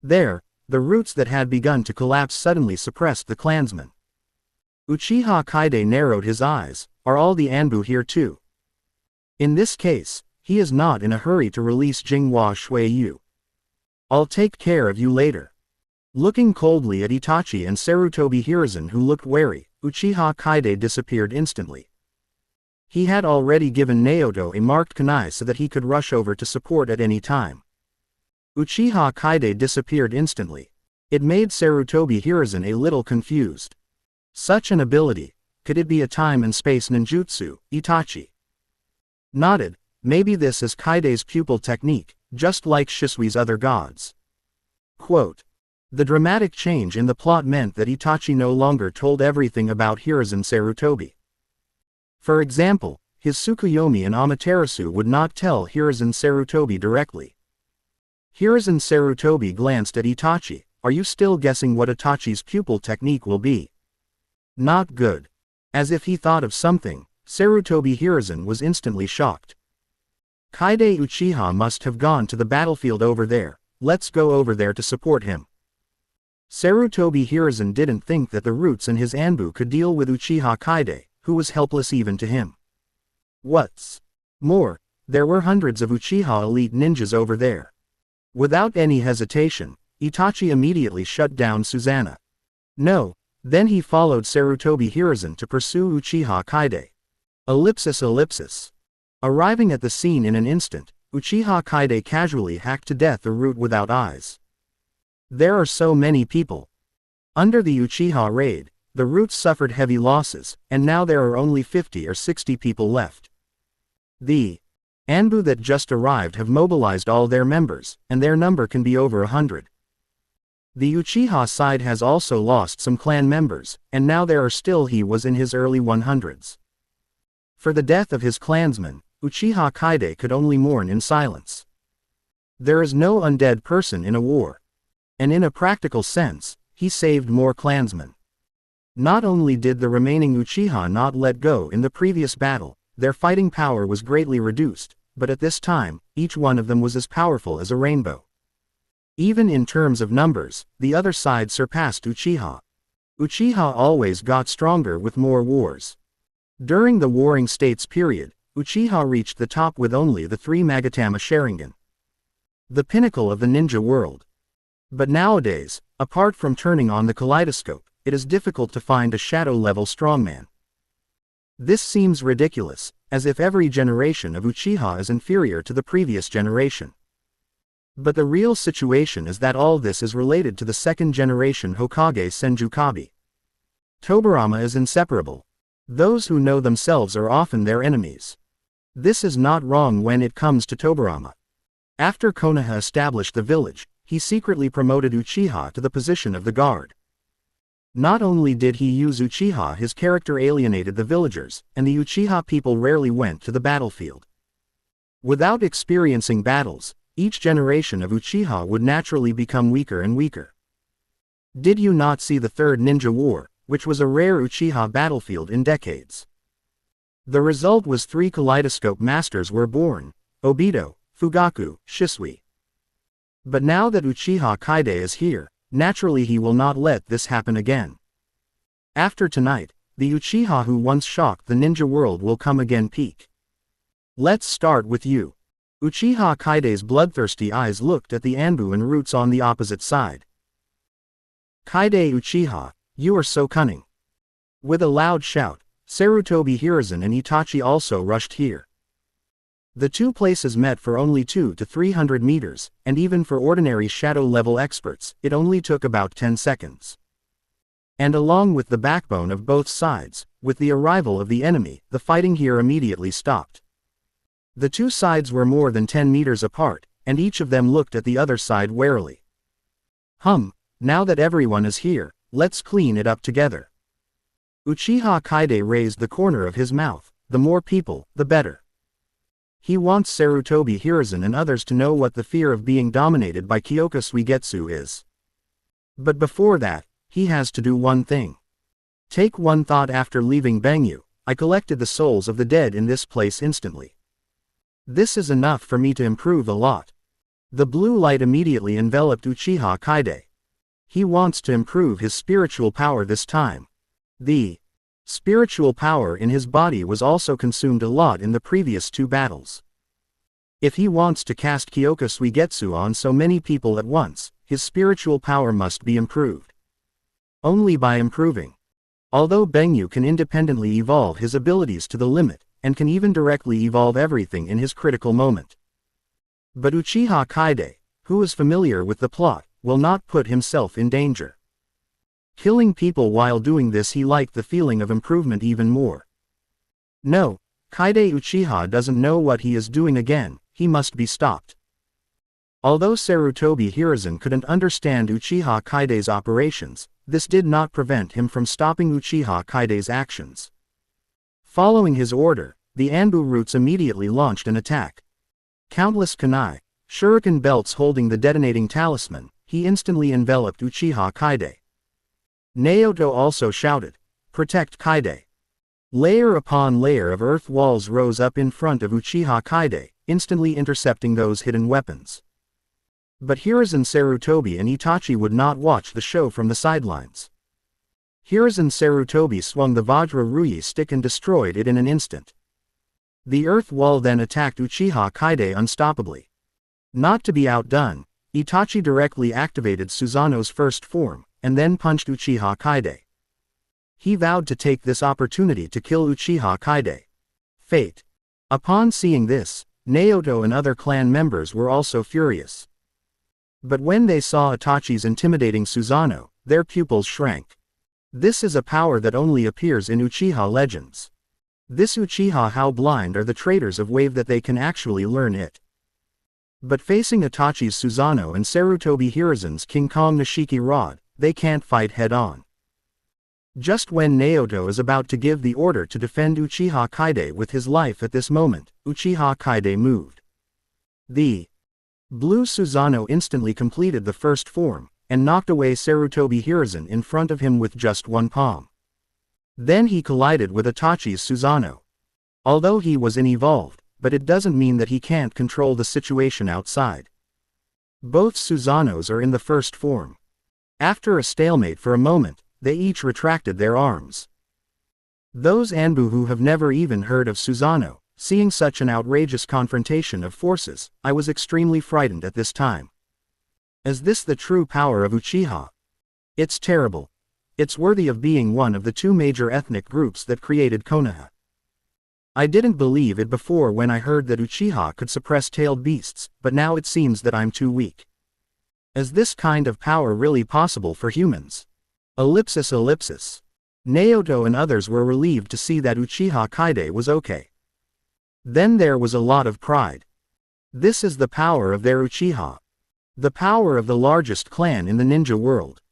There, the roots that had begun to collapse suddenly suppressed the clansmen. Uchiha Kaide narrowed his eyes, are all the Anbu here too? In this case, he is not in a hurry to release Jinghua Shuiyu. I'll take care of you later. Looking coldly at Itachi and Sarutobi Hiruzen who looked wary, Uchiha Kaide disappeared instantly. He had already given Naoto a marked kunai so that he could rush over to support at any time. Uchiha Kaide disappeared instantly. It made Sarutobi Hiruzen a little confused. Such an ability, could it be a time and space ninjutsu? Itachi nodded, maybe this is Kaide's pupil technique, just like Shisui's other gods. Quote. The dramatic change in the plot meant that Itachi no longer told everything about Hiruzen Sarutobi. For example, his Tsukuyomi and Amaterasu would not tell Hiruzen Sarutobi directly. Hiruzen Sarutobi glanced at Itachi, are you still guessing what Itachi's pupil technique will be? Not good. As if he thought of something, Sarutobi Hiruzen was instantly shocked. Kaide Uchiha must have gone to the battlefield over there, let's go over there to support him. Sarutobi Hiruzen didn't think that the roots in his Anbu could deal with Uchiha Kaide, who was helpless even to him. What's more, there were hundreds of Uchiha elite ninjas over there. Without any hesitation, Itachi immediately shut down Susanna. No, then he followed Sarutobi Hiruzen to pursue Uchiha Kaide. Ellipsis. Arriving at the scene in an instant, Uchiha Kaide casually hacked to death a root without eyes. There are so many people. Under the Uchiha raid, the roots suffered heavy losses, and now there are only 50 or 60 people left. The Anbu that just arrived have mobilized all their members, and their number can be over 100. The Uchiha side has also lost some clan members, and now there are still he was in his early 100s. For the death of his clansmen, Uchiha Kaide could only mourn in silence. There is no undead person in a war. And in a practical sense, he saved more clansmen. Not only did the remaining Uchiha not let go in the previous battle, their fighting power was greatly reduced, but at this time, each one of them was as powerful as a rainbow. Even in terms of numbers, the other side surpassed Uchiha. Uchiha always got stronger with more wars. During the Warring States period, Uchiha reached the top with only the 3 Magatama Sharingan. The pinnacle of the ninja world. But nowadays, apart from turning on the kaleidoscope, it is difficult to find a shadow-level strongman. This seems ridiculous, as if every generation of Uchiha is inferior to the previous generation. But the real situation is that all this is related to the second generation Hokage Senjukabi. Tobirama is inseparable. Those who know themselves are often their enemies. This is not wrong when it comes to Tobirama. After Konoha established the village, he secretly promoted Uchiha to the position of the guard. Not only did he use Uchiha, his character alienated the villagers, and the Uchiha people rarely went to the battlefield. Without experiencing battles, each generation of Uchiha would naturally become weaker and weaker. Did you not see the Third Ninja War, which was a rare Uchiha battlefield in decades? The result was 3 kaleidoscope masters were born: Obito, Fugaku, Shisui. But now that Uchiha Kaide is here, naturally he will not let this happen again. After tonight, the Uchiha who once shocked the ninja world will come again peak. Let's start with you. Uchiha Kaide's bloodthirsty eyes looked at the Anbu and roots on the opposite side. Kaide Uchiha, you are so cunning. With a loud shout, Sarutobi Hiruzen and Itachi also rushed here. The two places met for only 200 to 300 meters, and even for ordinary shadow-level experts, it only took about 10 seconds. And along with the backbone of both sides, with the arrival of the enemy, the fighting here immediately stopped. The two sides were more than 10 meters apart, and each of them looked at the other side warily. Now that everyone is here, let's clean it up together. Uchiha Kaide raised the corner of his mouth. The more people, the better. He wants Sarutobi Hiruzen and others to know what the fear of being dominated by Kyoka Suigetsu is. But before that, he has to do one thing. Take one thought. After leaving Bangyu, I collected the souls of the dead in this place instantly. This is enough for me to improve a lot. The blue light immediately enveloped Uchiha Kaide. He wants to improve his spiritual power this time. The spiritual power in his body was also consumed a lot in the previous 2 battles. If he wants to cast Kyoka Suigetsu on so many people at once, his spiritual power must be improved. Only by improving. Although Bangyu can independently evolve his abilities to the limit, and can even directly evolve everything in his critical moment. But Uchiha Kaide, who is familiar with the plot, will not put himself in danger. Killing people while doing this, he liked the feeling of improvement even more. No, Kaide Uchiha doesn't know what he is doing again, he must be stopped. Although Sarutobi Hiruzen couldn't understand Uchiha Kaide's operations, this did not prevent him from stopping Uchiha Kaide's actions. Following his order, the Anbu roots immediately launched an attack. Countless kunai, shuriken belts holding the detonating talisman, he instantly enveloped Uchiha Kaide. Naoto also shouted, "Protect Kaide." Layer upon layer of earth walls rose up in front of Uchiha Kaide, instantly intercepting those hidden weapons. But Hiruzen Sarutobi and Itachi would not watch the show from the sidelines. Hiruzen Sarutobi swung the Vajra Ruyi stick and destroyed it in an instant. The earth wall then attacked Uchiha Kaide unstoppably. Not to be outdone, Itachi directly activated Susanoo's first form, and then punched Uchiha Kaide. He vowed to take this opportunity to kill Uchiha Kaide. Fate. Upon seeing this, Naoto and other clan members were also furious. But when they saw Itachi's intimidating Susanoo, their pupils shrank. This is a power that only appears in Uchiha legends. This Uchiha, how blind are the traitors of wave that they can actually learn it. But facing Itachi's Susanoo and Sarutobi Hiruzen's King Kong Nishiki rod, they can't fight head-on. Just when Naoto is about to give the order to defend Uchiha Kaide with his life at this moment, Uchiha Kaide moved. The blue Susanoo instantly completed the first form, and knocked away Sarutobi Hiruzen in front of him with just one palm. Then he collided with Itachi's Susanoo. Although he was unevolved, but it doesn't mean that he can't control the situation outside. Both Susanoos are in the first form. After a stalemate for a moment, they each retracted their arms. Those Anbu who have never even heard of Susanoo, seeing such an outrageous confrontation of forces, I was extremely frightened at this time. Is this the true power of Uchiha? It's terrible. It's worthy of being one of the two major ethnic groups that created Konoha. I didn't believe it before when I heard that Uchiha could suppress tailed beasts, but now it seems that I'm too weak. Is this kind of power really possible for humans? Ellipsis. Naoto and others were relieved to see that Uchiha Kaide was okay. Then there was a lot of pride. This is the power of their Uchiha. The power of the largest clan in the ninja world.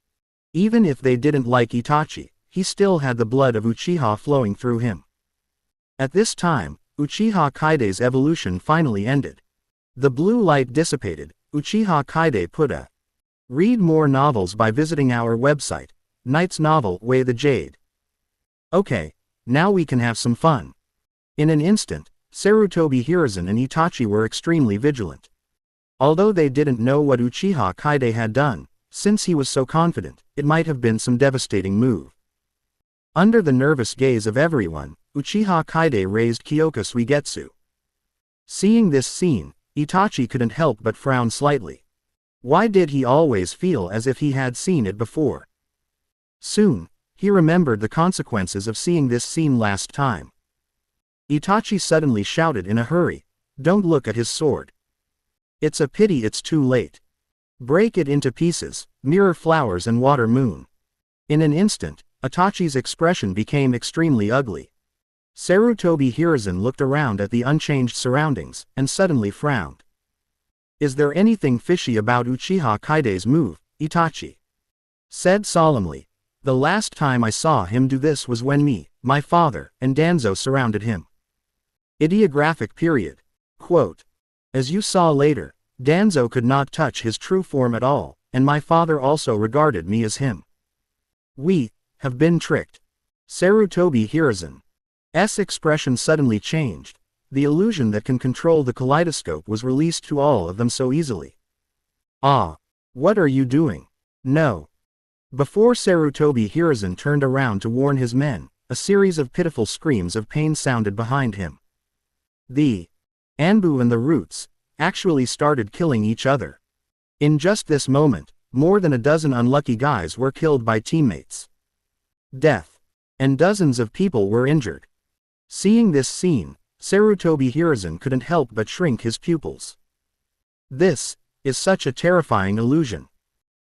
Even if they didn't like Itachi, he still had the blood of Uchiha flowing through him. At this time, Uchiha Kaide's evolution finally ended. The blue light dissipated. Uchiha Kaide put a read more novels by visiting our website, Knight's Novel, Way the Jade. Okay, now we can have some fun. In an instant, Sarutobi Hiruzen and Itachi were extremely vigilant. Although they didn't know what Uchiha Kaide had done, since he was so confident, it might have been some devastating move. Under the nervous gaze of everyone, Uchiha Kaide raised Kyoka Suigetsu. Seeing this scene, Itachi couldn't help but frown slightly. Why did he always feel as if he had seen it before? Soon, he remembered the consequences of seeing this scene last time. Itachi suddenly shouted in a hurry, "Don't look at his sword. It's a pity it's too late. Break it into pieces, mirror flowers and water moon." In an instant, Itachi's expression became extremely ugly. Sarutobi Hiruzen looked around at the unchanged surroundings, and suddenly frowned. "Is there anything fishy about Uchiha Kaide's move?" Itachi said solemnly. "The last time I saw him do this was when me, my father, and Danzo surrounded him." Ideographic period. Quote. "As you saw later, Danzo could not touch his true form at all, and my father also regarded me as him. We have been tricked." Sarutobi Hiruzen's expression suddenly changed. The illusion that can control the kaleidoscope was released to all of them so easily. "Ah! What are you doing? No!" Before Sarutobi Hiruzen turned around to warn his men, a series of pitiful screams of pain sounded behind him. The Anbu and the Roots actually started killing each other. In just this moment, more than a dozen unlucky guys were killed by teammates. Death. And dozens of people were injured. Seeing this scene, Sarutobi Hiruzen couldn't help but shrink his pupils. "This is such a terrifying illusion,"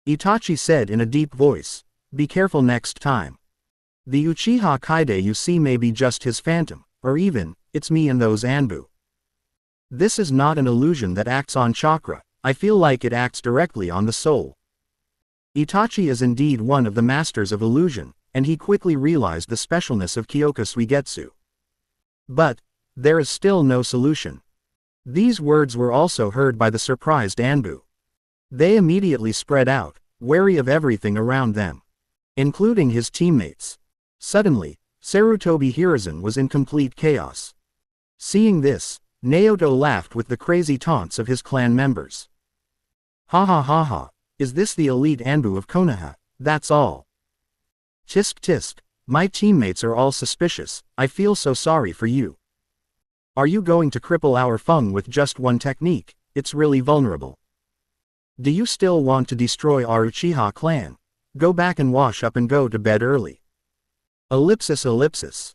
Itachi said in a deep voice. "Be careful next time. The Uchiha Kaide you see may be just his phantom, or even, it's me and those Anbu. This is not an illusion that acts on chakra, I feel like it acts directly on the soul." Itachi is indeed one of the masters of illusion, and he quickly realized the specialness of Kyoka Suigetsu. But there is still no solution. These words were also heard by the surprised Anbu. They immediately spread out, wary of everything around them, including his teammates. Suddenly, Sarutobi Hiruzen was in complete chaos. Seeing this, Naoto laughed with the crazy taunts of his clan members. Ha ha ha ha, is this the elite Anbu of Konoha? That's all. Tisk tisk, my teammates are all suspicious, I feel so sorry for you. Are you going to cripple our Feng with just one technique? It's really vulnerable. Do you still want to destroy our Uchiha clan? Go back and wash up and go to bed early. Ellipsis ellipsis.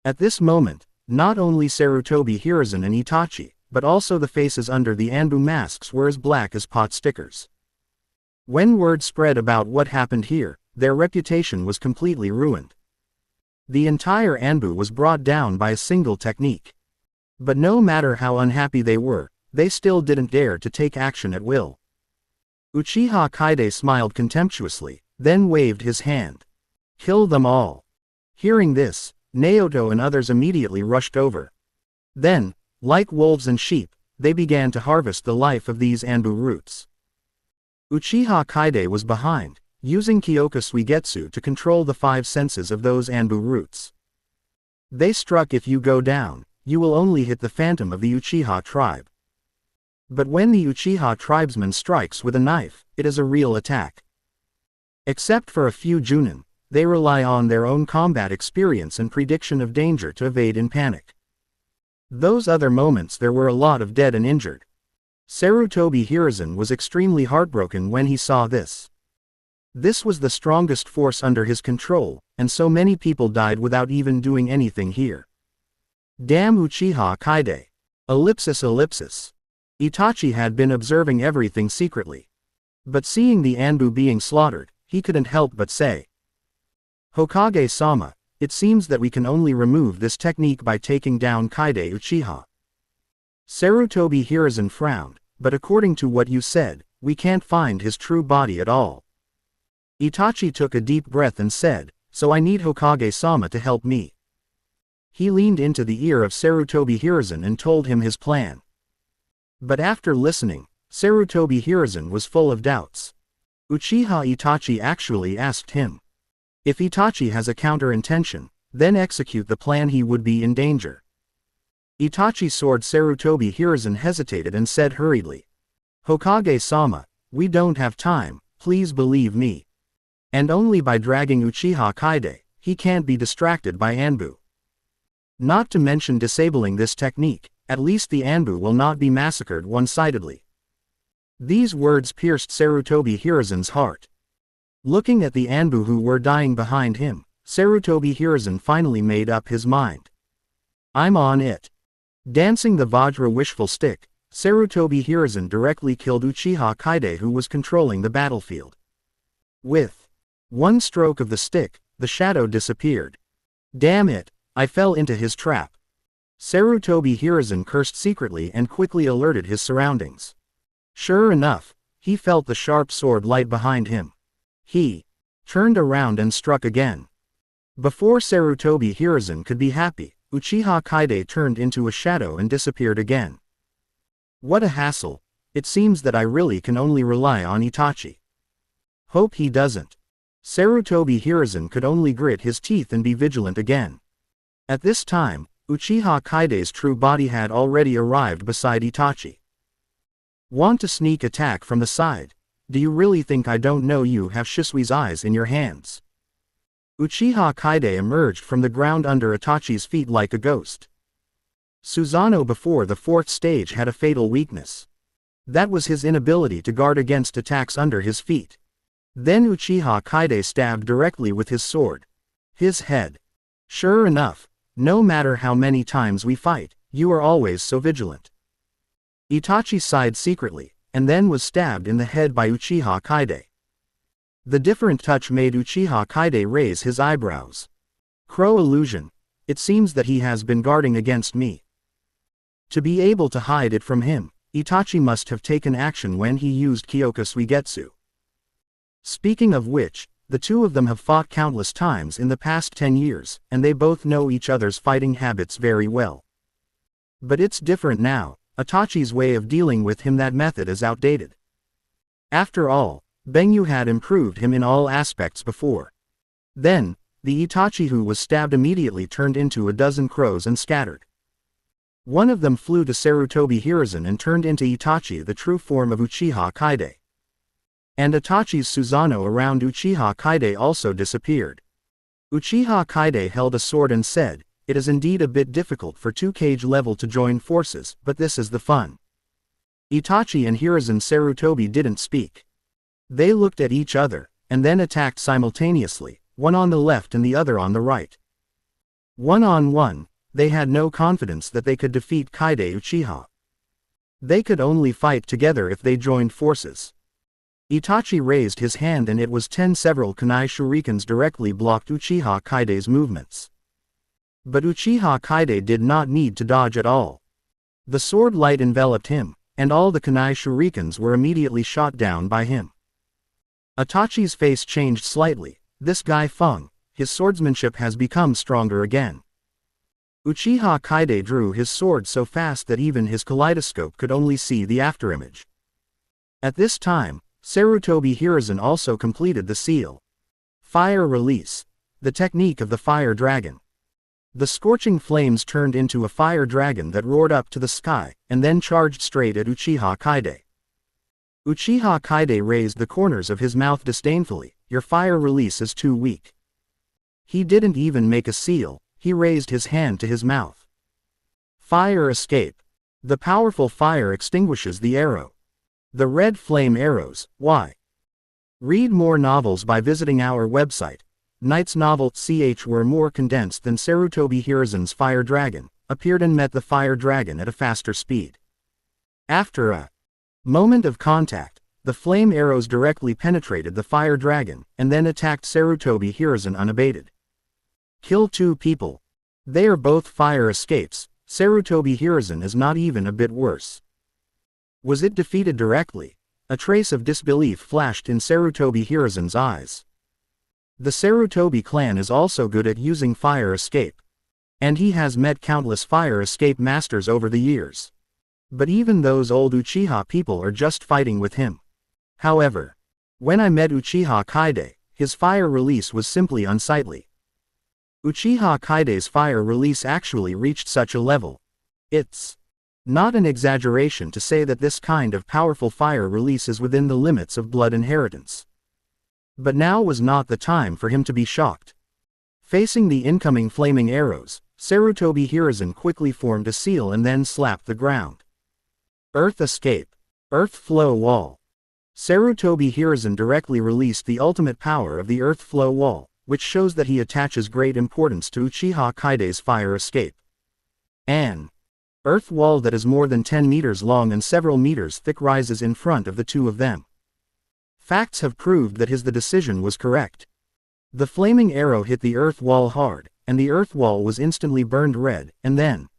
At this moment, not only Sarutobi Hiruzen and Itachi, but also the faces under the Anbu masks were as black as pot stickers. When word spread about what happened here, their reputation was completely ruined. The entire Anbu was brought down by a single technique. But no matter how unhappy they were, they still didn't dare to take action at will. Uchiha Kaide smiled contemptuously, then waved his hand. Kill them all. Hearing this, Naoto and others immediately rushed over. Then, like wolves and sheep, they began to harvest the life of these Anbu roots. Uchiha Kaide was behind, using Kyoka Suigetsu to control the 5 senses of those Anbu roots. They struck. If you go down, you will only hit the phantom of the Uchiha tribe. But when the Uchiha tribesman strikes with a knife, it is a real attack. Except for a few Junin, they rely on their own combat experience and prediction of danger to evade in panic. Those other moments there were a lot of dead and injured. Sarutobi Hiruzen was extremely heartbroken when he saw this. This was the strongest force under his control, and so many people died without even doing anything here. Damn Uchiha Kaide. Ellipsis ellipsis. Itachi had been observing everything secretly. But seeing the Anbu being slaughtered, he couldn't help but say, Hokage-sama, it seems that we can only remove this technique by taking down Kaide Uchiha. Sarutobi Hiruzen frowned, but according to what you said, we can't find his true body at all. Itachi took a deep breath and said, so I need Hokage-sama to help me. He leaned into the ear of Sarutobi Hiruzen and told him his plan. But after listening, Sarutobi Hiruzen was full of doubts. Uchiha Itachi actually asked him, if Itachi has a counter-intention, then execute the plan, he would be in danger. Itachi's sword. Sarutobi Hiruzen hesitated and said hurriedly, Hokage-sama, we don't have time, please believe me. And only by dragging Uchiha Kaide, he can't be distracted by Anbu. Not to mention disabling this technique, at least the Anbu will not be massacred one-sidedly. These words pierced Sarutobi Hiruzen's heart. Looking at the Anbu who were dying behind him, Sarutobi Hiruzen finally made up his mind. I'm on it. Dancing the Vajra wishful stick, Sarutobi Hiruzen directly killed Uchiha Kaide who was controlling the battlefield. With one stroke of the stick, the shadow disappeared. Damn it, I fell into his trap. Sarutobi Hiruzen cursed secretly and quickly alerted his surroundings. Sure enough, he felt the sharp sword light behind him. He turned around and struck again. Before Sarutobi Hiruzen could be happy, Uchiha Kaide turned into a shadow and disappeared again. What a hassle, it seems that I really can only rely on Itachi. Hope he doesn't. Sarutobi Hiruzen could only grit his teeth and be vigilant again. At this time, Uchiha Kaide's true body had already arrived beside Itachi. Want to sneak attack from the side? Do you really think I don't know you have Shisui's eyes in your hands? Uchiha Kaide emerged from the ground under Itachi's feet like a ghost. Susanoo before the 4th stage had a fatal weakness. That was his inability to guard against attacks under his feet. Then Uchiha Kaide stabbed directly with his sword. His head. Sure enough, no matter how many times we fight, you are always so vigilant. Itachi sighed secretly, and then was stabbed in the head by Uchiha Kaide. The different touch made Uchiha Kaide raise his eyebrows. Crow illusion. It seems that he has been guarding against me. To be able to hide it from him, Itachi must have taken action when he used Kyoka Suigetsu. Speaking of which, the two of them have fought countless times in the past 10 years, and they both know each other's fighting habits very well. But it's different now. Itachi's way of dealing with him, that method is outdated. After all, Bengyu had improved him in all aspects before. Then, the Itachi who was stabbed immediately turned into a dozen crows and scattered. One of them flew to Sarutobi Hiruzen and turned into Itachi, the true form of Uchiha Kaide. And Itachi's Susanoo around Uchiha Kaide also disappeared. Uchiha Kaide held a sword and said, "It is indeed a bit difficult for 2 Kage level to join forces, but this is the fun." Itachi and Hiruzen Sarutobi didn't speak. They looked at each other, and then attacked simultaneously, one on the left and the other on the right. One-on-one, they had no confidence that they could defeat Kaide Uchiha. They could only fight together if they joined forces. Itachi raised his hand and it was 10 several kunai shurikens directly blocked Uchiha Kaide's movements. But Uchiha Kaide did not need to dodge at all. The sword light enveloped him, and all the kunai shurikens were immediately shot down by him. Itachi's face changed slightly. This guy Feng, his swordsmanship has become stronger again. Uchiha Kaide drew his sword so fast that even his kaleidoscope could only see the afterimage. At this time, Sarutobi Hiruzen also completed the seal. Fire release. The technique of the fire dragon. The scorching flames turned into a fire dragon that roared up to the sky, and then charged straight at Uchiha Kaide. Uchiha Kaide raised the corners of his mouth disdainfully. "Your fire release is too weak." He didn't even make a seal, he raised his hand to his mouth. Fire escape. The powerful fire extinguishes the arrow. The red flame arrows, why? Read more novels by visiting our website. Knight's novel ch were more condensed than Sarutobi Hiruzen's Fire Dragon, appeared and met the Fire Dragon at a faster speed. After a moment of contact, the flame arrows directly penetrated the Fire Dragon, and then attacked Sarutobi Hiruzen unabated. Kill 2 people. They are both fire escapes. Sarutobi Hiruzen is not even a bit worse. Was it defeated directly? A trace of disbelief flashed in Sarutobi Hiruzen's eyes. The Sarutobi clan is also good at using fire escape. And he has met countless fire escape masters over the years. But even those old Uchiha people are just fighting with him. However, when I met Uchiha Kaide, his fire release was simply unsightly. Uchiha Kaide's fire release actually reached such a level. It's not an exaggeration to say that this kind of powerful fire release is within the limits of blood inheritance. But now was not the time for him to be shocked. Facing the incoming flaming arrows, Sarutobi Hiruzen quickly formed a seal and then slapped the ground. Earth escape. Earth flow wall. Sarutobi Hiruzen directly released the ultimate power of the earth flow wall, which shows that he attaches great importance to Uchiha Kaide's fire escape. An earth wall that is more than 10 meters long and several meters thick rises in front of the two of them. Facts have proved that the decision was correct. The flaming arrow hit the earth wall hard, and the earth wall was instantly burned red, and then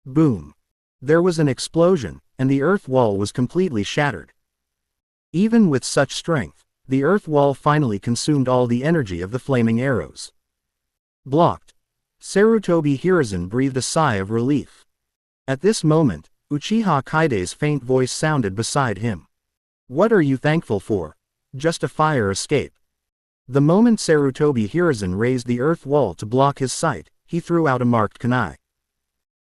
boom! There was an explosion, and the earth wall was completely shattered. Even with such strength, the earth wall finally consumed all the energy of the flaming arrows. Blocked. Sarutobi Hiruzen breathed a sigh of relief. At this moment, Uchiha Kaide's faint voice sounded beside him. "What are you thankful for? Just a fire escape." The moment Sarutobi Hiruzen raised the earth wall to block his sight, he threw out a marked kunai.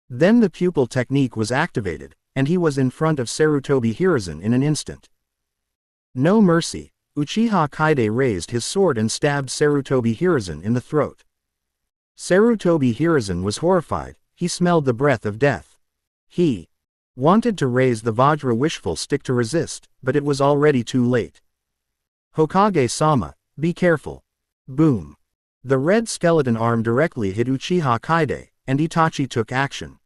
Then the pupil technique was activated, and he was in front of Sarutobi Hiruzen in an instant. No mercy, Uchiha Kaide raised his sword and stabbed Sarutobi Hiruzen in the throat. Sarutobi Hiruzen was horrified, he smelled the breath of death. He wanted to raise the Vajra wishful stick to resist, but it was already too late. Hokage-sama, be careful. Boom. The red skeleton arm directly hit Uchiha Kaide, and Itachi took action.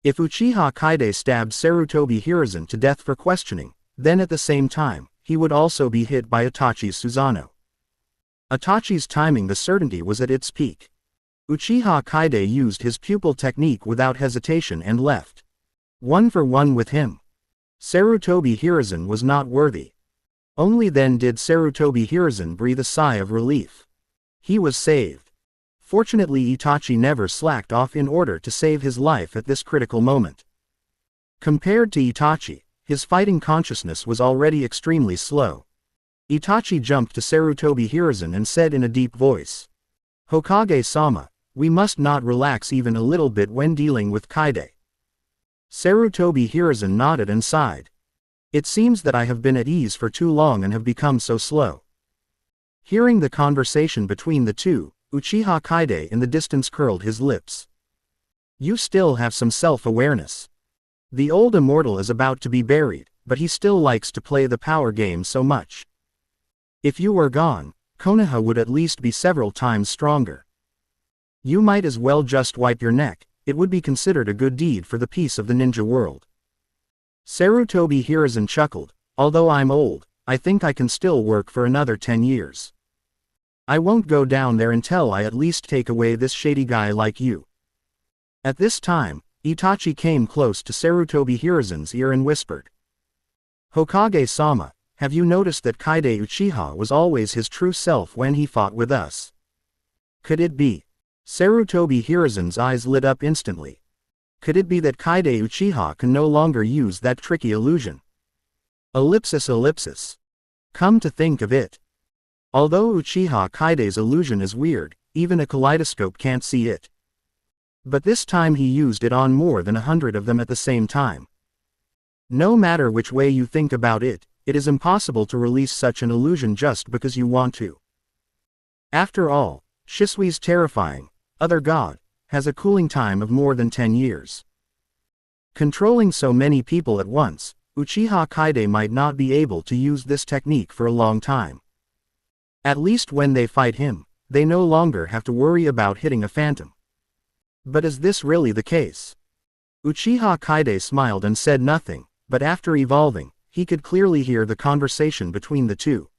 If Uchiha Kaide stabbed Sarutobi Hiruzen to death for questioning, then at the same time, he would also be hit by Itachi's Susanoo. Itachi's timing, the certainty was at its peak. Uchiha Kaide used his pupil technique without hesitation and left. 1-for-1 with him. Sarutobi Hiruzen was not worthy. Only then did Sarutobi Hiruzen breathe a sigh of relief. He was saved. Fortunately, Itachi never slacked off in order to save his life at this critical moment. Compared to Itachi, His fighting consciousness was already extremely slow. Itachi jumped to Sarutobi Hiruzen and said in a deep voice, "Hokage-sama, we must not relax even a little bit when dealing with Kaide." Sarutobi Hiruzen nodded and sighed. "It seems that I have been at ease for too long and have become so slow." Hearing the conversation between the two, Uchiha Kaide in the distance curled his lips. "You still have some self-awareness. The old immortal is about to be buried, but he still likes to play the power game so much. If you were gone, Konoha would at least be several times stronger. You might as well just wipe your neck, it would be considered a good deed for the peace of the ninja world." Sarutobi Hiruzen chuckled, "Although I'm old, I think I can still work for another 10 years. I won't go down there until I at least take away this shady guy like you." At this time, Itachi came close to Sarutobi Hiruzen's ear and whispered, "Hokage-sama, have you noticed that Kaide Uchiha was always his true self when he fought with us? Could it be?" Sarutobi Hiruzen's eyes lit up instantly. Could it be that Kaide Uchiha can no longer use that tricky illusion? Ellipsis. Come to think of it. Although Uchiha Kaide's illusion is weird, even a kaleidoscope can't see it. But this time he used it on more than 100 of them at the same time. No matter which way you think about it, it is impossible to release such an illusion just because you want to. After all, Shisui's terrifying, other god, has a cooling time of more than 10 years. Controlling so many people at once, Uchiha Kaide might not be able to use this technique for a long time. At least when they fight him, they no longer have to worry about hitting a phantom. But is this really the case? Uchiha Kaide smiled and said nothing, but after evolving, he could clearly hear the conversation between the two.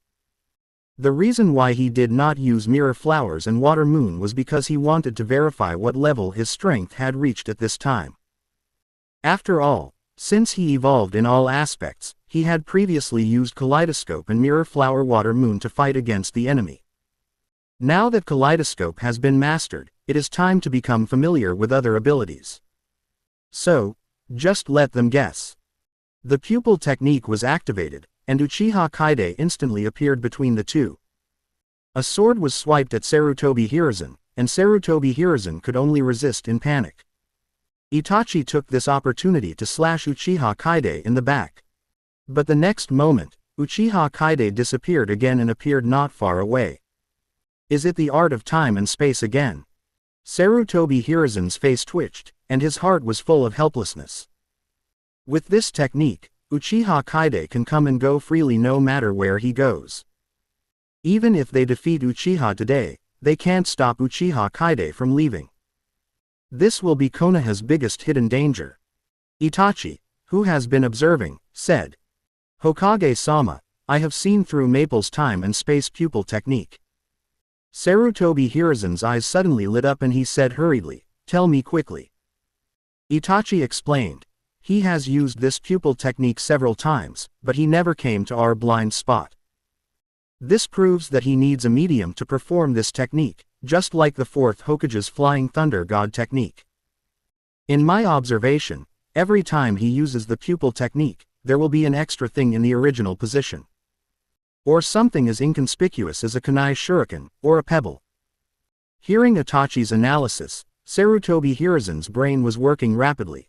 The reason why he did not use mirror flowers and water moon was because he wanted to verify what level his strength had reached at this time. After all, since he evolved in all aspects, he had previously used kaleidoscope and mirror flower water moon to fight against the enemy. Now that kaleidoscope has been mastered, it is time to become familiar with other abilities. So, just let them guess. The pupil technique was activated, and Uchiha Kaide instantly appeared between the two. A sword was swiped at Sarutobi Hiruzen, and Sarutobi Hiruzen could only resist in panic. Itachi took this opportunity to slash Uchiha Kaide in the back. But the next moment, Uchiha Kaide disappeared again and appeared not far away. Is it the art of time and space again? Sarutobi Hiruzen's face twitched, and his heart was full of helplessness. With this technique, Uchiha Kaide can come and go freely no matter where he goes. Even if they defeat Uchiha today, they can't stop Uchiha Kaide from leaving. This will be Konoha's biggest hidden danger. Itachi, who has been observing, said, "Hokage-sama, I have seen through Maple's time and space pupil technique." Sarutobi Hiruzen's eyes suddenly lit up and he said hurriedly, "Tell me quickly." Itachi explained, "He has used this pupil technique several times, but he never came to our blind spot. This proves that he needs a medium to perform this technique, just like the fourth Hokage's Flying Thunder God technique. In my observation, every time he uses the pupil technique, there will be an extra thing in the original position. Or something as inconspicuous as a kunai shuriken, or a pebble." Hearing Itachi's analysis, Sarutobi Hiruzen's brain was working rapidly.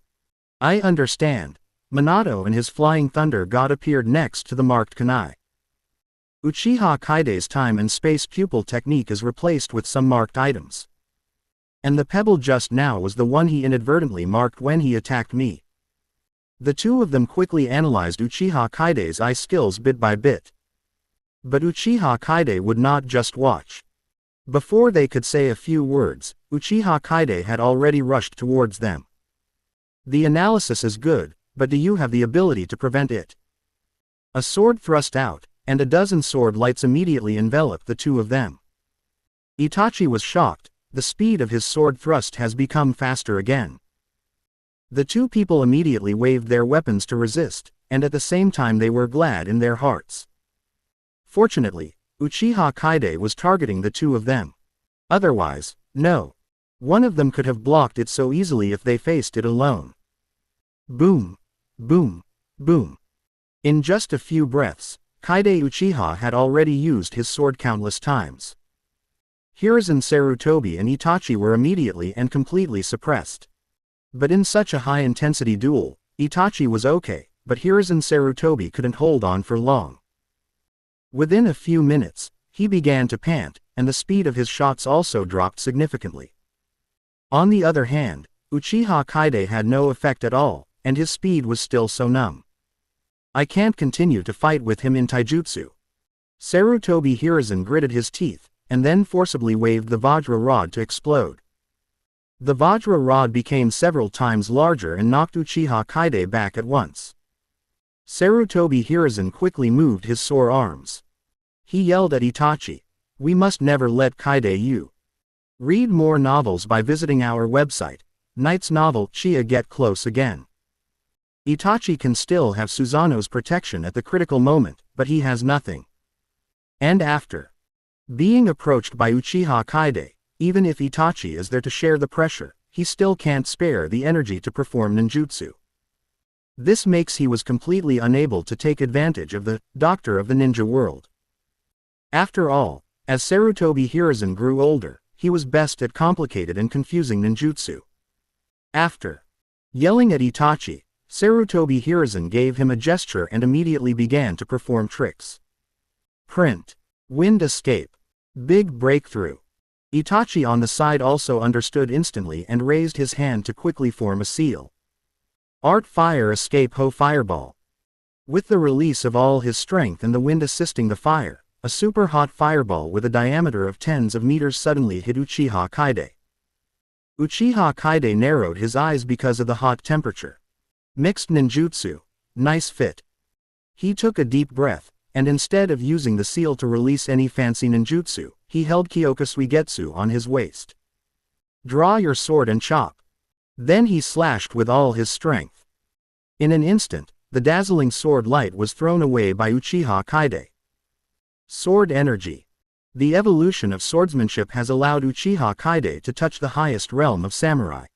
"I understand. Minato and his Flying Thunder God appeared next to the marked kunai. Uchiha Kaide's time and space pupil technique is replaced with some marked items. And the pebble just now was the one he inadvertently marked when he attacked me." The two of them quickly analyzed Uchiha Kaide's eye skills bit by bit. But Uchiha Kaide would not just watch. Before they could say a few words, Uchiha Kaide had already rushed towards them. "The analysis is good, but do you have the ability to prevent it?" A sword thrust out, and a dozen sword lights immediately enveloped the two of them. Itachi was shocked. The speed of his sword thrust has become faster again. The two people immediately waved their weapons to resist, and at the same time they were glad in their hearts. Fortunately, Uchiha Kaide was targeting the two of them. Otherwise, no. One of them could have blocked it so easily if they faced it alone. Boom! Boom! Boom! In just a few breaths, Kaide Uchiha had already used his sword countless times. Hiruzen Sarutobi and Itachi were immediately and completely suppressed. But in such a high-intensity duel, Itachi was okay, but Hiruzen Sarutobi couldn't hold on for long. Within a few minutes, he began to pant, and the speed of his shots also dropped significantly. On the other hand, Uchiha Kaide had no effect at all, and his speed was still so numb. I can't continue to fight with him in taijutsu. Sarutobi Hiruzen gritted his teeth, and then forcibly waved the Vajra rod to explode. The Vajra rod became several times larger and knocked Uchiha Kaide back at once. Sarutobi Hiruzen quickly moved his sore arms. He yelled at Itachi, "We must never let Kaide you." Read more novels by visiting our website, Knight's novel Uchiha Get Close Again. Itachi can still have Susanoo's protection at the critical moment, but he has nothing. And after being approached by Uchiha Kaide, even if Itachi is there to share the pressure, he still can't spare the energy to perform ninjutsu. This makes he was completely unable to take advantage of the doctor of the ninja world. After all, as Sarutobi Hiruzen grew older, he was best at complicated and confusing ninjutsu. After yelling at Itachi, Sarutobi Hiruzen gave him a gesture and immediately began to perform tricks. Print. Wind escape. Big breakthrough. Itachi on the side also understood instantly and raised his hand to quickly form a seal. Art fire escape ho fireball. With the release of all his strength and the wind assisting the fire, a super hot fireball with a diameter of tens of meters suddenly hit Uchiha Kaide. Uchiha Kaide narrowed his eyes because of the hot temperature. Mixed ninjutsu. Nice fit. He took a deep breath, and instead of using the seal to release any fancy ninjutsu, he held Kyoka Suigetsu on his waist. Draw your sword and chop. Then he slashed with all his strength. In an instant, the dazzling sword light was thrown away by Uchiha Kaide. Sword energy. The evolution of swordsmanship has allowed Uchiha Kaide to touch the highest realm of samurai.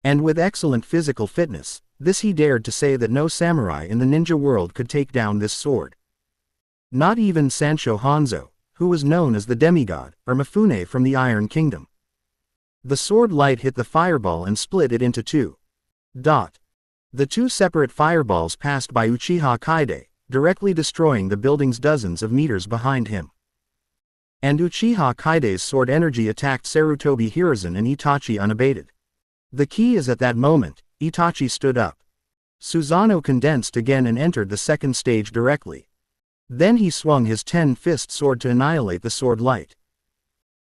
And with excellent physical fitness, this he dared to say that no samurai in the ninja world could take down this sword. Not even Sancho Hanzo, who was known as the demigod, or Mifune from the Iron Kingdom. The sword light hit the fireball and split it into two. The two separate fireballs passed by Uchiha Kaide, directly destroying the buildings dozens of meters behind him. And Uchiha Kaide's sword energy attacked Sarutobi Hiruzen and Itachi unabated. The key is at that moment, Itachi stood up. Susanoo condensed again and entered the second stage directly. Then he swung his 10-fist sword to annihilate the sword light.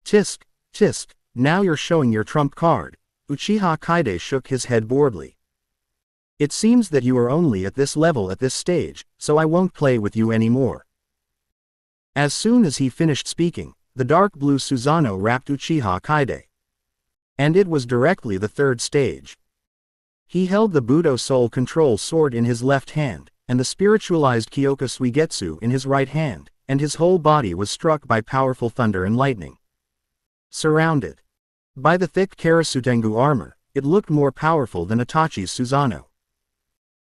Tisk, tisk, now you're showing your trump card. Uchiha Kaide shook his head boredly. It seems that you are only at this level at this stage, so I won't play with you anymore. As soon as he finished speaking, the dark blue Susanoo wrapped Uchiha Kaide. And it was directly the third stage. He held the Budo Soul Control Sword in his left hand, and the spiritualized Kyoka Suigetsu in his right hand, and his whole body was struck by powerful thunder and lightning. Surrounded by the thick Karasutengu armor, it looked more powerful than Itachi's Susanoo.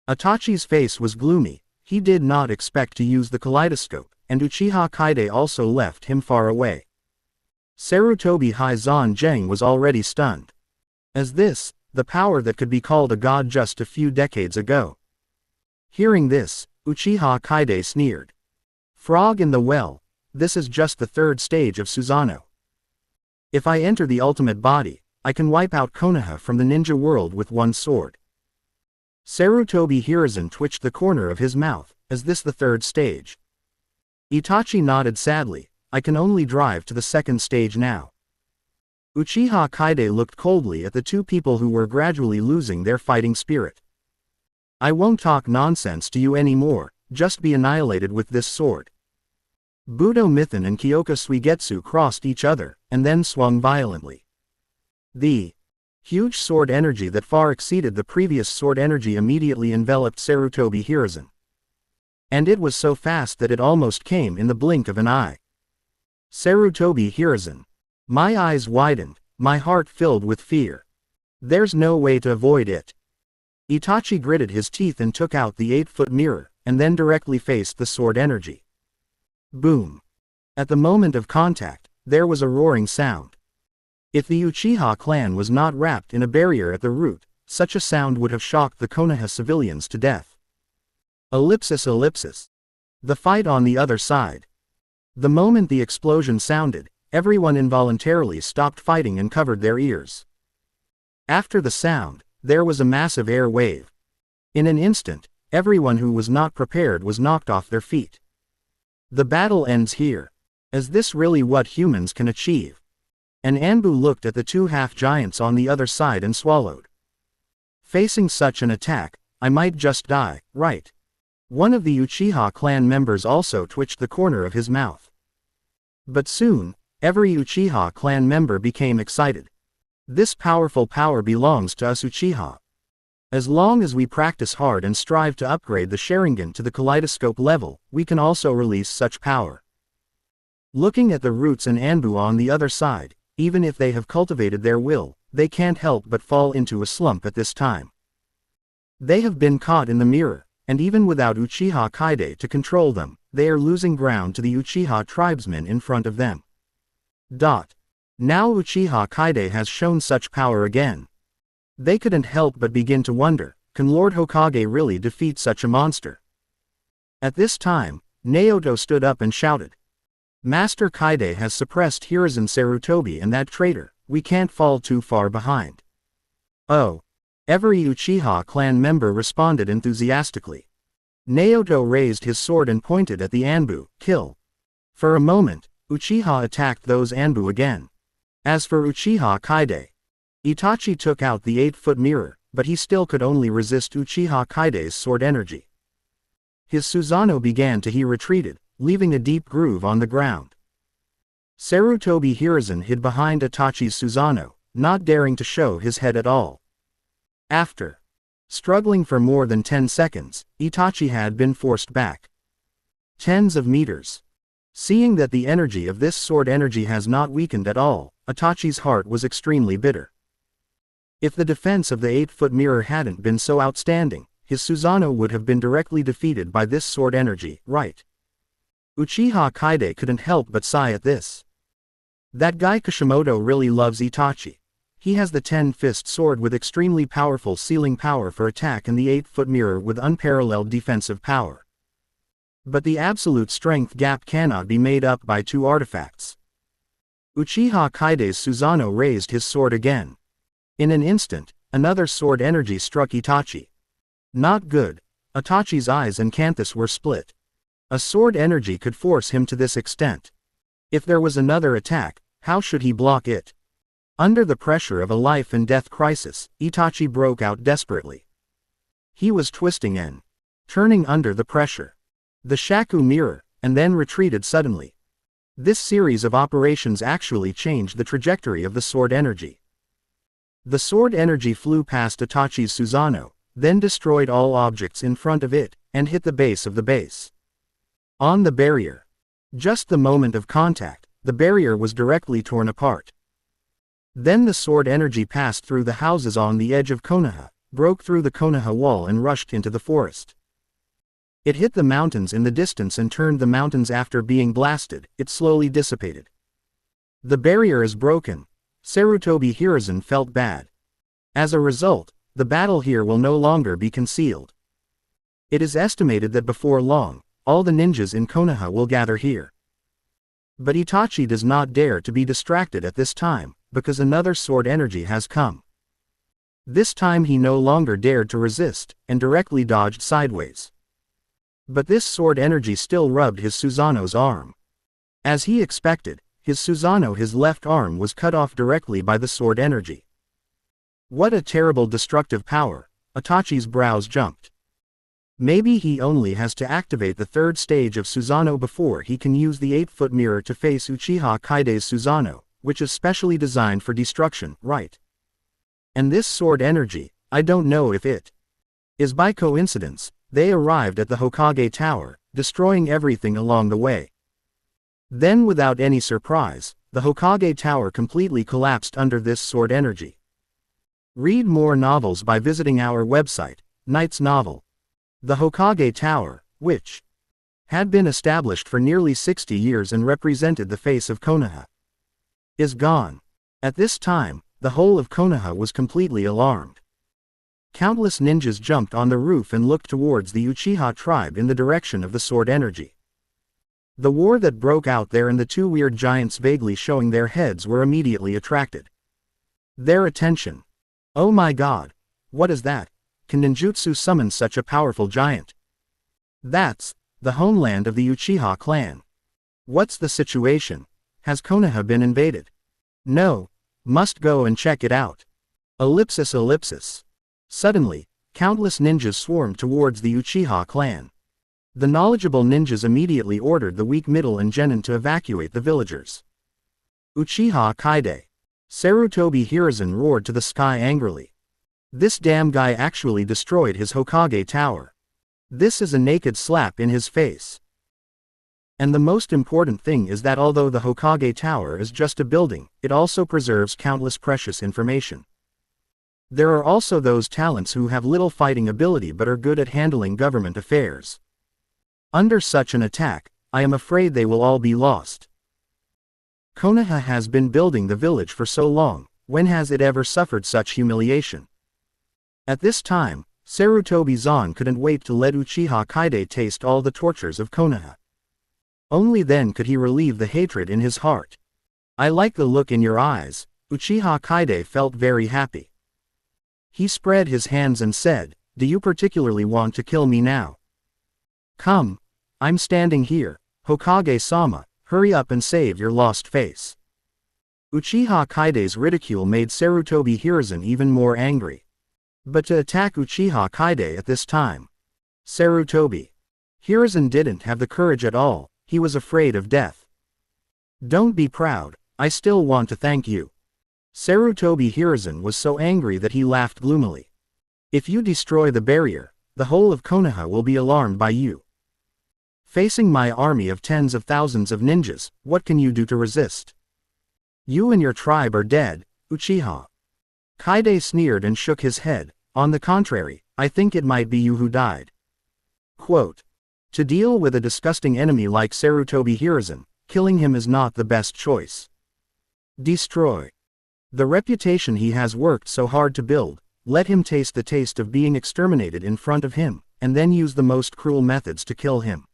Itachi's face was gloomy, he did not expect to use the kaleidoscope, and Uchiha Kaide also left him far away. Sarutobi Hiruzen was already stunned. As this, the power that could be called a god just a few decades ago. Hearing this, Uchiha Kaide sneered. Frog in the well, this is just the third stage of Susanoo. If I enter the ultimate body, I can wipe out Konoha from the ninja world with one sword. Sarutobi Hiruzen twitched the corner of his mouth, is this the third stage? Itachi nodded sadly, I can only drive to the second stage now. Uchiha Kaide looked coldly at the two people who were gradually losing their fighting spirit. I won't talk nonsense to you anymore, just be annihilated with this sword. Budo Mithun and Kyoka Suigetsu crossed each other, and then swung violently. The huge sword energy that far exceeded the previous sword energy immediately enveloped Sarutobi Hiruzen. And it was so fast that it almost came in the blink of an eye. Sarutobi Hiruzen. My eyes widened, my heart filled with fear. There's no way to avoid it. Itachi gritted his teeth and took out the 8-foot mirror, and then directly faced the sword energy. Boom. At the moment of contact, there was a roaring sound. If the Uchiha clan was not wrapped in a barrier at the root, such a sound would have shocked the Konoha civilians to death. Ellipsis. The fight on the other side. The moment the explosion sounded, everyone involuntarily stopped fighting and covered their ears. After the sound, there was a massive air wave. In an instant, everyone who was not prepared was knocked off their feet. The battle ends here. Is this really what humans can achieve? An Anbu looked at the two half-giants on the other side and swallowed. Facing such an attack, I might just die, right? One of the Uchiha clan members also twitched the corner of his mouth. But soon, every Uchiha clan member became excited. This powerful power belongs to us Uchiha. As long as we practice hard and strive to upgrade the Sharingan to the kaleidoscope level, we can also release such power. Looking at the roots and Anbu on the other side, even if they have cultivated their will, they can't help but fall into a slump at this time. They have been caught in the mirror, and even without Uchiha Kaide to control them, they are losing ground to the Uchiha tribesmen in front of them. Now Uchiha Kaide has shown such power again. They couldn't help but begin to wonder, can Lord Hokage really defeat such a monster? At this time, Naoto stood up and shouted. Master Kaide has suppressed Hiruzen Sarutobi and that traitor, we can't fall too far behind. Oh. Every Uchiha clan member responded enthusiastically. Naoto raised his sword and pointed at the Anbu, kill. For a moment, Uchiha attacked those Anbu again. As for Uchiha Kaide, Itachi took out the 8-foot mirror, but he still could only resist Uchiha Kaide's sword energy. His Susanoo began to he retreated, leaving a deep groove on the ground. Sarutobi Hiruzen hid behind Itachi's Susanoo, not daring to show his head at all. After struggling for more than 10 seconds, Itachi had been forced back tens of meters. Seeing that the energy of this sword energy has not weakened at all, Itachi's heart was extremely bitter. If the defense of the 8-foot mirror hadn't been so outstanding, his Susanoo would have been directly defeated by this sword energy, right? Uchiha Kaide couldn't help but sigh at this. That guy Kishimoto really loves Itachi. He has the 10-fist sword with extremely powerful sealing power for attack and the 8-foot mirror with unparalleled defensive power. But the absolute strength gap cannot be made up by two artifacts. Uchiha Kaide's Susanoo raised his sword again. In an instant, another sword energy struck Itachi. Not good. Itachi's eyes and canthus were split. A sword energy could force him to this extent. If there was another attack, how should he block it? Under the pressure of a life and death crisis, Itachi broke out desperately. He was twisting and turning under the pressure. The Shaku mirror, and then retreated suddenly. This series of operations actually changed the trajectory of the sword energy. The sword energy flew past Itachi's Susanoo, then destroyed all objects in front of it, and hit the base of the base. On the barrier. Just the moment of contact, the barrier was directly torn apart. Then the sword energy passed through the houses on the edge of Konoha, broke through the Konoha wall and rushed into the forest. It hit the mountains in the distance and turned the mountains after being blasted, it slowly dissipated. The barrier is broken. Sarutobi Hiruzen felt bad. As a result, the battle here will no longer be concealed. It is estimated that before long, all the ninjas in Konoha will gather here. But Itachi does not dare to be distracted at this time, because another sword energy has come. This time he no longer dared to resist, and directly dodged sideways. But this sword energy still rubbed his Susanoo's arm. As he expected, his Susanoo, his left arm, was cut off directly by the sword energy. What a terrible destructive power! Itachi's brows jumped. Maybe he only has to activate the third stage of Susanoo before he can use the 8-foot mirror to face Uchiha Kaide's Susanoo, which is specially designed for destruction, right? And this sword energy, I don't know if it is by coincidence. They arrived at the Hokage Tower, destroying everything along the way. Then without any surprise, the Hokage Tower completely collapsed under this sword energy. Read more novels by visiting our website, Knight's Novel. The Hokage Tower, which had been established for nearly 60 years and represented the face of Konoha, is gone. At this time, the whole of Konoha was completely alarmed. Countless ninjas jumped on the roof and looked towards the Uchiha tribe in the direction of the sword energy. The war that broke out there and the two weird giants vaguely showing their heads were immediately attracted their attention. Oh my god, what is that? Can ninjutsu summon such a powerful giant? That's the homeland of the Uchiha clan. What's the situation? Has Konoha been invaded? No. Must go and check it out. Ellipsis. Suddenly, countless ninjas swarmed towards the Uchiha clan. The knowledgeable ninjas immediately ordered the weak middle and genin to evacuate the villagers. Uchiha Kaide. Sarutobi Hiruzen roared to the sky angrily. This damn guy actually destroyed his Hokage tower. This is a naked slap in his face. And the most important thing is that although the Hokage tower is just a building, it also preserves countless precious information. There are also those talents who have little fighting ability but are good at handling government affairs. Under such an attack, I am afraid they will all be lost. Konoha has been building the village for so long, when has it ever suffered such humiliation? At this time, Sarutobi Zan couldn't wait to let Uchiha Kaide taste all the tortures of Konoha. Only then could he relieve the hatred in his heart. I like the look in your eyes. Uchiha Kaide felt very happy. He spread his hands and said, "Do you particularly want to kill me now? Come. I'm standing here, Hokage-sama, hurry up and save your lost face." Uchiha Kaide's ridicule made Sarutobi Hiruzen even more angry. But to attack Uchiha Kaide at this time, Sarutobi Hiruzen didn't have the courage at all, he was afraid of death. Don't be proud, I still want to thank you. Sarutobi Hiruzen was so angry that he laughed gloomily. If you destroy the barrier, the whole of Konoha will be alarmed by you. Facing my army of tens of thousands of ninjas, what can you do to resist? You and your tribe are dead, Uchiha. Kaide sneered and shook his head. On the contrary, I think it might be you who died. Quote, to deal with a disgusting enemy like Sarutobi Hiruzen, killing him is not the best choice. Destroy the reputation he has worked so hard to build, let him taste the taste of being exterminated in front of him, and then use the most cruel methods to kill him.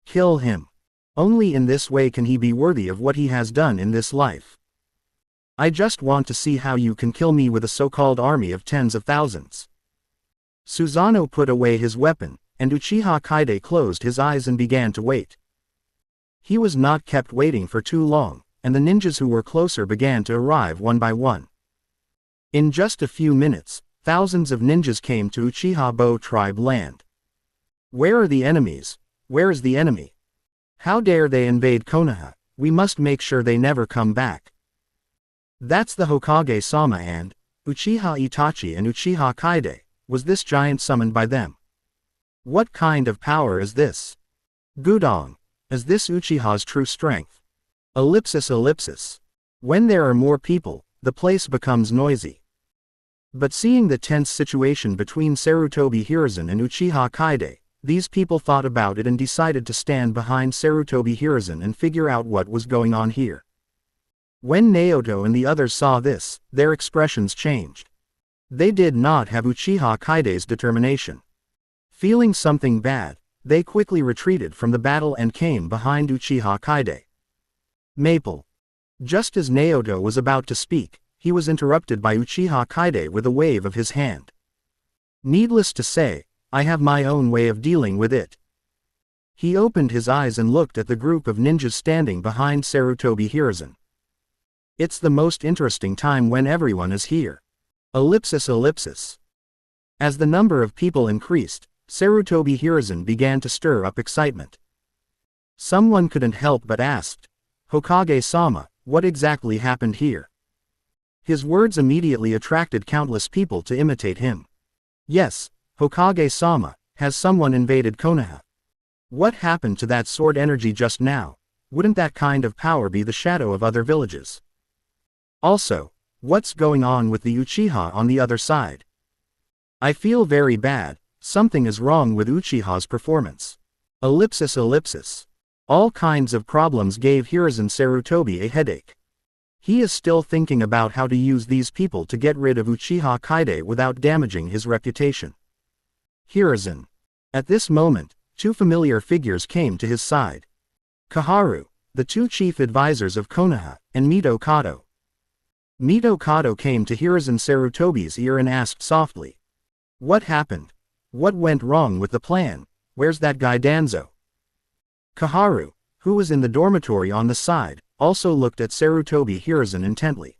Kill him. Only in this way can he be worthy of what he has done in this life. I just want to see how you can kill me with a so-called army of tens of thousands. Susanoo put away his weapon, and Uchiha Kaide closed his eyes and began to wait. He was not kept waiting for too long, and the ninjas who were closer began to arrive one by one. In just a few minutes, thousands of ninjas came to Uchiha Bo tribe land. Where are the enemies? Where is the enemy? How dare they invade Konoha? We must make sure they never come back. That's the Hokage-sama and Uchiha Itachi and Uchiha Kaide. Was this giant summoned by them? What kind of power is this? Gudong. Is this Uchiha's true strength? Ellipsis. When there are more people, the place becomes noisy. But seeing the tense situation between Sarutobi Hiruzen and Uchiha Kaide, these people thought about it and decided to stand behind Sarutobi Hiruzen and figure out what was going on here. When Naoto and the others saw this, their expressions changed. They did not have Uchiha Kaide's determination. Feeling something bad, they quickly retreated from the battle and came behind Uchiha Kaide. Maple. Just as Naoto was about to speak, he was interrupted by Uchiha Kaide with a wave of his hand. Needless to say, I have my own way of dealing with it. He opened his eyes and looked at the group of ninjas standing behind Sarutobi Hiruzen. It's the most interesting time when everyone is here. Ellipsis. As the number of people increased, Sarutobi Hiruzen began to stir up excitement. Someone couldn't help but asked, Hokage-sama, what exactly happened here? His words immediately attracted countless people to imitate him. Yes, Hokage-sama, has someone invaded Konoha? What happened to that sword energy just now? Wouldn't that kind of power be the shadow of other villages? Also, What's going on with the Uchiha on the other side? I feel very bad, something is wrong with Uchiha's performance. Ellipsis. All kinds of problems gave Hiruzen Sarutobi a headache. He is still thinking about how to use these people to get rid of Uchiha Kaide without damaging his reputation. Hiruzen. At this moment, two familiar figures came to his side. Kaharu, the two chief advisors of Konoha, and Mito Kato. Mito Kato came to Hiruzen Sarutobi's ear and asked softly. What happened? What went wrong with the plan? Where's that guy Danzo? Kaharu, who was in the dormitory on the side, also looked at Sarutobi Hiruzen intently.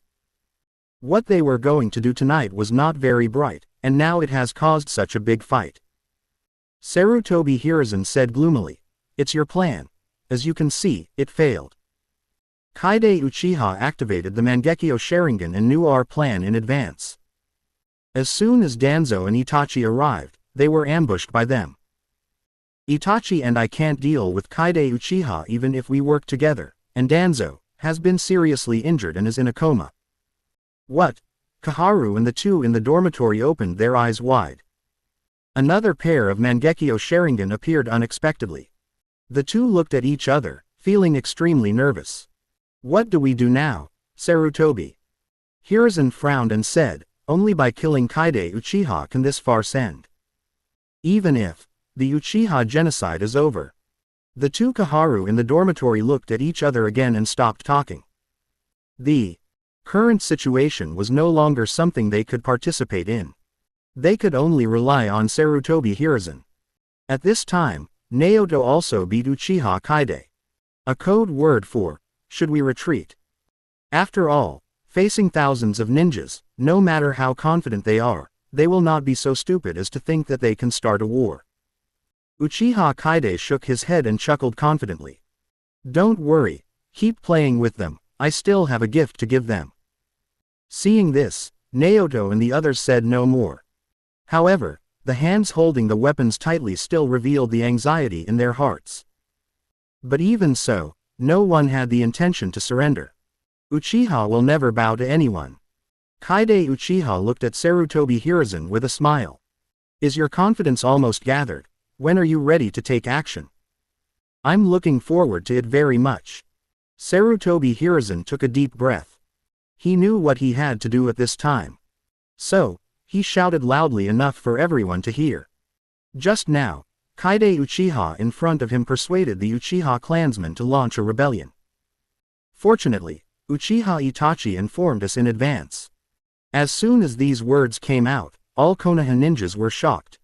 What they were going to do tonight was not very bright, and now it has caused such a big fight. Sarutobi Hiruzen said gloomily. It's your plan. As you can see, it failed. Kaide Uchiha activated the Mangekyo Sharingan and knew our plan in advance. As soon as Danzo and Itachi arrived, they were ambushed by them. Itachi and I can't deal with Kaide Uchiha even if we work together, and Danzo has been seriously injured and is in a coma. What? Kaharu and the two in the dormitory opened their eyes wide. Another pair of Mangekyo Sharingan appeared unexpectedly. The two looked at each other, feeling extremely nervous. What do we do now, Sarutobi? Hiruzen frowned and said, only by killing Kaide Uchiha can this farce end. Even if the Uchiha genocide is over. The two Kaharu in the dormitory looked at each other again and stopped talking. The current situation was no longer something they could participate in. They could only rely on Sarutobi Hiruzen. At this time, Naoto also beat Uchiha Kaide. A code word for, should we retreat? After all, facing thousands of ninjas, no matter how confident they are, they will not be so stupid as to think that they can start a war. Uchiha Kaide shook his head and chuckled confidently. Don't worry, keep playing with them, I still have a gift to give them. Seeing this, Naoto and the others said no more. However, the hands holding the weapons tightly still revealed the anxiety in their hearts. But even so, no one had the intention to surrender. Uchiha will never bow to anyone. Kaide Uchiha looked at Sarutobi Hiruzen with a smile. Is your confidence almost gathered? When are you ready to take action? I'm looking forward to it very much. Sarutobi Hiruzen took a deep breath. He knew what he had to do at this time. So, he shouted loudly enough for everyone to hear. Just now, Kaide Uchiha in front of him persuaded the Uchiha clansmen to launch a rebellion. Fortunately, Uchiha Itachi informed us in advance. As soon as these words came out, all Konoha ninjas were shocked.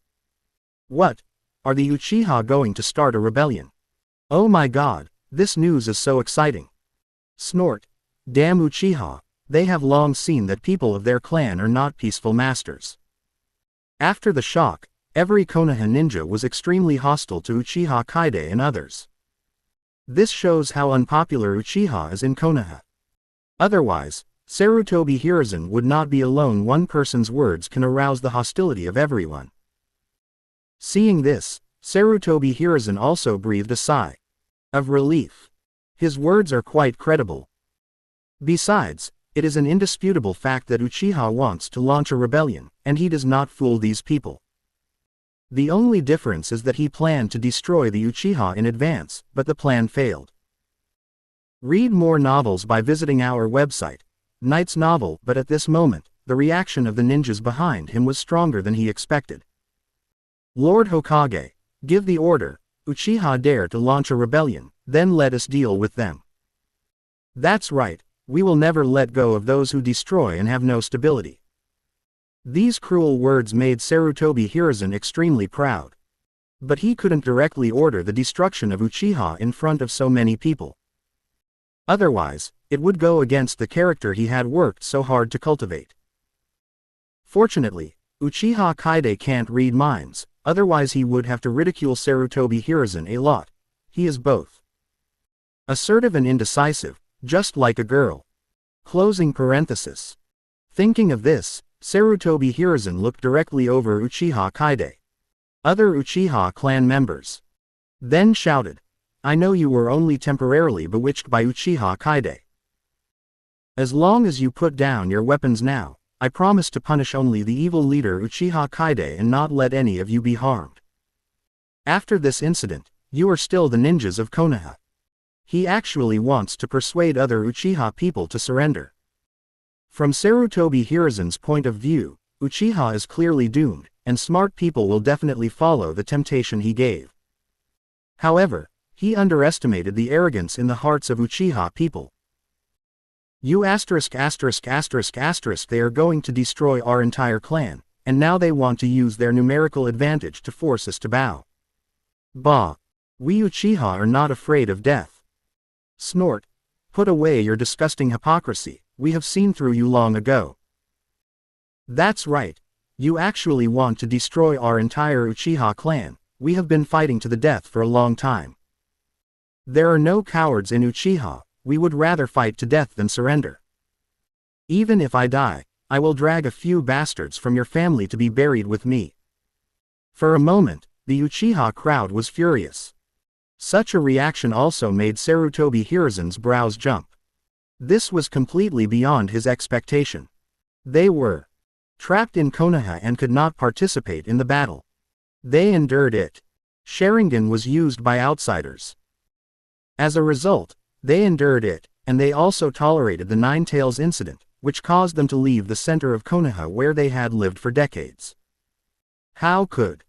What? Are the Uchiha going to start a rebellion? Oh my god, this news is so exciting. Snort. Damn Uchiha, they have long seen that people of their clan are not peaceful masters. After the shock, every Konoha ninja was extremely hostile to Uchiha Kaide and others. This shows how unpopular Uchiha is in Konoha. Otherwise, Sarutobi Hiruzen would not be alone. One person's words can arouse the hostility of everyone. Seeing this, Sarutobi Hiruzen also breathed a sigh of relief. His words are quite credible. Besides, it is an indisputable fact that Uchiha wants to launch a rebellion, and he does not fool these people. The only difference is that he planned to destroy the Uchiha in advance, but the plan failed. Read more novels by visiting our website, Knight's Novel. But at this moment, the reaction of the ninjas behind him was stronger than he expected. Lord Hokage, give the order. Uchiha dare to launch a rebellion, then let us deal with them. That's right, we will never let go of those who destroy and have no stability. These cruel words made Sarutobi Hiruzen extremely proud. But he couldn't directly order the destruction of Uchiha in front of so many people. Otherwise, it would go against the character he had worked so hard to cultivate. Fortunately, Uchiha Kaide can't read minds, otherwise he would have to ridicule Sarutobi Hiruzen a lot. He is both assertive and indecisive, just like a girl. Closing parenthesis. Thinking of this, Sarutobi Hiruzen looked directly over Uchiha Kaide. Other Uchiha clan members then shouted, I know you were only temporarily bewitched by Uchiha Kaide. As long as you put down your weapons now, I promise to punish only the evil leader Uchiha Kaide and not let any of you be harmed. After this incident, you are still the ninjas of Konoha. He actually wants to persuade other Uchiha people to surrender. From Sarutobi Hiruzen's point of view, Uchiha is clearly doomed, and smart people will definitely follow the temptation he gave. However, he underestimated the arrogance in the hearts of Uchiha people. They are going to destroy our entire clan, and now they want to use their numerical advantage to force us to bow. Bah! We Uchiha are not afraid of death. Snort! Put away your disgusting hypocrisy, we have seen through you long ago. That's right. You actually want to destroy our entire Uchiha clan. We have been fighting to the death for a long time. There are no cowards in Uchiha, we would rather fight to death than surrender. Even if I die, I will drag a few bastards from your family to be buried with me. For a moment, the Uchiha crowd was furious. Such a reaction also made Sarutobi Hiruzen's brows jump. This was completely beyond his expectation. They were trapped in Konoha and could not participate in the battle. They endured it. Sharingan was used by outsiders. As a result, they endured it, and they also tolerated the Nine Tails incident, which caused them to leave the center of Konoha where they had lived for decades. How could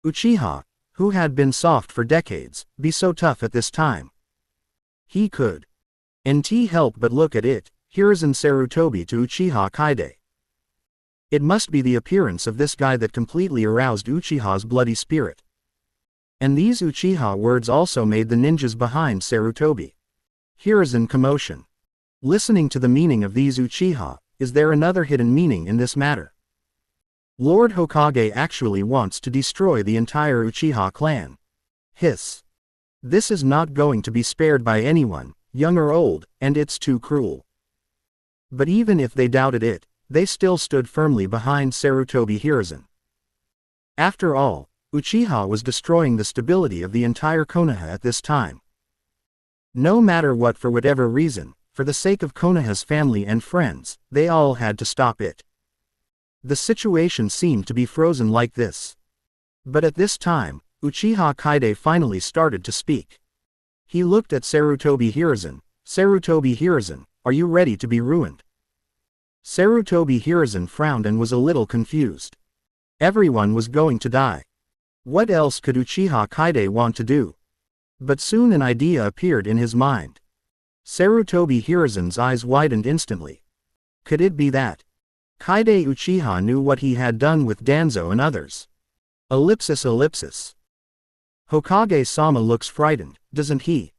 Uchiha, who had been soft for decades, be so tough at this time? He could. Nt help but look at it, Hiruzen Sarutobi to Uchiha Kaide. It must be the appearance of this guy that completely aroused Uchiha's bloody spirit. And these Uchiha words also made the ninjas behind Sarutobi Hiruzen commotion. Listening to the meaning of these Uchiha, is there another hidden meaning in this matter? Lord Hokage actually wants to destroy the entire Uchiha clan. Hiss. This is not going to be spared by anyone, young or old, and it's too cruel. But even if they doubted it, they still stood firmly behind Sarutobi Hiruzen. After all, Uchiha was destroying the stability of the entire Konoha at this time. No matter what, for whatever reason, for the sake of Konoha's family and friends, they all had to stop it. The situation seemed to be frozen like this. But at this time, Uchiha Kaide finally started to speak. He looked at Sarutobi Hiruzen. Sarutobi Hiruzen, are you ready to be ruined? Sarutobi Hiruzen frowned and was a little confused. Everyone was going to die. What else could Uchiha Kaide want to do? But soon an idea appeared in his mind. Sarutobi Hiruzen's eyes widened instantly. Could it be that Kaide Uchiha knew what he had done with Danzo and others? Ellipsis. Hokage-sama looks frightened, doesn't he?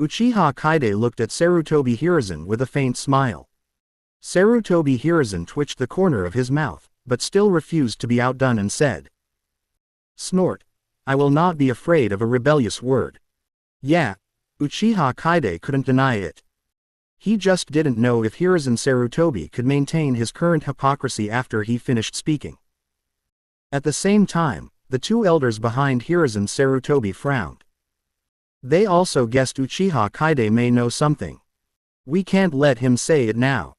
Uchiha Kaide looked at Sarutobi Hiruzen with a faint smile. Sarutobi Hiruzen twitched the corner of his mouth, but still refused to be outdone and said, Snort. I will not be afraid of a rebellious word. Yeah. Uchiha Kaide couldn't deny it. He just didn't know if Hiruzen Sarutobi could maintain his current hypocrisy after he finished speaking. At the same time, the two elders behind Hiruzen Sarutobi frowned. They also guessed Uchiha Kaide may know something. We can't let him say it now.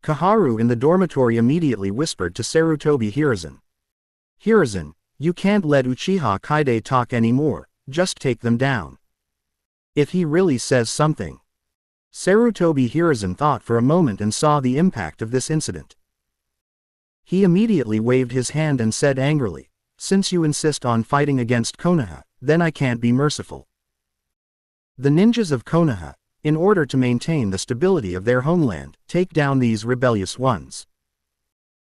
Kaharu in the dormitory immediately whispered to Sarutobi Hiruzen. Hiruzen, you can't let Uchiha Kaide talk anymore, just take them down. If he really says something. Sarutobi Hiruzen thought for a moment and saw the impact of this incident. He immediately waved his hand and said angrily, since you insist on fighting against Konoha, then I can't be merciful. The ninjas of Konoha, in order to maintain the stability of their homeland, take down these rebellious ones.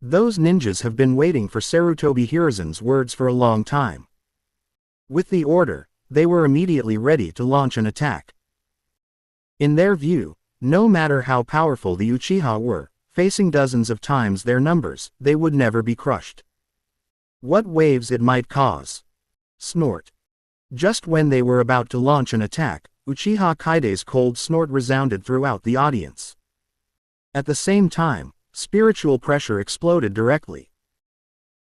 Those ninjas have been waiting for Sarutobi Hiruzen's words for a long time. With the order, they were immediately ready to launch an attack. In their view, no matter how powerful the Uchiha were, facing dozens of times their numbers, they would never be crushed. What waves it might cause. Snort. Just when they were about to launch an attack, Uchiha Kaide's cold snort resounded throughout the audience. At the same time, spiritual pressure exploded directly.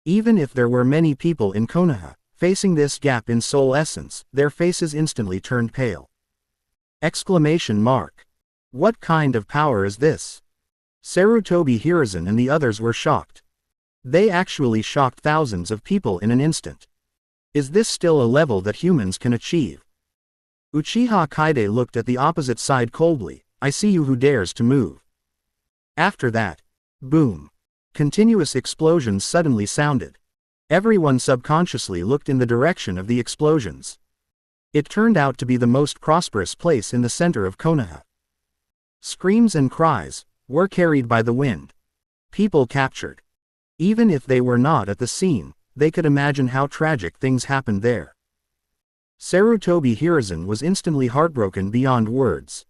Even if there were many people in Konoha, facing this gap in soul essence, their faces instantly turned pale. Exclamation mark. What kind of power is this? Sarutobi Hiruzen and the others were shocked. They actually shocked thousands of people in an instant. Is this still a level that humans can achieve? Uchiha Kaide looked at the opposite side coldly. I see you, who dares to move. After that, boom. Continuous explosions suddenly sounded. Everyone subconsciously looked in the direction of the explosions. It turned out to be the most prosperous place in the center of Konoha. Screams and cries were carried by the wind. People captured. Even if they were not at the scene, they could imagine how tragic things happened there. Sarutobi Hiruzen was instantly heartbroken beyond words.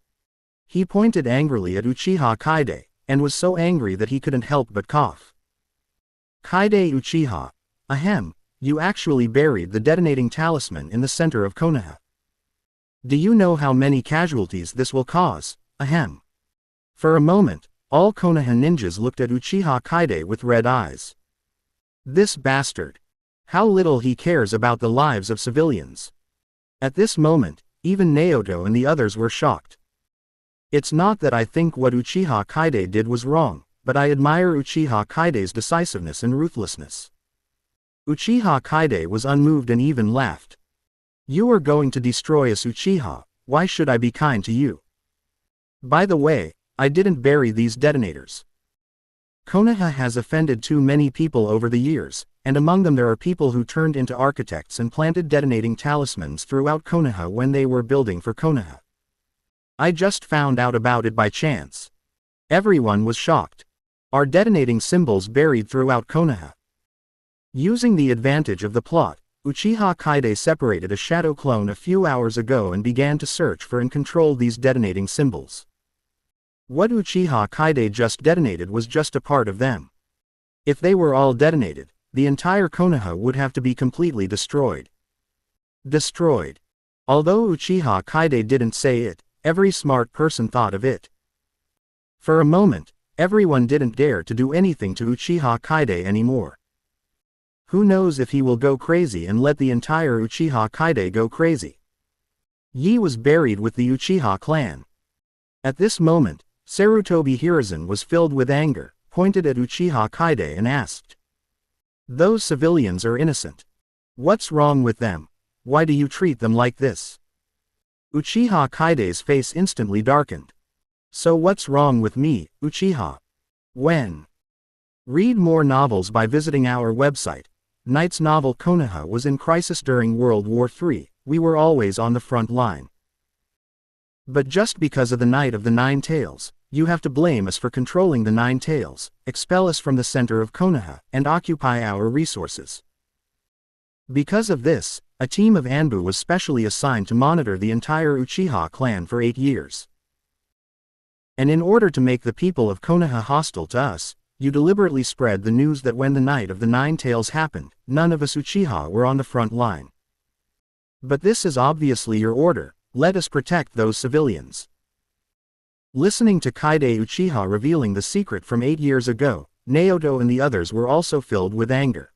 He pointed angrily at Uchiha Kaide, and was so angry that he couldn't help but cough. Kaide Uchiha, ahem, you actually buried the detonating talisman in the center of Konoha. Do you know how many casualties this will cause, ahem? For a moment, all Konoha ninjas looked at Uchiha Kaide with red eyes. This bastard. How little he cares about the lives of civilians. At this moment, even Naoto and the others were shocked. It's not that I think what Uchiha Kaide did was wrong, but I admire Uchiha Kaide's decisiveness and ruthlessness. Uchiha Kaide was unmoved and even laughed. You are going to destroy us, Uchiha, why should I be kind to you? By the way, I didn't bury these detonators. Konoha has offended too many people over the years, and among them there are people who turned into architects and planted detonating talismans throughout Konoha when they were building for Konoha. I just found out about it by chance. Everyone was shocked. Are detonating symbols buried throughout Konoha? Using the advantage of the plot, Uchiha Kaide separated a shadow clone a few hours ago and began to search for and control these detonating symbols. What Uchiha Kaide just detonated was just a part of them. If they were all detonated, the entire Konoha would have to be completely destroyed. Destroyed. Although Uchiha Kaide didn't say it, every smart person thought of it. For a moment, everyone didn't dare to do anything to Uchiha Kaide anymore. Who knows if he will go crazy and let the entire Uchiha Kaide go crazy. Yi was buried with the Uchiha clan. At this moment, Sarutobi Hiruzen was filled with anger, pointed at Uchiha Kaide and asked. Those civilians are innocent. What's wrong with them? Why do you treat them like this? Uchiha Kaide's face instantly darkened. So what's wrong with me, Uchiha? When? Read more novels by visiting our website. Knight's novel Konoha was in crisis during World War III, we were always on the front line. But just because of the Knight of the Nine Tails, you have to blame us for controlling the Nine Tails, expel us from the center of Konoha, and occupy our resources. Because of this, a team of Anbu was specially assigned to monitor the entire Uchiha clan for 8 years. And in order to make the people of Konoha hostile to us, you deliberately spread the news that when the Night of the Nine Tails happened, none of us Uchiha were on the front line. But this is obviously your order, let us protect those civilians. Listening to Kaide Uchiha revealing the secret from 8 years ago, Naoto and the others were also filled with anger.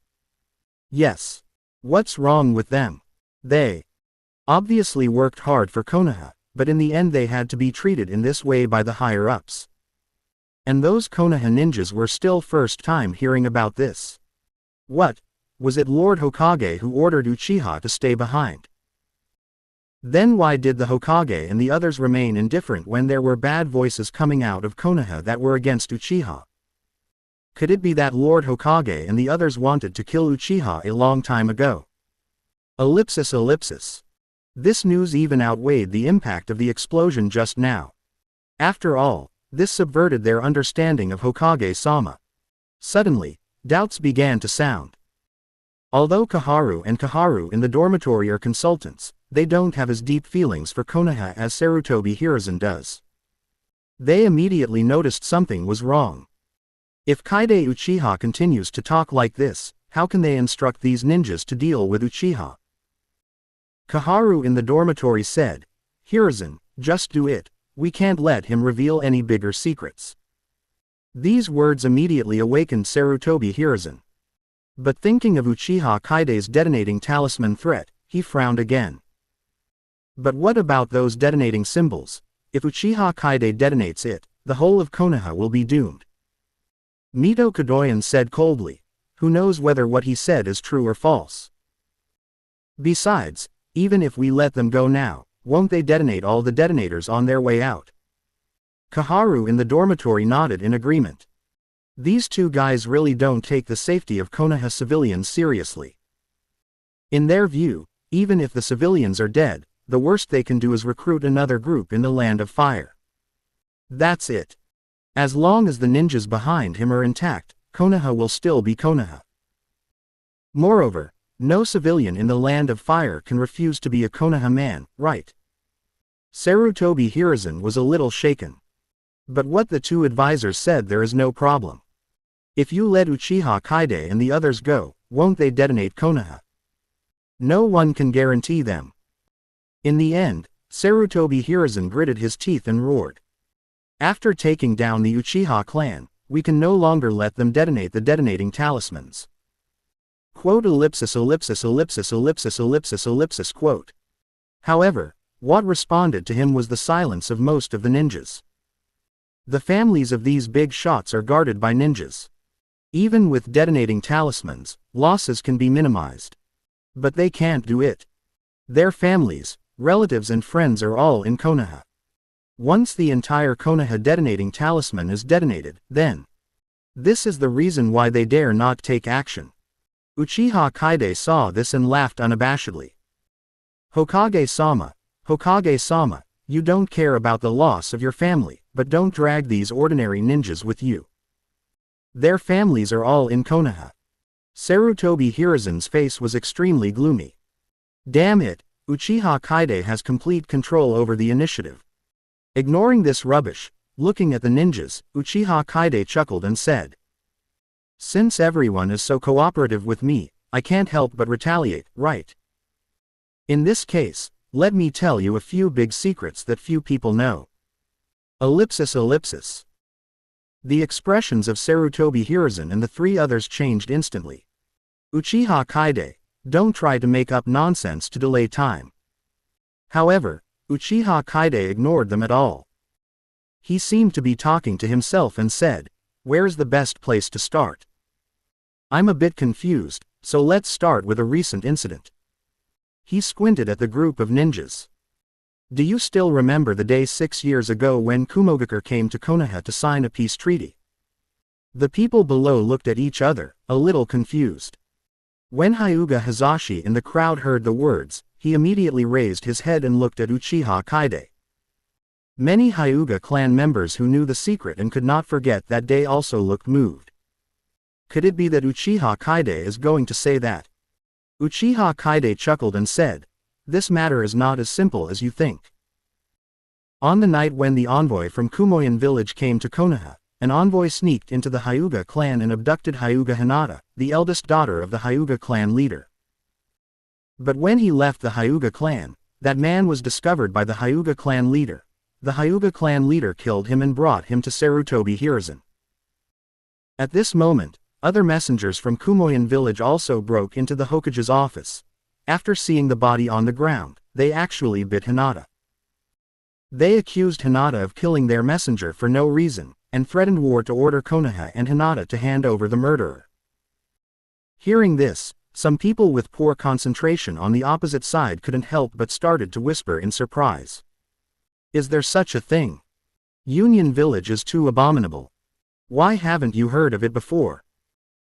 Yes. What's wrong with them? They obviously worked hard for Konoha, but in the end they had to be treated in this way by the higher-ups. And those Konoha ninjas were still first time hearing about this. What? Was it Lord Hokage who ordered Uchiha to stay behind? Then why did the Hokage and the others remain indifferent when there were bad voices coming out of Konoha that were against Uchiha? Could it be that Lord Hokage and the others wanted to kill Uchiha a long time ago? Ellipsis. This news even outweighed the impact of the explosion just now. After all, this subverted their understanding of Hokage-sama. Suddenly, doubts began to sound. Although Kaharu and Kaharu in the dormitory are consultants, they don't have as deep feelings for Konoha as Sarutobi Hiruzen does. They immediately noticed something was wrong. If Kaide Uchiha continues to talk like this, how can they instruct these ninjas to deal with Uchiha? Kaharu in the dormitory said, Hiruzen, just do it, we can't let him reveal any bigger secrets. These words immediately awakened Sarutobi Hiruzen. But thinking of Uchiha Kaide's detonating talisman threat, he frowned again. But what about those detonating symbols? If Uchiha Kaide detonates it, the whole of Konoha will be doomed. Mito Kodoyan said coldly. Who knows whether what he said is true or false? Besides, even if we let them go now, won't they detonate all the detonators on their way out? Kaharu in the dormitory nodded in agreement. These two guys really don't take the safety of Konoha civilians seriously. In their view, even if the civilians are dead, the worst they can do is recruit another group in the Land of Fire. That's it. As long as the ninjas behind him are intact, Konoha will still be Konoha. Moreover, no civilian in the Land of Fire can refuse to be a Konoha man, right? Sarutobi Hiruzen was a little shaken. But what the two advisors said, there is no problem. If you let Uchiha Kaide and the others go, won't they detonate Konoha? No one can guarantee them. In the end, Sarutobi Hiruzen gritted his teeth and roared. After taking down the Uchiha clan, we can no longer let them detonate the detonating talismans. Quote ellipsis ellipsis ellipsis ellipsis ellipsis ellipsis quote. However, what responded to him was the silence of most of the ninjas. The families of these big shots are guarded by ninjas. Even with detonating talismans, losses can be minimized. But they can't do it. Their families, relatives and friends are all in Konoha. Once the entire Konoha detonating talisman is detonated, then. This is the reason why they dare not take action. Uchiha Kaide saw this and laughed unabashedly. Hokage-sama, Hokage-sama, you don't care about the loss of your family, but don't drag these ordinary ninjas with you. Their families are all in Konoha. Sarutobi Hiruzen's face was extremely gloomy. Damn it, Uchiha Kaide has complete control over the initiative. Ignoring this rubbish, looking at the ninjas, Uchiha Kaide chuckled and said. Since everyone is so cooperative with me, I can't help but retaliate, right? In this case, let me tell you a few big secrets that few people know. Ellipsis ellipsis. The expressions of Sarutobi Hiruzen and the three others changed instantly. Uchiha Kaide, don't try to make up nonsense to delay time. However, Uchiha Kaide ignored them at all. He seemed to be talking to himself and said, where's the best place to start? I'm a bit confused, so let's start with a recent incident. He squinted at the group of ninjas. Do you still remember the day 6 years ago when Kumogakure came to Konoha to sign a peace treaty? The people below looked at each other, a little confused. When Hyuga Hazashi in the crowd heard the words, he immediately raised his head and looked at Uchiha Kaide. Many Hyuga clan members who knew the secret and could not forget that day also looked moved. Could it be that Uchiha Kaide is going to say that? Uchiha Kaide chuckled and said, this matter is not as simple as you think. On the night when the envoy from Kumoyan village came to Konoha, an envoy sneaked into the Hyuga clan and abducted Hyuga Hinata, the eldest daughter of the Hyuga clan leader. But when he left the Hyuga clan, that man was discovered by the Hyuga clan leader. The Hyuga clan leader killed him and brought him to Sarutobi Hiruzen. At this moment, other messengers from Kumoyan village also broke into the Hokage's office. After seeing the body on the ground, they actually bit Hinata. They accused Hinata of killing their messenger for no reason, and threatened war to order Konoha and Hinata to hand over the murderer. Hearing this, some people with poor concentration on the opposite side couldn't help but started to whisper in surprise. Is there such a thing? Union Village is too abominable. Why haven't you heard of it before?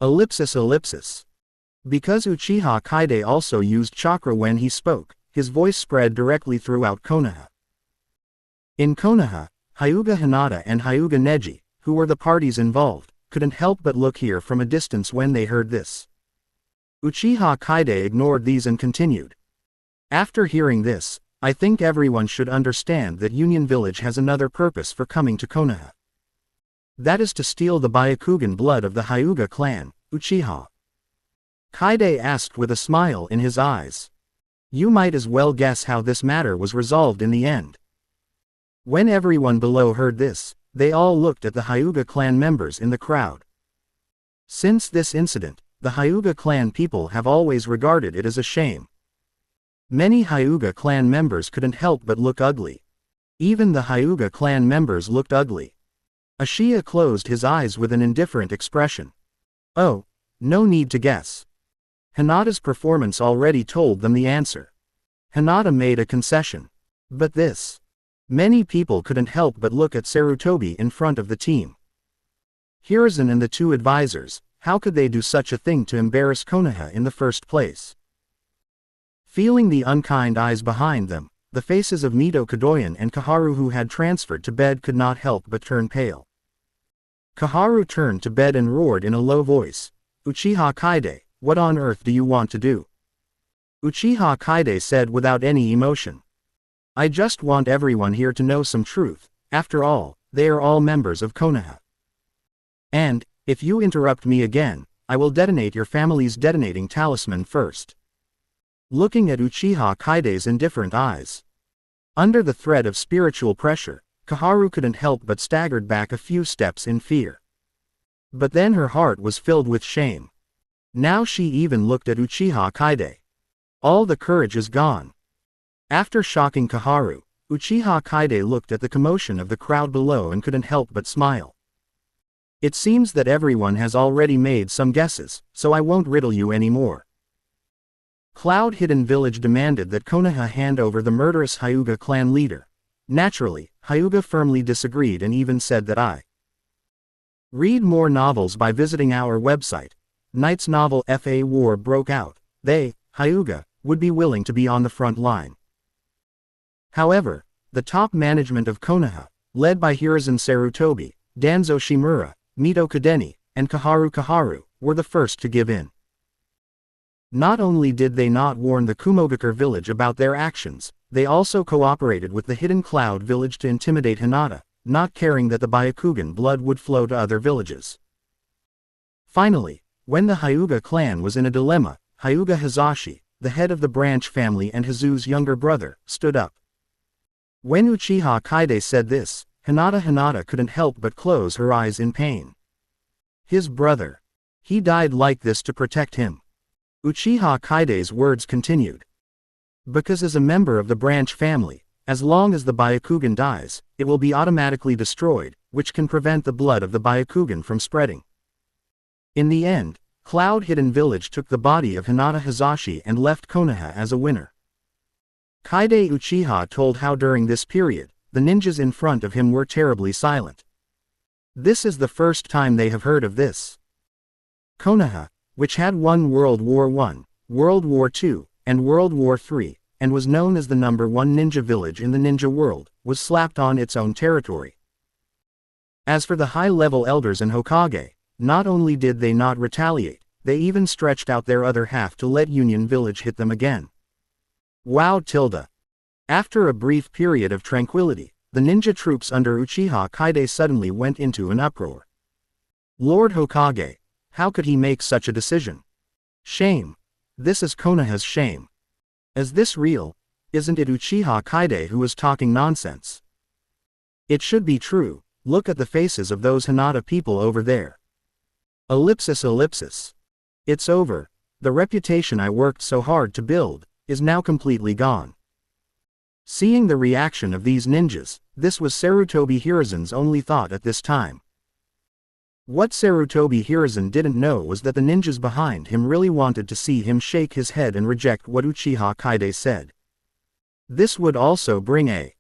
Ellipsis ellipsis. Because Uchiha Kaide also used chakra when he spoke, his voice spread directly throughout Konoha. In Konoha, Hyuga Hinata and Hyuga Neji, who were the parties involved, couldn't help but look here from a distance when they heard this. Uchiha Kaide ignored these and continued. After hearing this, I think everyone should understand that Union Village has another purpose for coming to Konoha. That is to steal the Byakugan blood of the Hyuga clan, Uchiha. Kaide asked with a smile in his eyes. You might as well guess how this matter was resolved in the end. When everyone below heard this, they all looked at the Hyuga clan members in the crowd. Since this incident, the Hyuga clan people have always regarded it as a shame. Many Hyuga clan members couldn't help but look ugly. Even the Hyuga clan members looked ugly. Uchiha closed his eyes with an indifferent expression. Oh, no need to guess. Hinata's performance already told them the answer. Hinata made a concession. But this. Many people couldn't help but look at Sarutobi in front of the team. Hiruzen and the two advisors, how could they do such a thing to embarrass Konoha in the first place? Feeling the unkind eyes behind them, the faces of Mito Kadoyan and Kaharu who had transferred to bed could not help but turn pale. Kaharu turned to bed and roared in a low voice, "Uchiha Kaide, what on earth do you want to do?" Uchiha Kaide said without any emotion. "I just want everyone here to know some truth, after all, they are all members of Konoha. And, if you interrupt me again, I will detonate your family's detonating talisman first." Looking at Uchiha Kaide's indifferent eyes. Under the threat of spiritual pressure, Kaharu couldn't help but staggered back a few steps in fear. But then her heart was filled with shame. Now she even looked at Uchiha Kaide. All the courage is gone. After shocking Kaharu, Uchiha Kaide looked at the commotion of the crowd below and couldn't help but smile. "It seems that everyone has already made some guesses, so I won't riddle you anymore." Cloud Hidden Village demanded that Konoha hand over the murderous Hyuga clan leader. Naturally, Hyuga firmly disagreed and even said that I read more novels by visiting our website. Knight's novel If a War Broke Out, they, Hyuga, would be willing to be on the front line. However, the top management of Konoha, led by Hiruzen Sarutobi, Danzo Shimura, Mito Kadeni, and Kaharu, were the first to give in. Not only did they not warn the Kumogakure village about their actions, they also cooperated with the Hidden Cloud village to intimidate Hinata, not caring that the Byakugan blood would flow to other villages. Finally, when the Hyuga clan was in a dilemma, Hyuga Hizashi, the head of the branch family and Hizu's younger brother, stood up. When Uchiha Kaide said this, Hinata couldn't help but close her eyes in pain. His brother. He died like this to protect him. Uchiha Kaide's words continued. Because as a member of the branch family, as long as the Byakugan dies, it will be automatically destroyed, which can prevent the blood of the Byakugan from spreading. In the end, Cloud Hidden Village took the body of Hinata Hizashi and left Konoha as a winner. Kaide Uchiha told how during this period, the ninjas in front of him were terribly silent. This is the first time they have heard of this. Konoha, which had won World War I, World War II, and World War III, and was known as the #1 ninja village in the ninja world, was slapped on its own territory. As for the high-level elders and Hokage, not only did they not retaliate, they even stretched out their other half to let Union Village hit them again. Wow! After a brief period of tranquility, the ninja troops under Uchiha Kaide suddenly went into an uproar. Lord Hokage, how could he make such a decision? Shame. This is Konoha's shame. Is this real? Isn't it Uchiha Kaide who is talking nonsense? It should be true. Look at the faces of those Hinata people over there. Ellipsis. It's over. The reputation I worked so hard to build is now completely gone. Seeing the reaction of these ninjas, this was Sarutobi Hiruzen's only thought at this time. What Sarutobi Hiruzen didn't know was that the ninjas behind him really wanted to see him shake his head and reject what Uchiha Kaide said. This would also bring a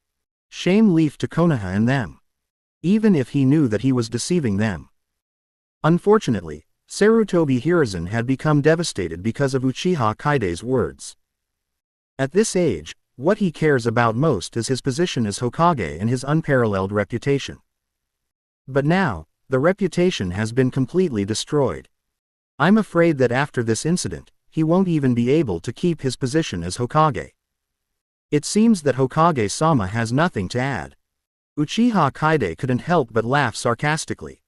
shame leaf to Konoha and them. Even if he knew that he was deceiving them. Unfortunately, Sarutobi Hiruzen had become devastated because of Uchiha Kaide's words. At this age, what he cares about most is his position as Hokage and his unparalleled reputation. But now, the reputation has been completely destroyed. I'm afraid that after this incident, he won't even be able to keep his position as Hokage. It seems that Hokage-sama has nothing to add. Uchiha Kaide couldn't help but laugh sarcastically.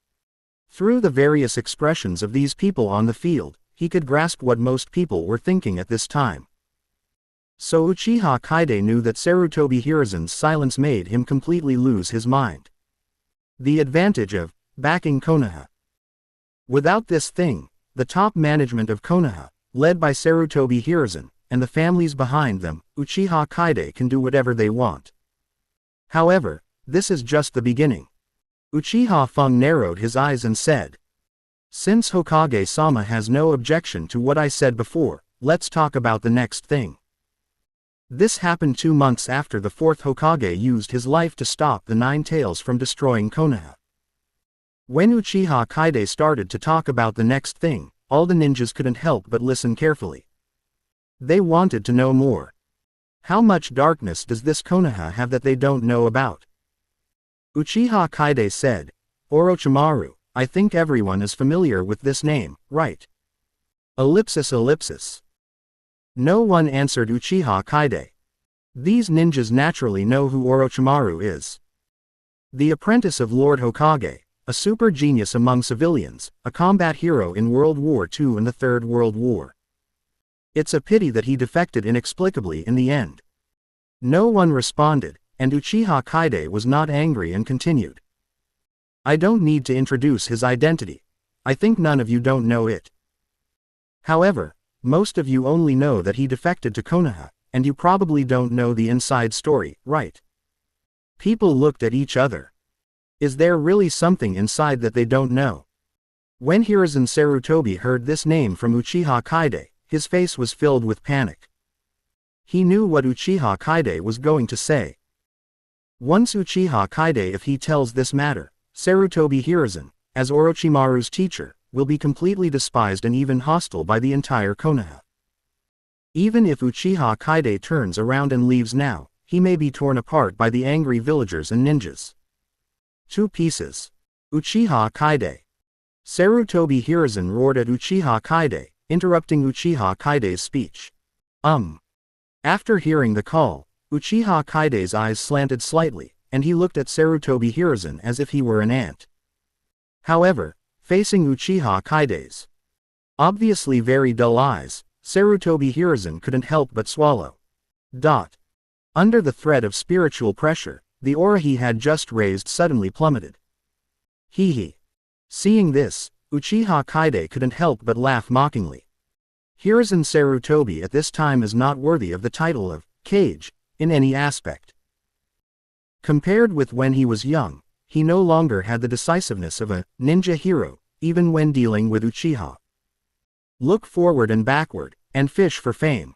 Through the various expressions of these people on the field, he could grasp what most people were thinking at this time. So Uchiha Kaide knew that Sarutobi Hiruzen's silence made him completely lose his mind. The advantage of backing Konoha. Without this thing, the top management of Konoha, led by Sarutobi Hiruzen, and the families behind them, Uchiha Kaide can do whatever they want. However, this is just the beginning. Uchiha Feng narrowed his eyes and said, "Since Hokage-sama has no objection to what I said before, let's talk about the next thing." This happened 2 months after the fourth Hokage used his life to stop the Nine Tails from destroying Konoha. When Uchiha Kaide started to talk about the next thing, all the ninjas couldn't help but listen carefully. They wanted to know more. How much darkness does this Konoha have that they don't know about? Uchiha Kaide said, "Orochimaru, I think everyone is familiar with this name, right?" Ellipsis. No one answered Uchiha Kaide. These ninjas naturally know who Orochimaru is. The apprentice of Lord Hokage, a super genius among civilians, a combat hero in World War II and the Third World War. It's a pity that he defected inexplicably in the end. No one responded, and Uchiha Kaide was not angry and continued. "I don't need to introduce his identity. I think none of you don't know it. However, most of you only know that he defected to Konoha, and you probably don't know the inside story, right?" People looked at each other. Is there really something inside that they don't know? When Hiruzen Sarutobi heard this name from Uchiha Kaide, his face was filled with panic. He knew what Uchiha Kaide was going to say. Once Uchiha Kaide, if he tells this matter, Sarutobi Hiruzen, as Orochimaru's teacher, will be completely despised and even hostile by the entire Konoha. Even if Uchiha Kaide turns around and leaves now, he may be torn apart by the angry villagers and ninjas. 2 pieces. Uchiha Kaide. Sarutobi Hiruzen roared at Uchiha Kaide, interrupting Uchiha Kaide's speech. After hearing the call, Uchiha Kaide's eyes slanted slightly, and he looked at Sarutobi Hiruzen as if he were an ant. However, facing Uchiha Kaide's obviously very dull eyes, Sarutobi Hiruzen couldn't help but swallow. Under the threat of spiritual pressure, the aura he had just raised suddenly plummeted. Hee. Seeing this, Uchiha Kaide couldn't help but laugh mockingly. Hiruzen Sarutobi at this time is not worthy of the title of Kage in any aspect. Compared with when he was young, he no longer had the decisiveness of a ninja hero, even when dealing with Uchiha. Look forward and backward, and fish for fame.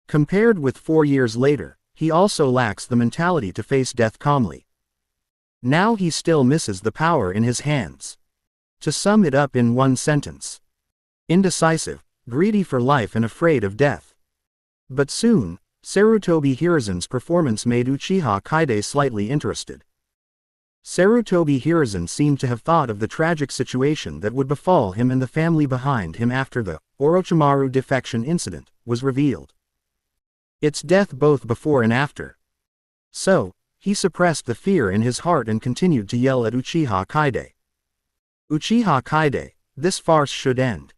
Compared with 4 years later, he also lacks the mentality to face death calmly. Now he still misses the power in his hands. To sum it up in one sentence: indecisive, greedy for life and afraid of death. But soon, Sarutobi Hiruzen's performance made Uchiha Kaide slightly interested. Sarutobi Hiruzen seemed to have thought of the tragic situation that would befall him and the family behind him after the Orochimaru defection incident was revealed. Its death both before and after. So, he suppressed the fear in his heart and continued to yell at Uchiha Kaide. "Uchiha Kaide, this farce should end.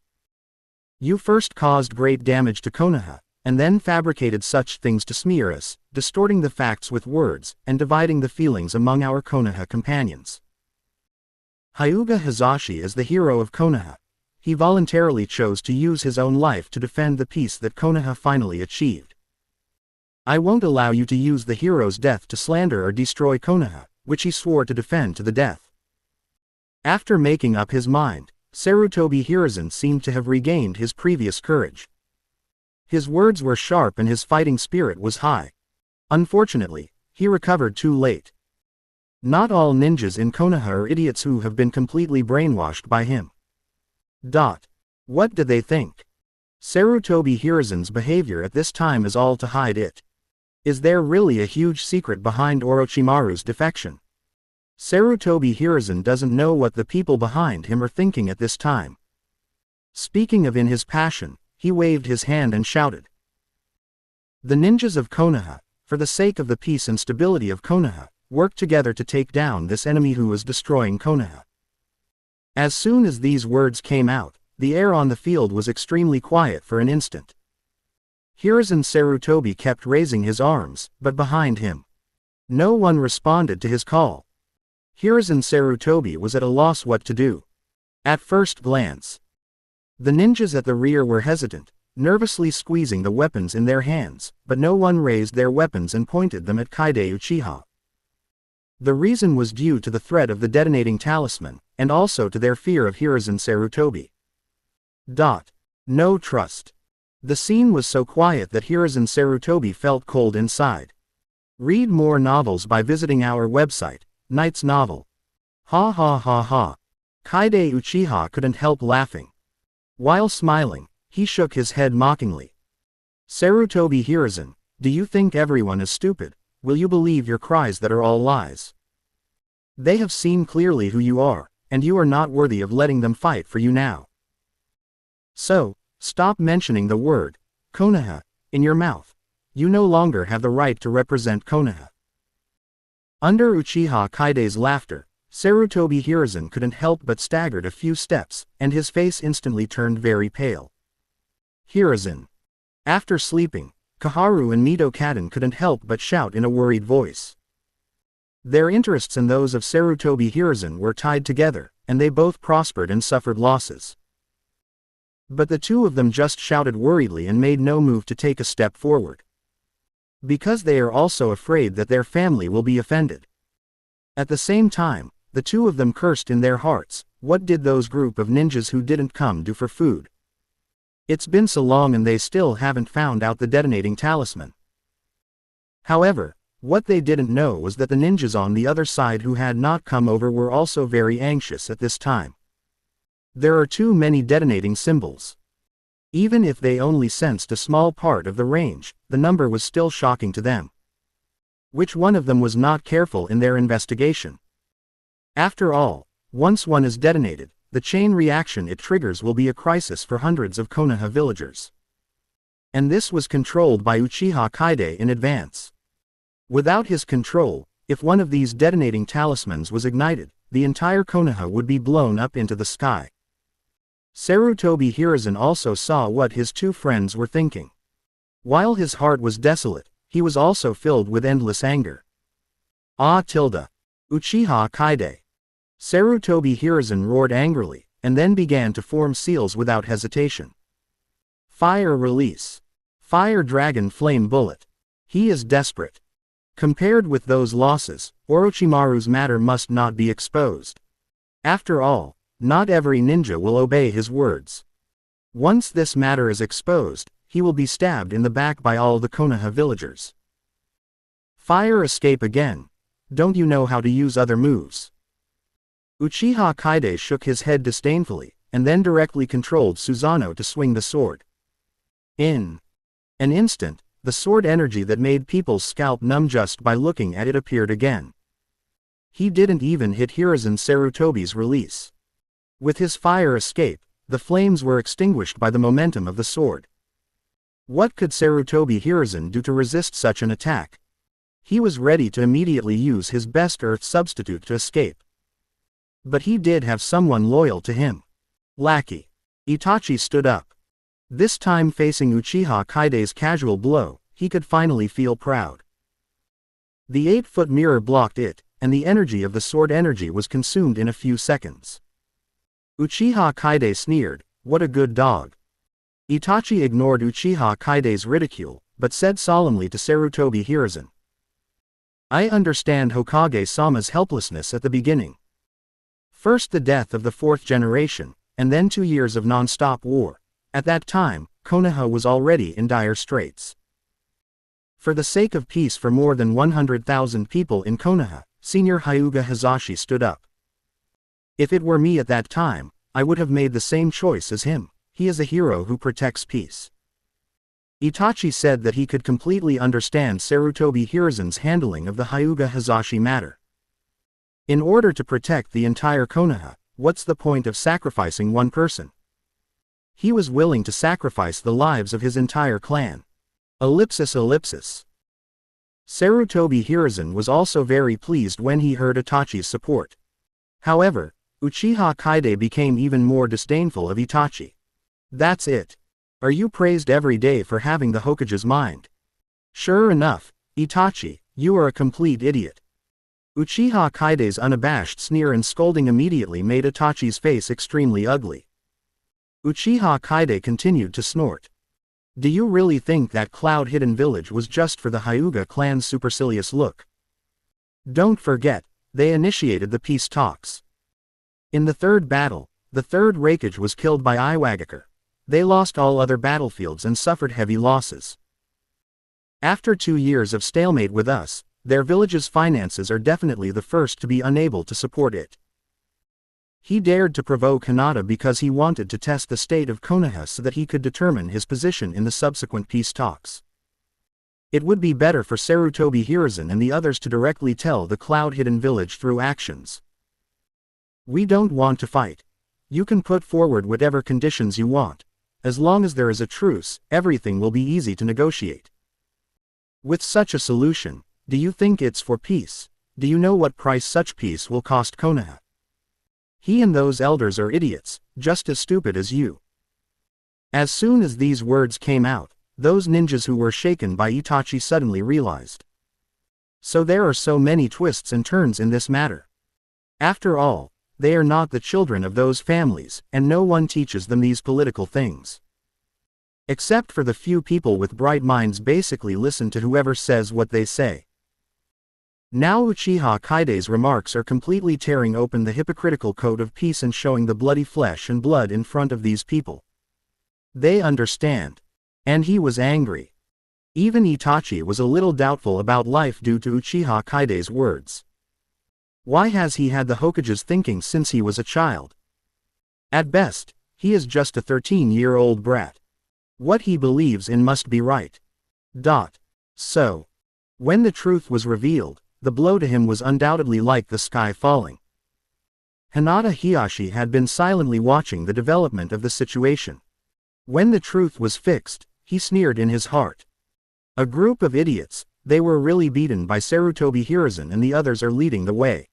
You first caused great damage to Konoha, and then fabricated such things to smear us, distorting the facts with words, and dividing the feelings among our Konoha companions. Hyuga Hizashi is the hero of Konoha. He voluntarily chose to use his own life to defend the peace that Konoha finally achieved. I won't allow you to use the hero's death to slander or destroy Konoha, which he swore to defend to the death." After making up his mind, Sarutobi Hiruzen seemed to have regained his previous courage. His words were sharp and his fighting spirit was high. Unfortunately, he recovered too late. Not all ninjas in Konoha are idiots who have been completely brainwashed by him. What did they think? Sarutobi Hiruzen's behavior at this time is all to hide it. Is there really a huge secret behind Orochimaru's defection? Sarutobi Hiruzen doesn't know what the people behind him are thinking at this time. Speaking of in his passion, he waved his hand and shouted. The ninjas of Konoha, for the sake of the peace and stability of Konoha, work together to take down this enemy who is destroying Konoha. As soon as these words came out, the air on the field was extremely quiet for an instant. Hiruzen Sarutobi kept raising his arms, but behind him, no one responded to his call. Hiruzen Sarutobi was at a loss what to do. At first glance, the ninjas at the rear were hesitant, nervously squeezing the weapons in their hands, but no one raised their weapons and pointed them at Kaide Uchiha. The reason was due to the threat of the detonating talisman, and also to their fear of Hiruzen Sarutobi. No trust. The scene was so quiet that Hiruzen Sarutobi felt cold inside. Read more novels by visiting our website, Knight's Novel. Ha ha ha ha. Kaide Uchiha couldn't help laughing. While smiling, he shook his head mockingly. Sarutobi Hiruzen, do you think everyone is stupid? Will you believe your cries that are all lies? They have seen clearly who you are, and you are not worthy of letting them fight for you now. So, stop mentioning the word Konoha in your mouth. You no longer have the right to represent Konoha. Under Uchiha Kaide's laughter, Sarutobi Hiruzen couldn't help but staggered a few steps, and his face instantly turned very pale. Hiruzen. After sleeping, Kaharu and Mito Kaden couldn't help but shout in a worried voice. Their interests and those of Sarutobi Hiruzen were tied together, and they both prospered and suffered losses. But the two of them just shouted worriedly and made no move to take a step forward. Because they are also afraid that their family will be offended. At the same time, the two of them cursed in their hearts, what did those group of ninjas who didn't come do for food? It's been so long and they still haven't found out the detonating talisman. However, what they didn't know was that the ninjas on the other side who had not come over were also very anxious at this time. There are too many detonating symbols. Even if they only sensed a small part of the range, the number was still shocking to them. Which one of them was not careful in their investigation? After all, once one is detonated, the chain reaction it triggers will be a crisis for hundreds of Konoha villagers. And this was controlled by Uchiha Kaide in advance. Without his control, if one of these detonating talismans was ignited, the entire Konoha would be blown up into the sky. Sarutobi Hiruzen also saw what his two friends were thinking. While his heart was desolate, he was also filled with endless anger. Uchiha Kaide. Sarutobi Hiruzen roared angrily, and then began to form seals without hesitation. Fire release. Fire dragon flame bullet. He is desperate. Compared with those losses, Orochimaru's matter must not be exposed. After all, not every ninja will obey his words. Once this matter is exposed, he will be stabbed in the back by all the Konoha villagers. Fire escape again. Don't you know how to use other moves? Uchiha Kaide shook his head disdainfully, and then directly controlled Susanoo to swing the sword. In an instant, the sword energy that made people's scalp numb just by looking at it appeared again. He didn't even hit Hiruzen Sarutobi's release. With his fire escape, the flames were extinguished by the momentum of the sword. What could Sarutobi Hiruzen do to resist such an attack? He was ready to immediately use his best earth substitute to escape. But he did have someone loyal to him. Lackey. Itachi stood up. This time facing Uchiha Kaide's casual blow, he could finally feel proud. The 8-foot mirror blocked it, and the energy of the sword energy was consumed in a few seconds. Uchiha Kaide sneered, "What a good dog." Itachi ignored Uchiha Kaide's ridicule, but said solemnly to Sarutobi Hiruzen, "I understand Hokage-sama's helplessness at the beginning. First the death of the 4th generation, and then 2 years of non-stop war. At that time, Konoha was already in dire straits. For the sake of peace for more than 100,000 people in Konoha, Senior Hyuga Hazashi stood up. If it were me at that time, I would have made the same choice as him. He is a hero who protects peace." Itachi said that he could completely understand Sarutobi Hiruzen's handling of the Hyuga Hazashi matter. In order to protect the entire Konoha, what's the point of sacrificing one person? He was willing to sacrifice the lives of his entire clan. Sarutobi Hiruzen was also very pleased when he heard Itachi's support. However, Uchiha Kaide became even more disdainful of Itachi. "That's it. Are you praised every day for having the Hokage's mind? Sure enough, Itachi, you are a complete idiot." Uchiha Kaide's unabashed sneer and scolding immediately made Itachi's face extremely ugly. Uchiha Kaide continued to snort. "Do you really think that Cloud Hidden Village was just for the Hyuga clan's supercilious look? Don't forget, they initiated the peace talks. In the third battle, the third Raikage was killed by Iwagakure. They lost all other battlefields and suffered heavy losses. After 2 years of stalemate with us, their village's finances are definitely the first to be unable to support it. He dared to provoke Hinata because he wanted to test the state of Konoha so that he could determine his position in the subsequent peace talks. It would be better for Sarutobi Hiruzen and the others to directly tell the Cloud-Hidden Village through actions. We don't want to fight. You can put forward whatever conditions you want. As long as there is a truce, everything will be easy to negotiate. With such a solution, do you think it's for peace? Do you know what price such peace will cost Konoha? He and those elders are idiots, just as stupid as you. As soon as these words came out, those ninjas who were shaken by Itachi suddenly realized. So there are so many twists and turns in this matter. After all, they are not the children of those families, and no one teaches them these political things. Except for the few people with bright minds basically listen to whoever says what they say. Now Uchiha Kaide's remarks are completely tearing open the hypocritical code of peace and showing the bloody flesh and blood in front of these people. They understand. And he was angry. Even Itachi was a little doubtful about life due to Uchiha Kaide's words. Why has he had the Hokage's thinking since he was a child? At best, he is just a 13-year-old brat. What he believes in must be right. So, when the truth was revealed, the blow to him was undoubtedly like the sky falling. Hinata Hiyashi had been silently watching the development of the situation. When the truth was fixed, he sneered in his heart. A group of idiots, they were really beaten by Sarutobi Hiruzen and the others are leading the way.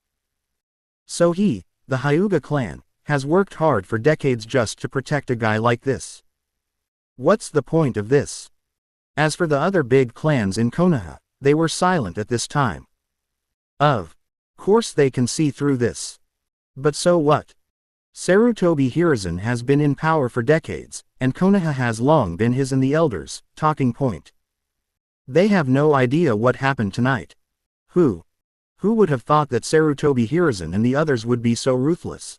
So he, the Hyuga clan, has worked hard for decades just to protect a guy like this. What's the point of this? As for the other big clans in Konoha, they were silent at this time. Of course they can see through this. But so what? Sarutobi Hiruzen has been in power for decades, and Konoha has long been his and the elders' talking point. They have no idea what happened tonight. Who would have thought that Sarutobi Hiruzen and the others would be so ruthless?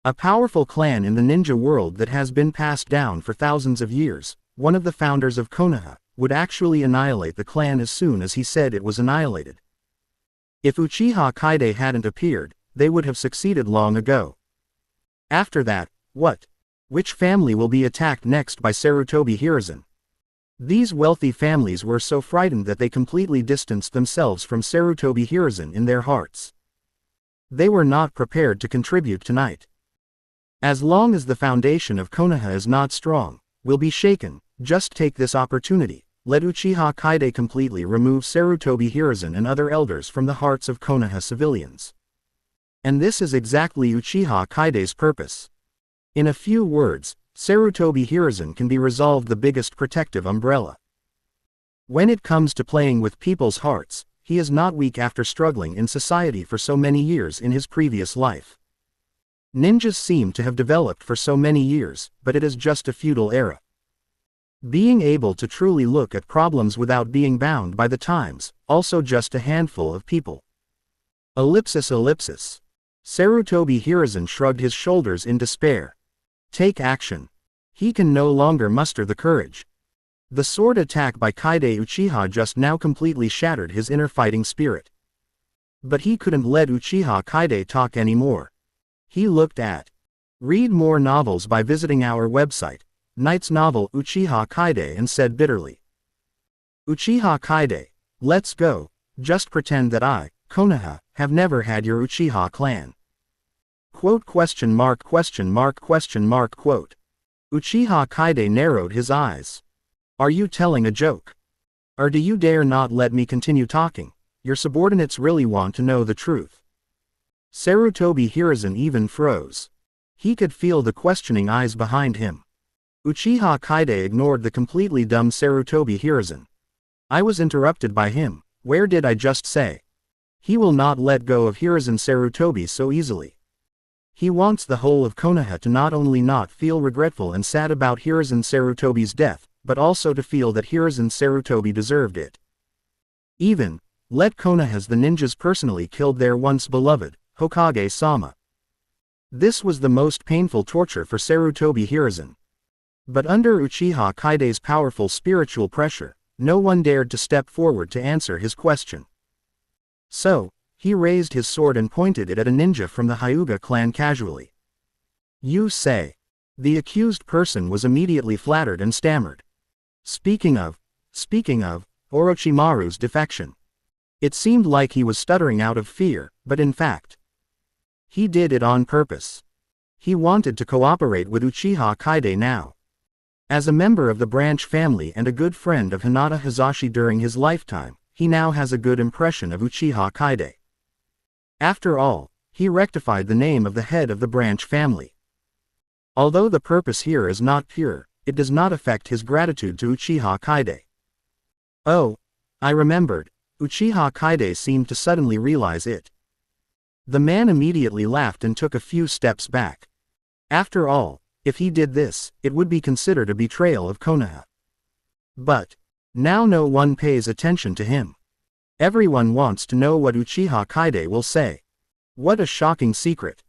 A powerful clan in the ninja world that has been passed down for thousands of years, one of the founders of Konoha, would actually annihilate the clan as soon as he said it was annihilated. If Uchiha Kaide hadn't appeared, they would have succeeded long ago. After that, what? Which family will be attacked next by Sarutobi Hiruzen? These wealthy families were so frightened that they completely distanced themselves from Sarutobi Hiruzen in their hearts. They were not prepared to contribute tonight. As long as the foundation of Konoha is not strong, will be shaken, just take this opportunity. Let Uchiha Kaide completely remove Sarutobi Hiruzen and other elders from the hearts of Konoha civilians. And this is exactly Uchiha Kaide's purpose. In a few words, Sarutobi Hiruzen can be resolved the biggest protective umbrella. When it comes to playing with people's hearts, he is not weak after struggling in society for so many years in his previous life. Ninjas seem to have developed for so many years, but it is just a feudal era. Being able to truly look at problems without being bound by the times, also just a handful of people. Ellipsis. Sarutobi Hiruzen shrugged his shoulders in despair. Take action. He can no longer muster the courage. The sword attack by Kaide Uchiha just now completely shattered his inner fighting spirit. But he couldn't let Uchiha Kaide talk anymore. He looked at. Read more novels by visiting our website, Knight's novel Uchiha Kaide, and said bitterly. Uchiha Kaide, let's go, just pretend that I, Konoha, have never had your Uchiha clan. Quote? Uchiha Kaide narrowed his eyes. Are you telling a joke? Or do you dare not let me continue talking? Your subordinates really want to know the truth. Sarutobi Hiruzen even froze. He could feel the questioning eyes behind him. Uchiha Kaide ignored the completely dumb Sarutobi Hiruzen. I was interrupted by him. Where did I just say? He will not let go of Hiruzen Sarutobi so easily. He wants the whole of Konoha to not only not feel regretful and sad about Hiruzen Sarutobi's death, but also to feel that Hiruzen Sarutobi deserved it. Even let Konoha's the ninjas personally killed their once beloved, Hokage-sama. This was the most painful torture for Sarutobi Hiruzen. But under Uchiha Kaide's powerful spiritual pressure, no one dared to step forward to answer his question. So, he raised his sword and pointed it at a ninja from the Hyuga clan casually. "You say." The accused person was immediately flattered and stammered. Speaking of Orochimaru's defection. It seemed like he was stuttering out of fear, but in fact, he did it on purpose. He wanted to cooperate with Uchiha Kaide now. As a member of the branch family and a good friend of Hinata Hazashi during his lifetime, he now has a good impression of Uchiha Kaide. After all, he rectified the name of the head of the branch family. Although the purpose here is not pure, it does not affect his gratitude to Uchiha Kaide. "Oh, I remembered." Uchiha Kaide seemed to suddenly realize it. The man immediately laughed and took a few steps back. After all, if he did this, it would be considered a betrayal of Konoha. But now no one pays attention to him. Everyone wants to know what Uchiha Kaide will say. What a shocking secret.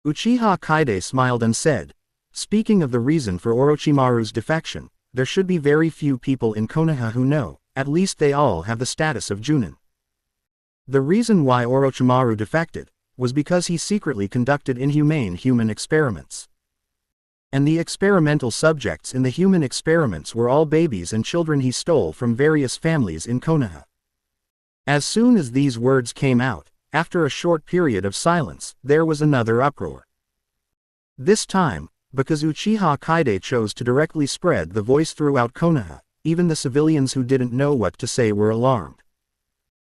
Uchiha Kaide smiled and said, "Speaking of the reason for Orochimaru's defection, there should be very few people in Konoha who know, at least they all have the status of Junin. The reason why Orochimaru defected was because he secretly conducted inhumane human experiments. And the experimental subjects in the human experiments were all babies and children he stole from various families in Konoha." As soon as these words came out, after a short period of silence, there was another uproar. This time, because Uchiha Kaide chose to directly spread the voice throughout Konoha, even the civilians who didn't know what to say were alarmed.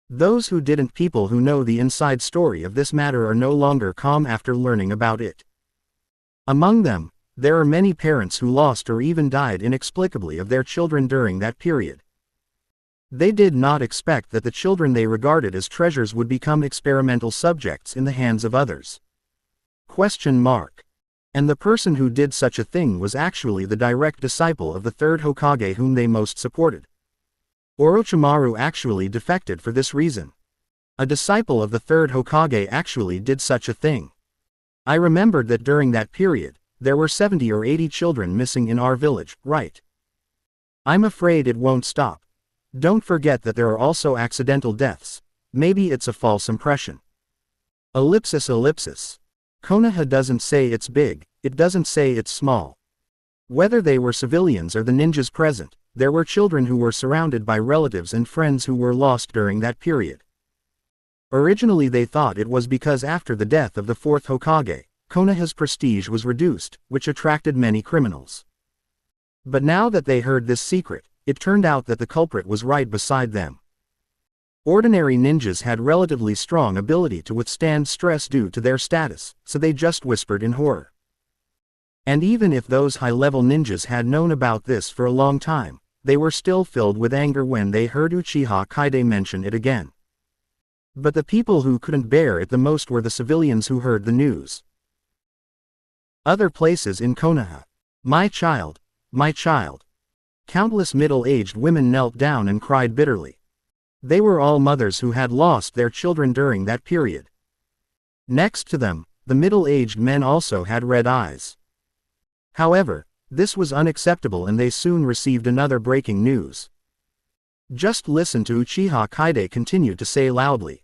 Those who didn't, people who know the inside story of this matter, are no longer calm after learning about it. Among them, there are many parents who lost or even died inexplicably of their children during that period. They did not expect that the children they regarded as treasures would become experimental subjects in the hands of others. And the person who did such a thing was actually the direct disciple of the third Hokage whom they most supported. Orochimaru actually defected for this reason. A disciple of the third Hokage actually did such a thing. I remembered that during that period, there were 70 or 80 children missing in our village, right? I'm afraid it won't stop. Don't forget that there are also accidental deaths. Maybe it's a false impression. Konoha doesn't say it's big, it doesn't say it's small. Whether they were civilians or the ninjas present, there were children who were surrounded by relatives and friends who were lost during that period. Originally they thought it was because after the death of the fourth Hokage, Konoha's prestige was reduced, which attracted many criminals. But now that they heard this secret, it turned out that the culprit was right beside them. Ordinary ninjas had relatively strong ability to withstand stress due to their status, so they just whispered in horror. And even if those high-level ninjas had known about this for a long time, they were still filled with anger when they heard Uchiha Kaide mention it again. But the people who couldn't bear it the most were the civilians who heard the news. Other places in Konoha. My child. Countless middle-aged women knelt down and cried bitterly. They were all mothers who had lost their children during that period. Next to them, the middle-aged men also had red eyes. However, this was unacceptable and they soon received another breaking news. Just listen to Uchiha Kaide continue to say loudly.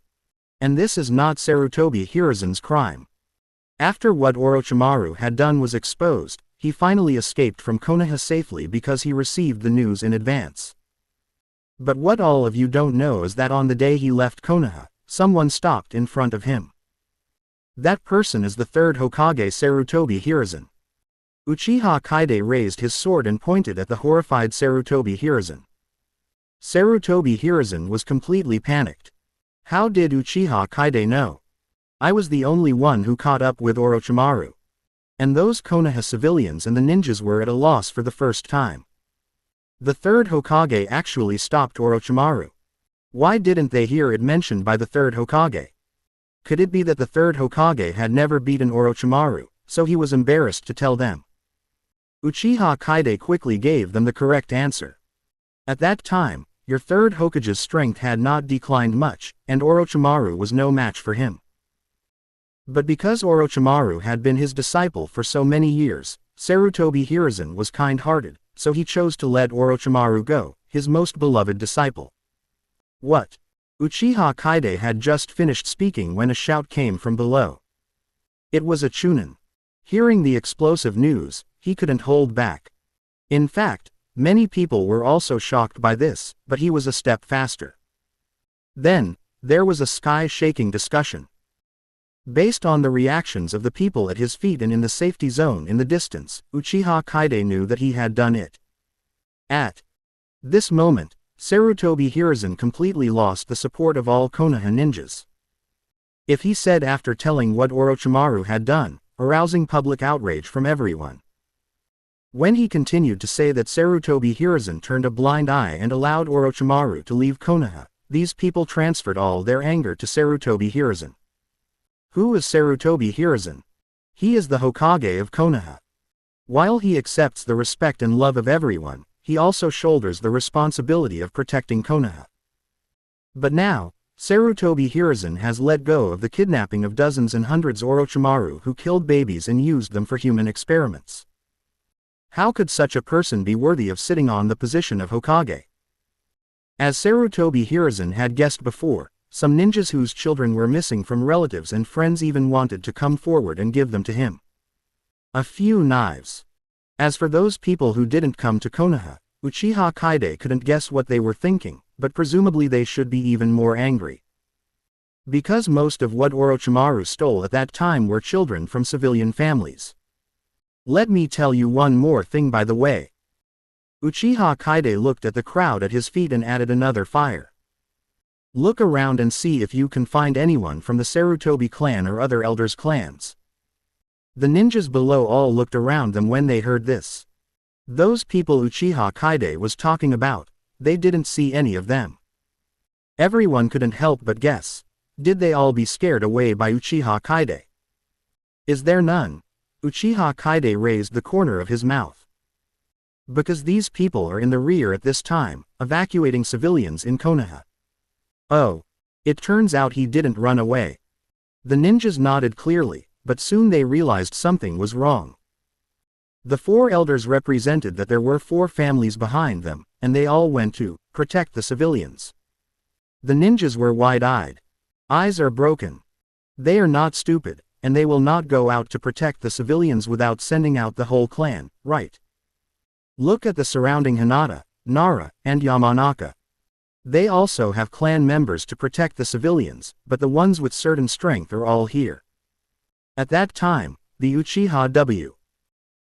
And this is not Sarutobi Hiruzen's crime. After what Orochimaru had done was exposed, he finally escaped from Konoha safely because he received the news in advance. But what all of you don't know is that on the day he left Konoha, someone stopped in front of him. That person is the third Hokage Sarutobi Hiruzen. Uchiha Kaide raised his sword and pointed at the horrified Sarutobi Hiruzen. Sarutobi Hiruzen was completely panicked. How did Uchiha Kaide know? I was the only one who caught up with Orochimaru. And those Konoha civilians and the ninjas were at a loss for the first time. The third Hokage actually stopped Orochimaru. Why didn't they hear it mentioned by the third Hokage? Could it be that the third Hokage had never beaten Orochimaru, so he was embarrassed to tell them? Uchiha Kaide quickly gave them the correct answer. At that time, your third Hokage's strength had not declined much, and Orochimaru was no match for him. But because Orochimaru had been his disciple for so many years, Sarutobi Hiruzen was kind-hearted, so he chose to let Orochimaru go, his most beloved disciple. What? Uchiha Kaide had just finished speaking when a shout came from below. It was a Chunin. Hearing the explosive news, he couldn't hold back. In fact, many people were also shocked by this, but he was a step faster. Then, there was a sky-shaking discussion. Based on the reactions of the people at his feet and in the safety zone in the distance, Uchiha Kaide knew that he had done it. At this moment, Sarutobi Hiruzen completely lost the support of all Konoha ninjas. If he said after telling what Orochimaru had done, arousing public outrage from everyone. When he continued to say that Sarutobi Hiruzen turned a blind eye and allowed Orochimaru to leave Konoha, these people transferred all their anger to Sarutobi Hiruzen. Who is Sarutobi Hiruzen? He is the Hokage of Konoha. While he accepts the respect and love of everyone, he also shoulders the responsibility of protecting Konoha. But now, Sarutobi Hiruzen has let go of the kidnapping of dozens and hundreds of Orochimaru who killed babies and used them for human experiments. How could such a person be worthy of sitting on the position of Hokage? As Sarutobi Hiruzen had guessed before, some ninjas whose children were missing from relatives and friends even wanted to come forward and give them to him. A few knives. As for those people who didn't come to Konoha, Uchiha Kaide couldn't guess what they were thinking, but presumably they should be even more angry. Because most of what Orochimaru stole at that time were children from civilian families. Let me tell you one more thing by the way. Uchiha Kaide looked at the crowd at his feet and added another fire. Look around and see if you can find anyone from the Sarutobi clan or other elders' clans. The ninjas below all looked around them when they heard this. Those people Uchiha Kaide was talking about, they didn't see any of them. Everyone couldn't help but guess. Did they all be scared away by Uchiha Kaide? Is there none? Uchiha Kaide raised the corner of his mouth. Because these people are in the rear at this time, evacuating civilians in Konoha. Oh. It turns out he didn't run away. The ninjas nodded clearly, but soon they realized something was wrong. The four elders represented that there were four families behind them, and they all went to protect the civilians. The ninjas were wide-eyed. Eyes are broken. They are not stupid, and they will not go out to protect the civilians without sending out the whole clan, right? Look at the surrounding Hinata, Nara, and Yamanaka. They also have clan members to protect the civilians, but the ones with certain strength are all here. At that time, the Uchiha W.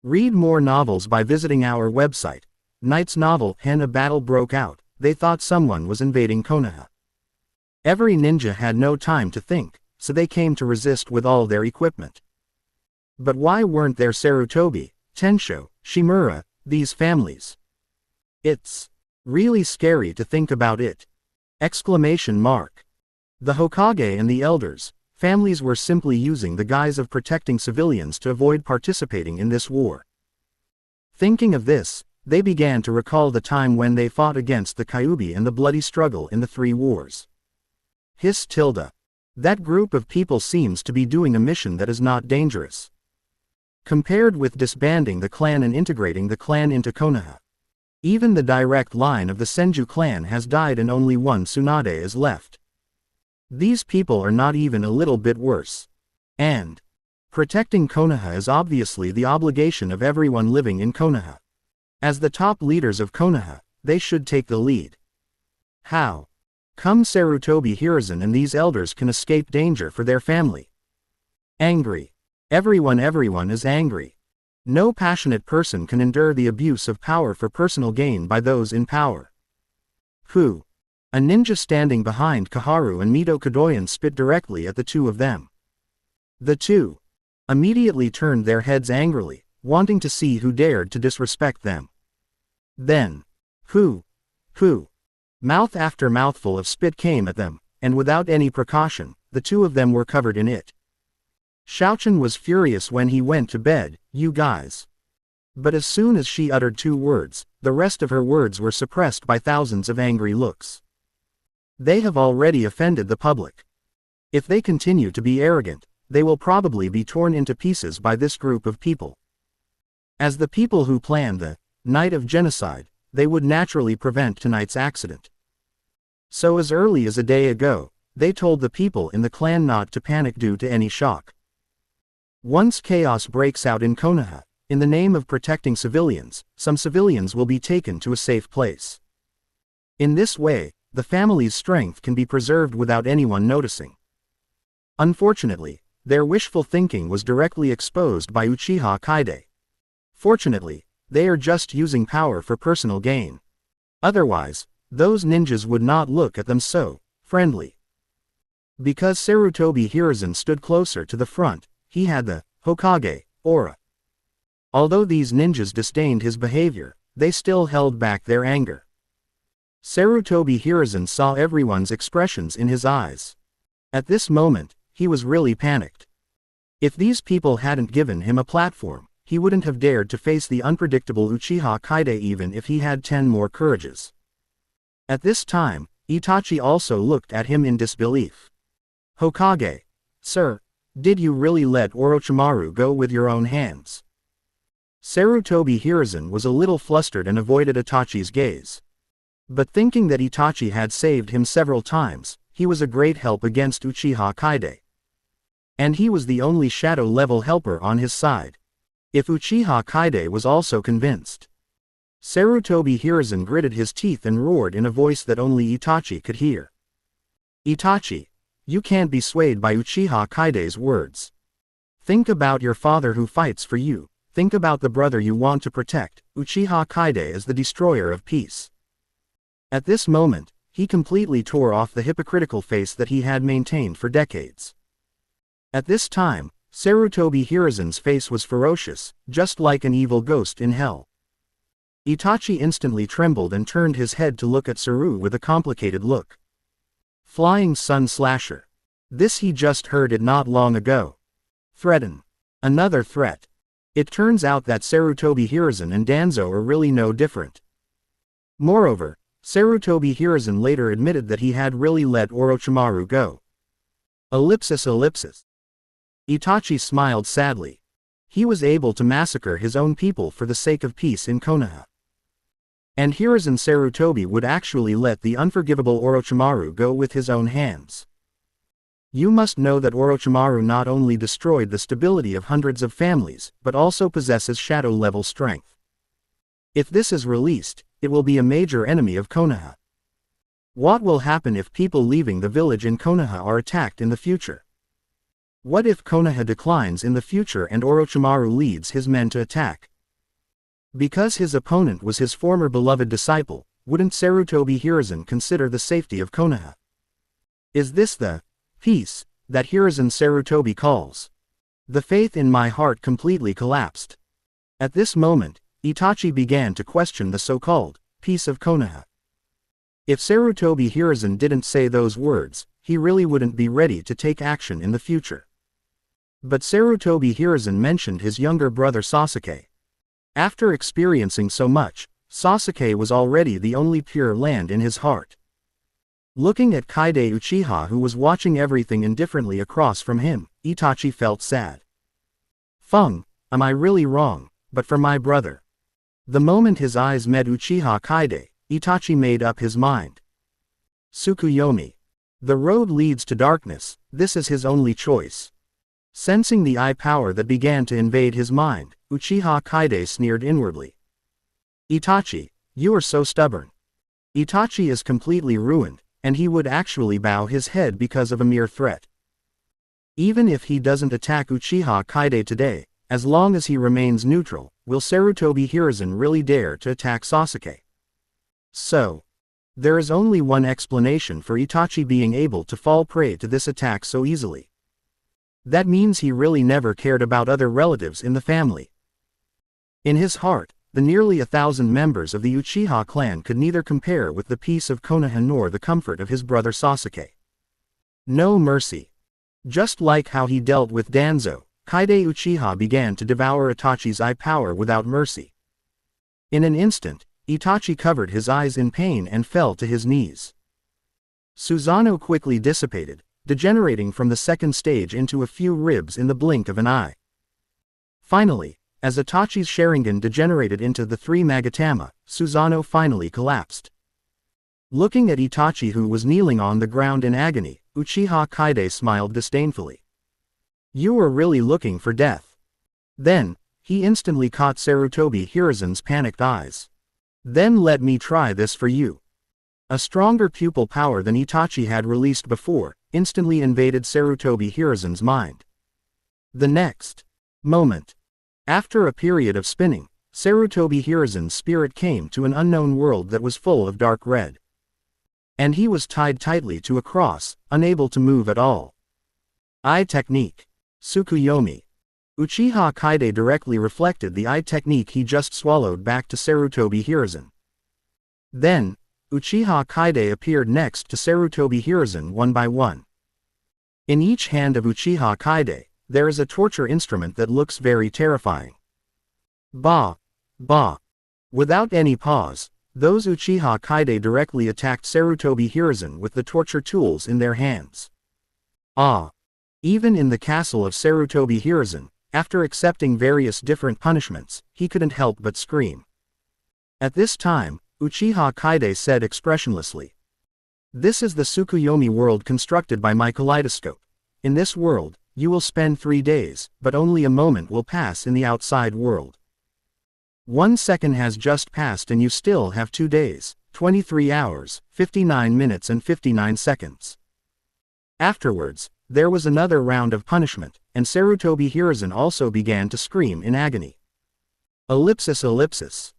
Read more novels by visiting our website. Knight's novel, When a Battle Broke Out, they thought someone was invading Konoha. Every ninja had no time to think, so they came to resist with all their equipment. But why weren't there Sarutobi, Tensho, Shimura, these families? It's really scary to think about it. Exclamation mark. The Hokage and the elders, families were simply using the guise of protecting civilians to avoid participating in this war. Thinking of this, they began to recall the time when they fought against the Kyuubi and the bloody struggle in the three wars. Hiss tilde. That group of people seems to be doing a mission that is not dangerous. Compared with disbanding the clan and integrating the clan into Konoha. Even the direct line of the Senju clan has died and only one Tsunade is left. These people are not even a little bit worse. And protecting Konoha is obviously the obligation of everyone living in Konoha. As the top leaders of Konoha, they should take the lead. How come Sarutobi Hiruzen and these elders can escape danger for their family? Angry. Everyone is angry. No passionate person can endure the abuse of power for personal gain by those in power. Who? A ninja standing behind Kaharu and Mito Kadoyan spit directly at the two of them. The two immediately turned their heads angrily, wanting to see who dared to disrespect them. Then, who? Mouth after mouthful of spit came at them, and without any precaution, the two of them were covered in it. Shaochen was furious when he went to bed. You guys. But as soon as she uttered 2 words, the rest of her words were suppressed by thousands of angry looks. They have already offended the public. If they continue to be arrogant, they will probably be torn into pieces by this group of people. As the people who planned the night of genocide, they would naturally prevent tonight's accident. So as early as a day ago, they told the people in the clan not to panic due to any shock. Once chaos breaks out in Konoha, in the name of protecting civilians, some civilians will be taken to a safe place. In this way, the family's strength can be preserved without anyone noticing. Unfortunately, their wishful thinking was directly exposed by Uchiha Kaide. Fortunately, they are just using power for personal gain. Otherwise, those ninjas would not look at them so friendly. Because Sarutobi Hiruzen stood closer to the front, he had the Hokage aura. Although these ninjas disdained his behavior, they still held back their anger. Sarutobi Hiruzen saw everyone's expressions in his eyes. At this moment, he was really panicked. If these people hadn't given him a platform, he wouldn't have dared to face the unpredictable Uchiha Kaide even if he had 10 more courages. At this time, Itachi also looked at him in disbelief. Hokage, sir, did you really let Orochimaru go with your own hands? Sarutobi Hiruzen was a little flustered and avoided Itachi's gaze. But thinking that Itachi had saved him several times, he was a great help against Uchiha Kaide. And he was the only shadow-level helper on his side. If Uchiha Kaide was also convinced. Sarutobi Hiruzen gritted his teeth and roared in a voice that only Itachi could hear. Itachi, you can't be swayed by Uchiha Kaide's words. Think about your father who fights for you, think about the brother you want to protect. Uchiha Kaide is the destroyer of peace. At this moment, he completely tore off the hypocritical face that he had maintained for decades. At this time, Sarutobi Hiruzen's face was ferocious, just like an evil ghost in hell. Itachi instantly trembled and turned his head to look at Saru with a complicated look. Flying Sun Slasher. This he just heard it not long ago. Threaten. Another threat. It turns out that Sarutobi Hiruzen and Danzo are really no different. Moreover, Sarutobi Hiruzen later admitted that he had really let Orochimaru go. Ellipsis. Itachi smiled sadly. He was able to massacre his own people for the sake of peace in Konoha. And Hiruzen Sarutobi would actually let the unforgivable Orochimaru go with his own hands. You must know that Orochimaru not only destroyed the stability of hundreds of families, but also possesses shadow-level strength. If this is released, it will be a major enemy of Konoha. What will happen if people leaving the village in Konoha are attacked in the future? What if Konoha declines in the future and Orochimaru leads his men to attack? Because his opponent was his former beloved disciple, wouldn't Sarutobi Hiruzen consider the safety of Konoha? Is this the peace that Hiruzen Sarutobi calls? The faith in my heart completely collapsed. At this moment, Itachi began to question the so-called peace of Konoha. If Sarutobi Hiruzen didn't say those words, he really wouldn't be ready to take action in the future. But Sarutobi Hiruzen mentioned his younger brother Sasuke. After experiencing so much, Sasuke was already the only pure land in his heart. Looking at Kaide Uchiha who was watching everything indifferently across from him, Itachi felt sad. Fung, am I really wrong, but for my brother? The moment his eyes met Uchiha Kaide, Itachi made up his mind. Tsukuyomi. The road leads to darkness, this is his only choice. Sensing the eye power that began to invade his mind, Uchiha Kaide sneered inwardly. Itachi, you are so stubborn. Itachi is completely ruined, and he would actually bow his head because of a mere threat. Even if he doesn't attack Uchiha Kaide today, as long as he remains neutral, will Sarutobi Hiruzen really dare to attack Sasuke? So, there is only one explanation for Itachi being able to fall prey to this attack so easily. That means he really never cared about other relatives in the family. In his heart, the nearly 1,000 members of the Uchiha clan could neither compare with the peace of Konoha nor the comfort of his brother Sasuke. No mercy. Just like how he dealt with Danzo, Kaide Uchiha began to devour Itachi's eye power without mercy. In an instant, Itachi covered his eyes in pain and fell to his knees. Susanoo quickly dissipated, degenerating from the second stage into a few ribs in the blink of an eye. Finally, as Itachi's Sharingan degenerated into the three Magatama, Susanoo finally collapsed. Looking at Itachi, who was kneeling on the ground in agony, Uchiha Kaide smiled disdainfully. "You were really looking for death." Then, he instantly caught Sarutobi Hiruzen's panicked eyes. "Then let me try this for you." A stronger pupil power than Itachi had released before instantly invaded Sarutobi Hiruzen's mind. The next moment, after a period of spinning, Sarutobi Hiruzen's spirit came to an unknown world that was full of dark red. And he was tied tightly to a cross, unable to move at all. Eye technique. Tsukuyomi. Uchiha Kaide directly reflected the eye technique he just swallowed back to Sarutobi Hiruzen. Then, Uchiha Kaide appeared next to Sarutobi Hiruzen one by one. In each hand of Uchiha Kaide, there is a torture instrument that looks very terrifying. Ba! Ba! Without any pause, those Uchiha Kaide directly attacked Sarutobi Hiruzen with the torture tools in their hands. Ah! Even in the castle of Sarutobi Hiruzen, after accepting various different punishments, he couldn't help but scream. At this time, Uchiha Kaide said expressionlessly, "This is the Tsukuyomi world constructed by my kaleidoscope. In this world, you will spend 3 days, but only a moment will pass in the outside world. 1 second has just passed and you still have 2 days, 23 hours, 59 minutes and 59 seconds. Afterwards, there was another round of punishment, and Sarutobi Hiruzen also began to scream in agony. Ellipsis ellipsis.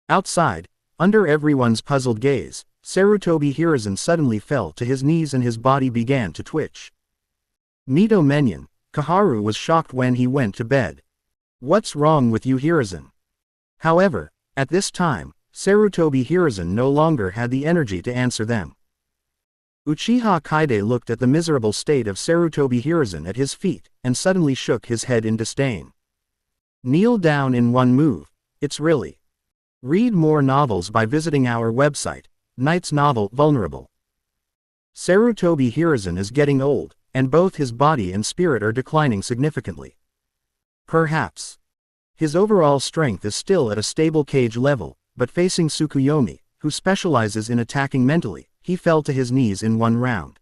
Outside, under everyone's puzzled gaze, Sarutobi Hiruzen suddenly fell to his knees and his body began to twitch. Mito Menyon, Kaharu was shocked when he went to bed. "What's wrong with you, Hiruzen?" However, at this time, Sarutobi Hiruzen no longer had the energy to answer them. Uchiha Kaide looked at the miserable state of Sarutobi Hiruzen at his feet, and suddenly shook his head in disdain. "Kneel down in one move, it's really." Read more novels by visiting our website, Knight's Novel Vulnerable. Sarutobi Hiruzen is getting old, and both his body and spirit are declining significantly. Perhaps his overall strength is still at a stable cage level, but facing Tsukuyomi, who specializes in attacking mentally, he fell to his knees in one round.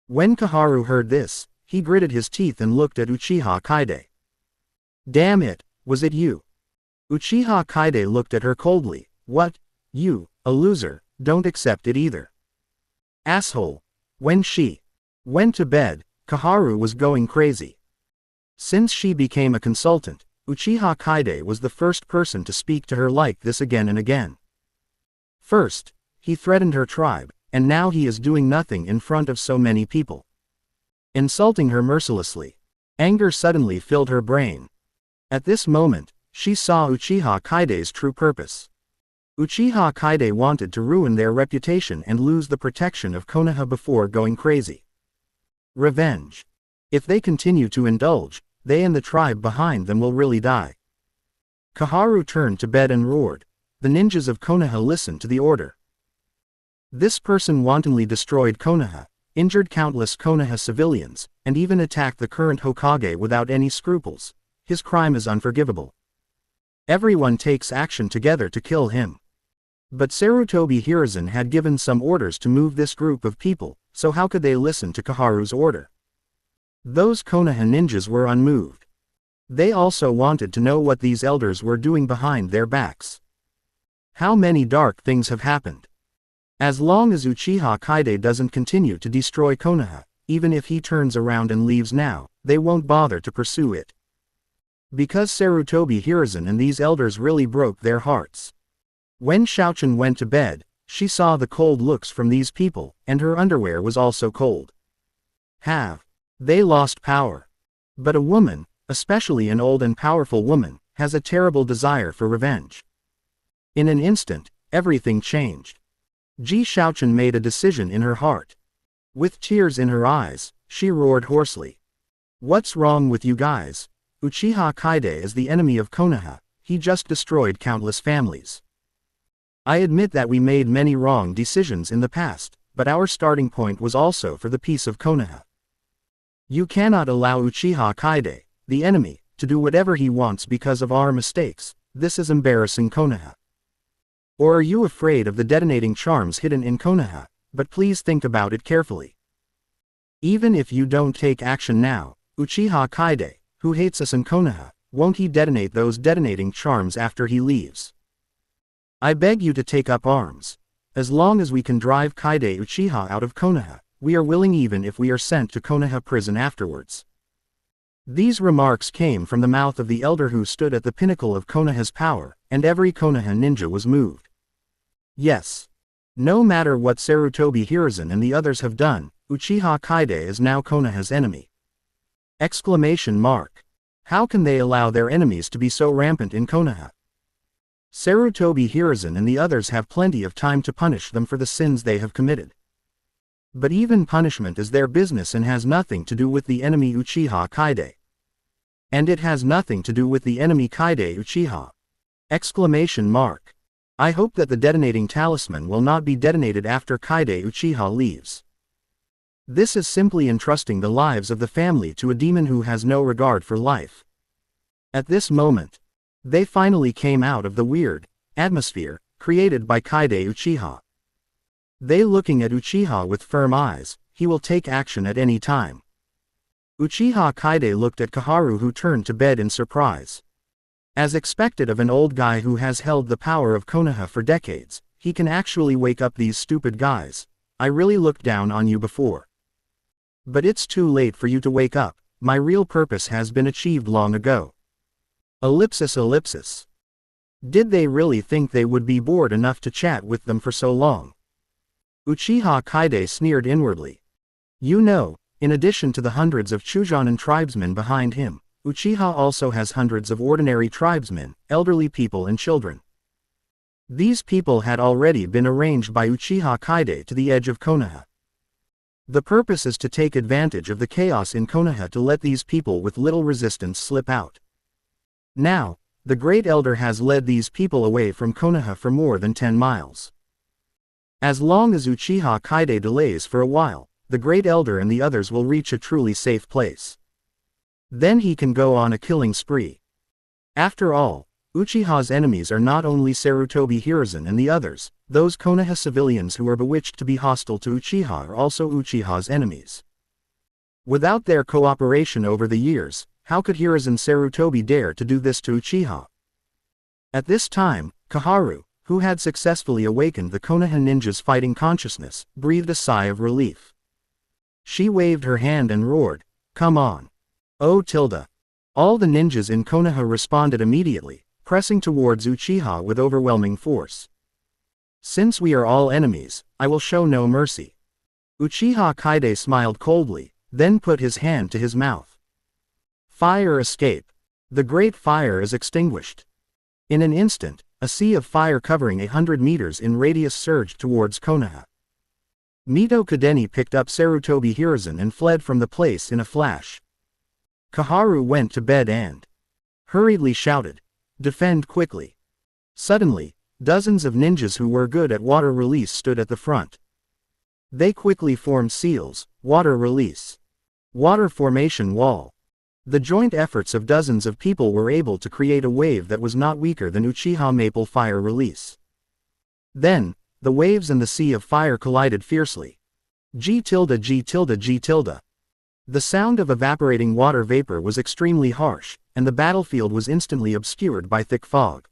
When Kaharu heard this, he gritted his teeth and looked at Uchiha Kaide. "Damn it, was it you?" Uchiha Kaide looked at her coldly. "What? You, a loser, don't accept it either. Asshole." When she went to bed, Kaharu was going crazy. Since she became a consultant, Uchiha Kaide was the first person to speak to her like this again and again. First, he threatened her tribe, and now he is doing nothing in front of so many people. Insulting her mercilessly. Anger suddenly filled her brain. At this moment, she saw Uchiha Kaide's true purpose. Uchiha Kaide wanted to ruin their reputation and lose the protection of Konoha before going crazy. Revenge. If they continue to indulge, they and the tribe behind them will really die. Kaharu turned to bed and roared. The ninjas of Konoha listened to the order. This person wantonly destroyed Konoha, injured countless Konoha civilians, and even attacked the current Hokage without any scruples. His crime is unforgivable. Everyone takes action together to kill him. But Sarutobi Hiruzen had given some orders to move this group of people, so how could they listen to Kaharu's order? Those Konoha ninjas were unmoved. They also wanted to know what these elders were doing behind their backs. How many dark things have happened? As long as Uchiha Kaide doesn't continue to destroy Konoha, even if he turns around and leaves now, they won't bother to pursue it. Because Sarutobi Hiruzen and these elders really broke their hearts. When Xiaochen went to bed, she saw the cold looks from these people, and her underwear was also cold. Have they lost power? But a woman, especially an old and powerful woman, has a terrible desire for revenge. In an instant, everything changed. Ji Xiaochen made a decision in her heart. With tears in her eyes, she roared hoarsely. What's wrong with you guys? Uchiha Kaide is the enemy of Konoha, he just destroyed countless families. I admit that we made many wrong decisions in the past, but our starting point was also for the peace of Konoha. You cannot allow Uchiha Kaide, the enemy, to do whatever he wants because of our mistakes. This is embarrassing Konoha. Or are you afraid of the detonating charms hidden in Konoha? But please think about it carefully. Even if you don't take action now, Uchiha Kaide, who hates us in Konoha, won't he detonate those detonating charms after he leaves? I beg you to take up arms. As long as we can drive Kaide Uchiha out of Konoha, we are willing even if we are sent to Konoha prison afterwards. These remarks came from the mouth of the elder who stood at the pinnacle of Konoha's power, and every Konoha ninja was moved. Yes. No matter what Sarutobi Hiruzen and the others have done, Uchiha Kaide is now Konoha's enemy. Exclamation mark. How can they allow their enemies to be so rampant in Konoha? Sarutobi Hiruzen and the others have plenty of time to punish them for the sins they have committed. But even punishment is their business and has nothing to do with the enemy Uchiha Kaide. And it has nothing to do with the enemy Kaide Uchiha. Exclamation mark. I hope that the detonating talisman will not be detonated after Kaide Uchiha leaves. This is simply entrusting the lives of the family to a demon who has no regard for life. At this moment, they finally came out of the weird atmosphere created by Kaide Uchiha. They looking at Uchiha with firm eyes, he will take action at any time. Uchiha Kaide looked at Koharu, who turned to bed in surprise. As expected of an old guy who has held the power of Konoha for decades, he can actually wake up these stupid guys. I really looked down on you before. But it's too late for you to wake up, my real purpose has been achieved long ago. Ellipsis. Did they really think they would be bored enough to chat with them for so long? Uchiha Kaide sneered inwardly. You know, in addition to the hundreds of Chujonin tribesmen behind him, Uchiha also has hundreds of ordinary tribesmen, elderly people and children. These people had already been arranged by Uchiha Kaide to the edge of Konoha. The purpose is to take advantage of the chaos in Konoha to let these people with little resistance slip out. Now, the Great Elder has led these people away from Konoha for more than 10 miles. As long as Uchiha Kaide delays for a while, the Great Elder and the others will reach a truly safe place. Then he can go on a killing spree. After all, Uchiha's enemies are not only Sarutobi Hiruzen and the others, those Konoha civilians who are bewitched to be hostile to Uchiha are also Uchiha's enemies. Without their cooperation over the years, how could Hiruzen Sarutobi dare to do this to Uchiha? At this time, Koharu, who had successfully awakened the Konoha ninja's fighting consciousness, breathed a sigh of relief. She waved her hand and roared, "Come on. Oh tilde." All the ninjas in Konoha responded immediately, pressing towards Uchiha with overwhelming force. Since we are all enemies, I will show no mercy. Uchiha Kaide smiled coldly, then put his hand to his mouth. Fire escape. The great fire is extinguished. In an instant, a sea of fire covering 100 meters in radius surged towards Konoha. Mito Kadeni picked up Sarutobi Hiruzen and fled from the place in a flash. Koharu went to bed and hurriedly shouted, "Defend quickly." Suddenly, dozens of ninjas who were good at water release stood at the front. They quickly formed seals, water release, water formation wall. The joint efforts of dozens of people were able to create a wave that was not weaker than Uchiha Maple Fire release. Then, the waves and the sea of fire collided fiercely. G tilde G tilde G tilde. The sound of evaporating water vapor was extremely harsh, and the battlefield was instantly obscured by thick fog.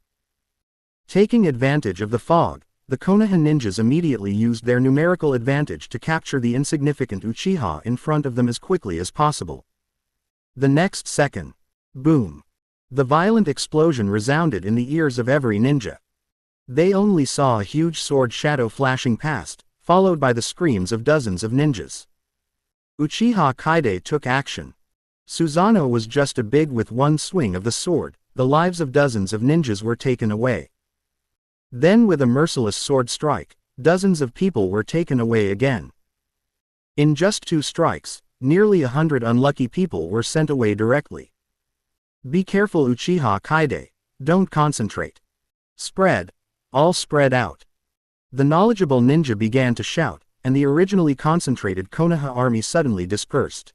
Taking advantage of the fog, the Konoha ninjas immediately used their numerical advantage to capture the insignificant Uchiha in front of them as quickly as possible. The next second, boom! The violent explosion resounded in the ears of every ninja. They only saw a huge sword shadow flashing past, followed by the screams of dozens of ninjas. Uchiha Kaide took action. Susanoo was just a big with one swing of the sword, the lives of dozens of ninjas were taken away. Then with a merciless sword strike, dozens of people were taken away again. In just 2 strikes, nearly 100 unlucky people were sent away directly. Be careful, Uchiha Kaide. Don't concentrate. Spread. All spread out. The knowledgeable ninja began to shout, and the originally concentrated Konoha army suddenly dispersed.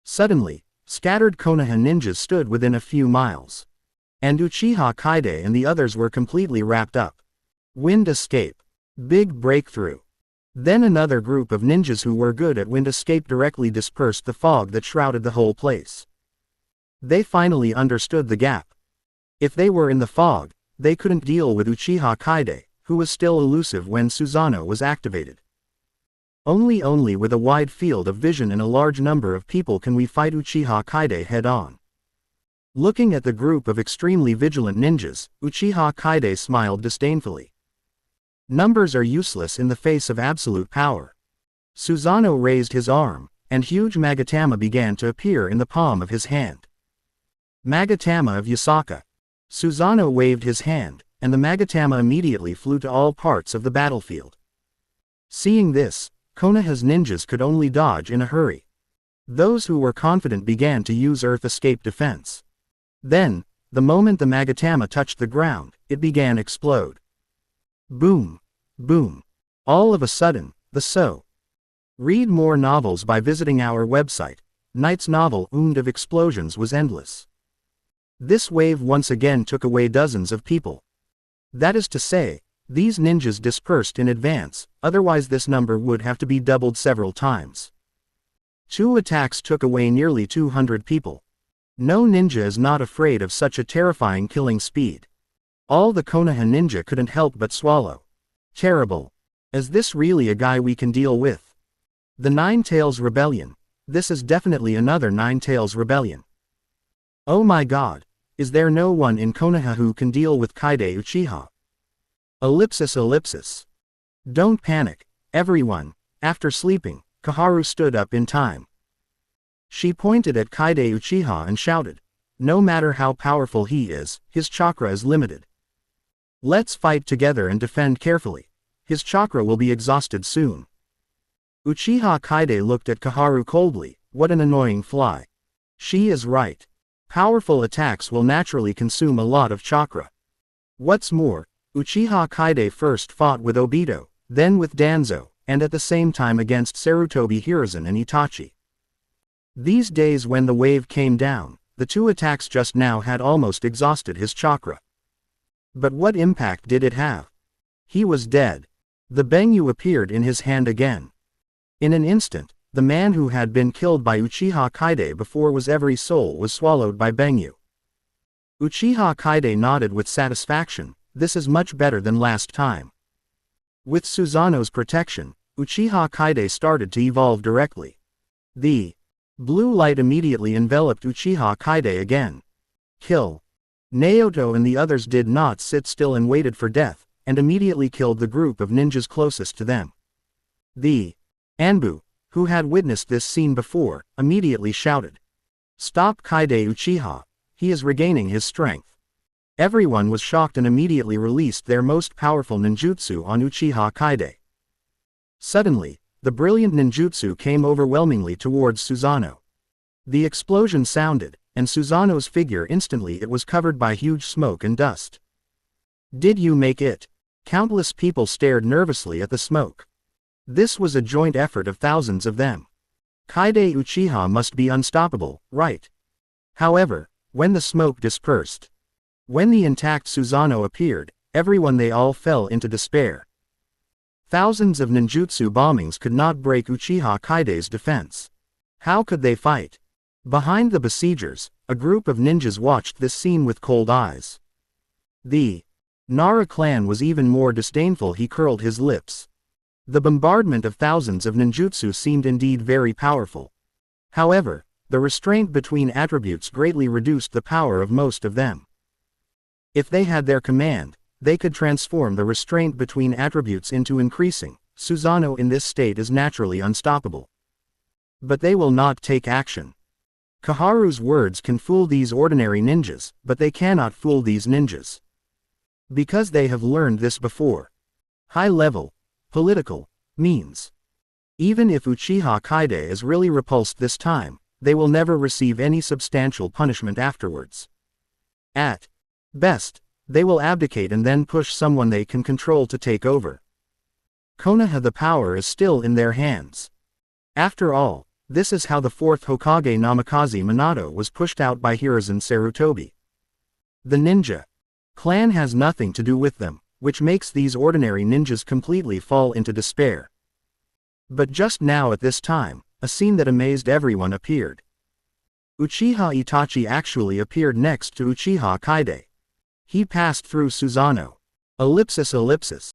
Suddenly, scattered Konoha ninjas stood within a few miles. And Uchiha Kaide and the others were completely wrapped up. Wind escape. Big breakthrough. Then another group of ninjas who were good at wind escape directly dispersed the fog that shrouded the whole place. They finally understood the gap. If they were in the fog, they couldn't deal with Uchiha Kaide, who was still elusive when Susanoo was activated. Only with a wide field of vision and a large number of people can we fight Uchiha Kaide head-on. Looking at the group of extremely vigilant ninjas, Uchiha Kaide smiled disdainfully. Numbers are useless in the face of absolute power. Susanoo raised his arm, and huge Magatama began to appear in the palm of his hand. Magatama of Yasaka. Susanoo waved his hand, and the Magatama immediately flew to all parts of the battlefield. Seeing this, Konoha's ninjas could only dodge in a hurry. Those who were confident began to use earth escape defense. Then, the moment the Magatama touched the ground, it began to explode. Boom. Boom. All of a sudden, Read more novels by visiting our website. Knight's novel Wound of Explosions was endless. This wave once again took away dozens of people. That is to say, these ninjas dispersed in advance, otherwise this number would have to be doubled several times. 2 attacks took away nearly 200 people. No ninja is not afraid of such a terrifying killing speed. All the Konoha ninja couldn't help but swallow. Terrible. Is this really a guy we can deal with? The Nine Tails Rebellion. This is definitely another Nine Tails Rebellion. Oh my god, is there no one in Konoha who can deal with Kaide Uchiha? Ellipsis. Don't panic, everyone. After sleeping, Koharu stood up in time. She pointed at Kaide Uchiha and shouted, no matter how powerful he is, his chakra is limited. Let's fight together and defend carefully. His chakra will be exhausted soon. Uchiha Kaide looked at Koharu coldly. What an annoying fly. She is right. Powerful attacks will naturally consume a lot of chakra. What's more, Uchiha Kaide first fought with Obito, then with Danzo, and at the same time against Sarutobi Hiruzen and Itachi. These days when the wave came down, the 2 attacks just now had almost exhausted his chakra. But what impact did it have? He was dead. The Bengyu appeared in his hand again. In an instant, the man who had been killed by Uchiha Kaide before was every soul was swallowed by Bengyu. Uchiha Kaide nodded with satisfaction. This is much better than last time. With Susanoo's protection, Uchiha Kaide started to evolve directly. The blue light immediately enveloped Uchiha Kaide again. Kill. Naoto and the others did not sit still and waited for death, and immediately killed the group of ninjas closest to them. The Anbu, who had witnessed this scene before, immediately shouted. Stop Kaide Uchiha, he is regaining his strength. Everyone was shocked and immediately released their most powerful ninjutsu on Uchiha Kaide. Suddenly, the brilliant ninjutsu came overwhelmingly towards Susanoo. The explosion sounded, and Susanoo's figure instantly it was covered by huge smoke and dust. Did you make it? Countless people stared nervously at the smoke. This was a joint effort of thousands of them. Kaide Uchiha must be unstoppable, right? However, when the smoke dispersed, when the intact Susanoo appeared, everyone they all fell into despair. Thousands of ninjutsu bombings could not break Uchiha Kaide's defense. How could they fight? Behind the besiegers, a group of ninjas watched this scene with cold eyes. The Nara clan was even more disdainful. He curled his lips. The bombardment of thousands of ninjutsu seemed indeed very powerful. However, the restraint between attributes greatly reduced the power of most of them. If they had their command, they could transform the restraint between attributes into increasing. Susanoo in this state is naturally unstoppable. But they will not take action. Koharu's words can fool these ordinary ninjas, but they cannot fool these ninjas. Because they have learned this before. High level, political, means. Even if Uchiha Kaide is really repulsed this time, they will never receive any substantial punishment afterwards. At best, they will abdicate and then push someone they can control to take over. Konoha, the power is still in their hands. After all, this is how the fourth Hokage Namikaze Minato was pushed out by Hiruzen Sarutobi. The ninja clan has nothing to do with them, which makes these ordinary ninjas completely fall into despair. But just now at this time, a scene that amazed everyone appeared. Uchiha Itachi actually appeared next to Uchiha Kaide. He passed through Susanoo. Ellipsis ellipsis.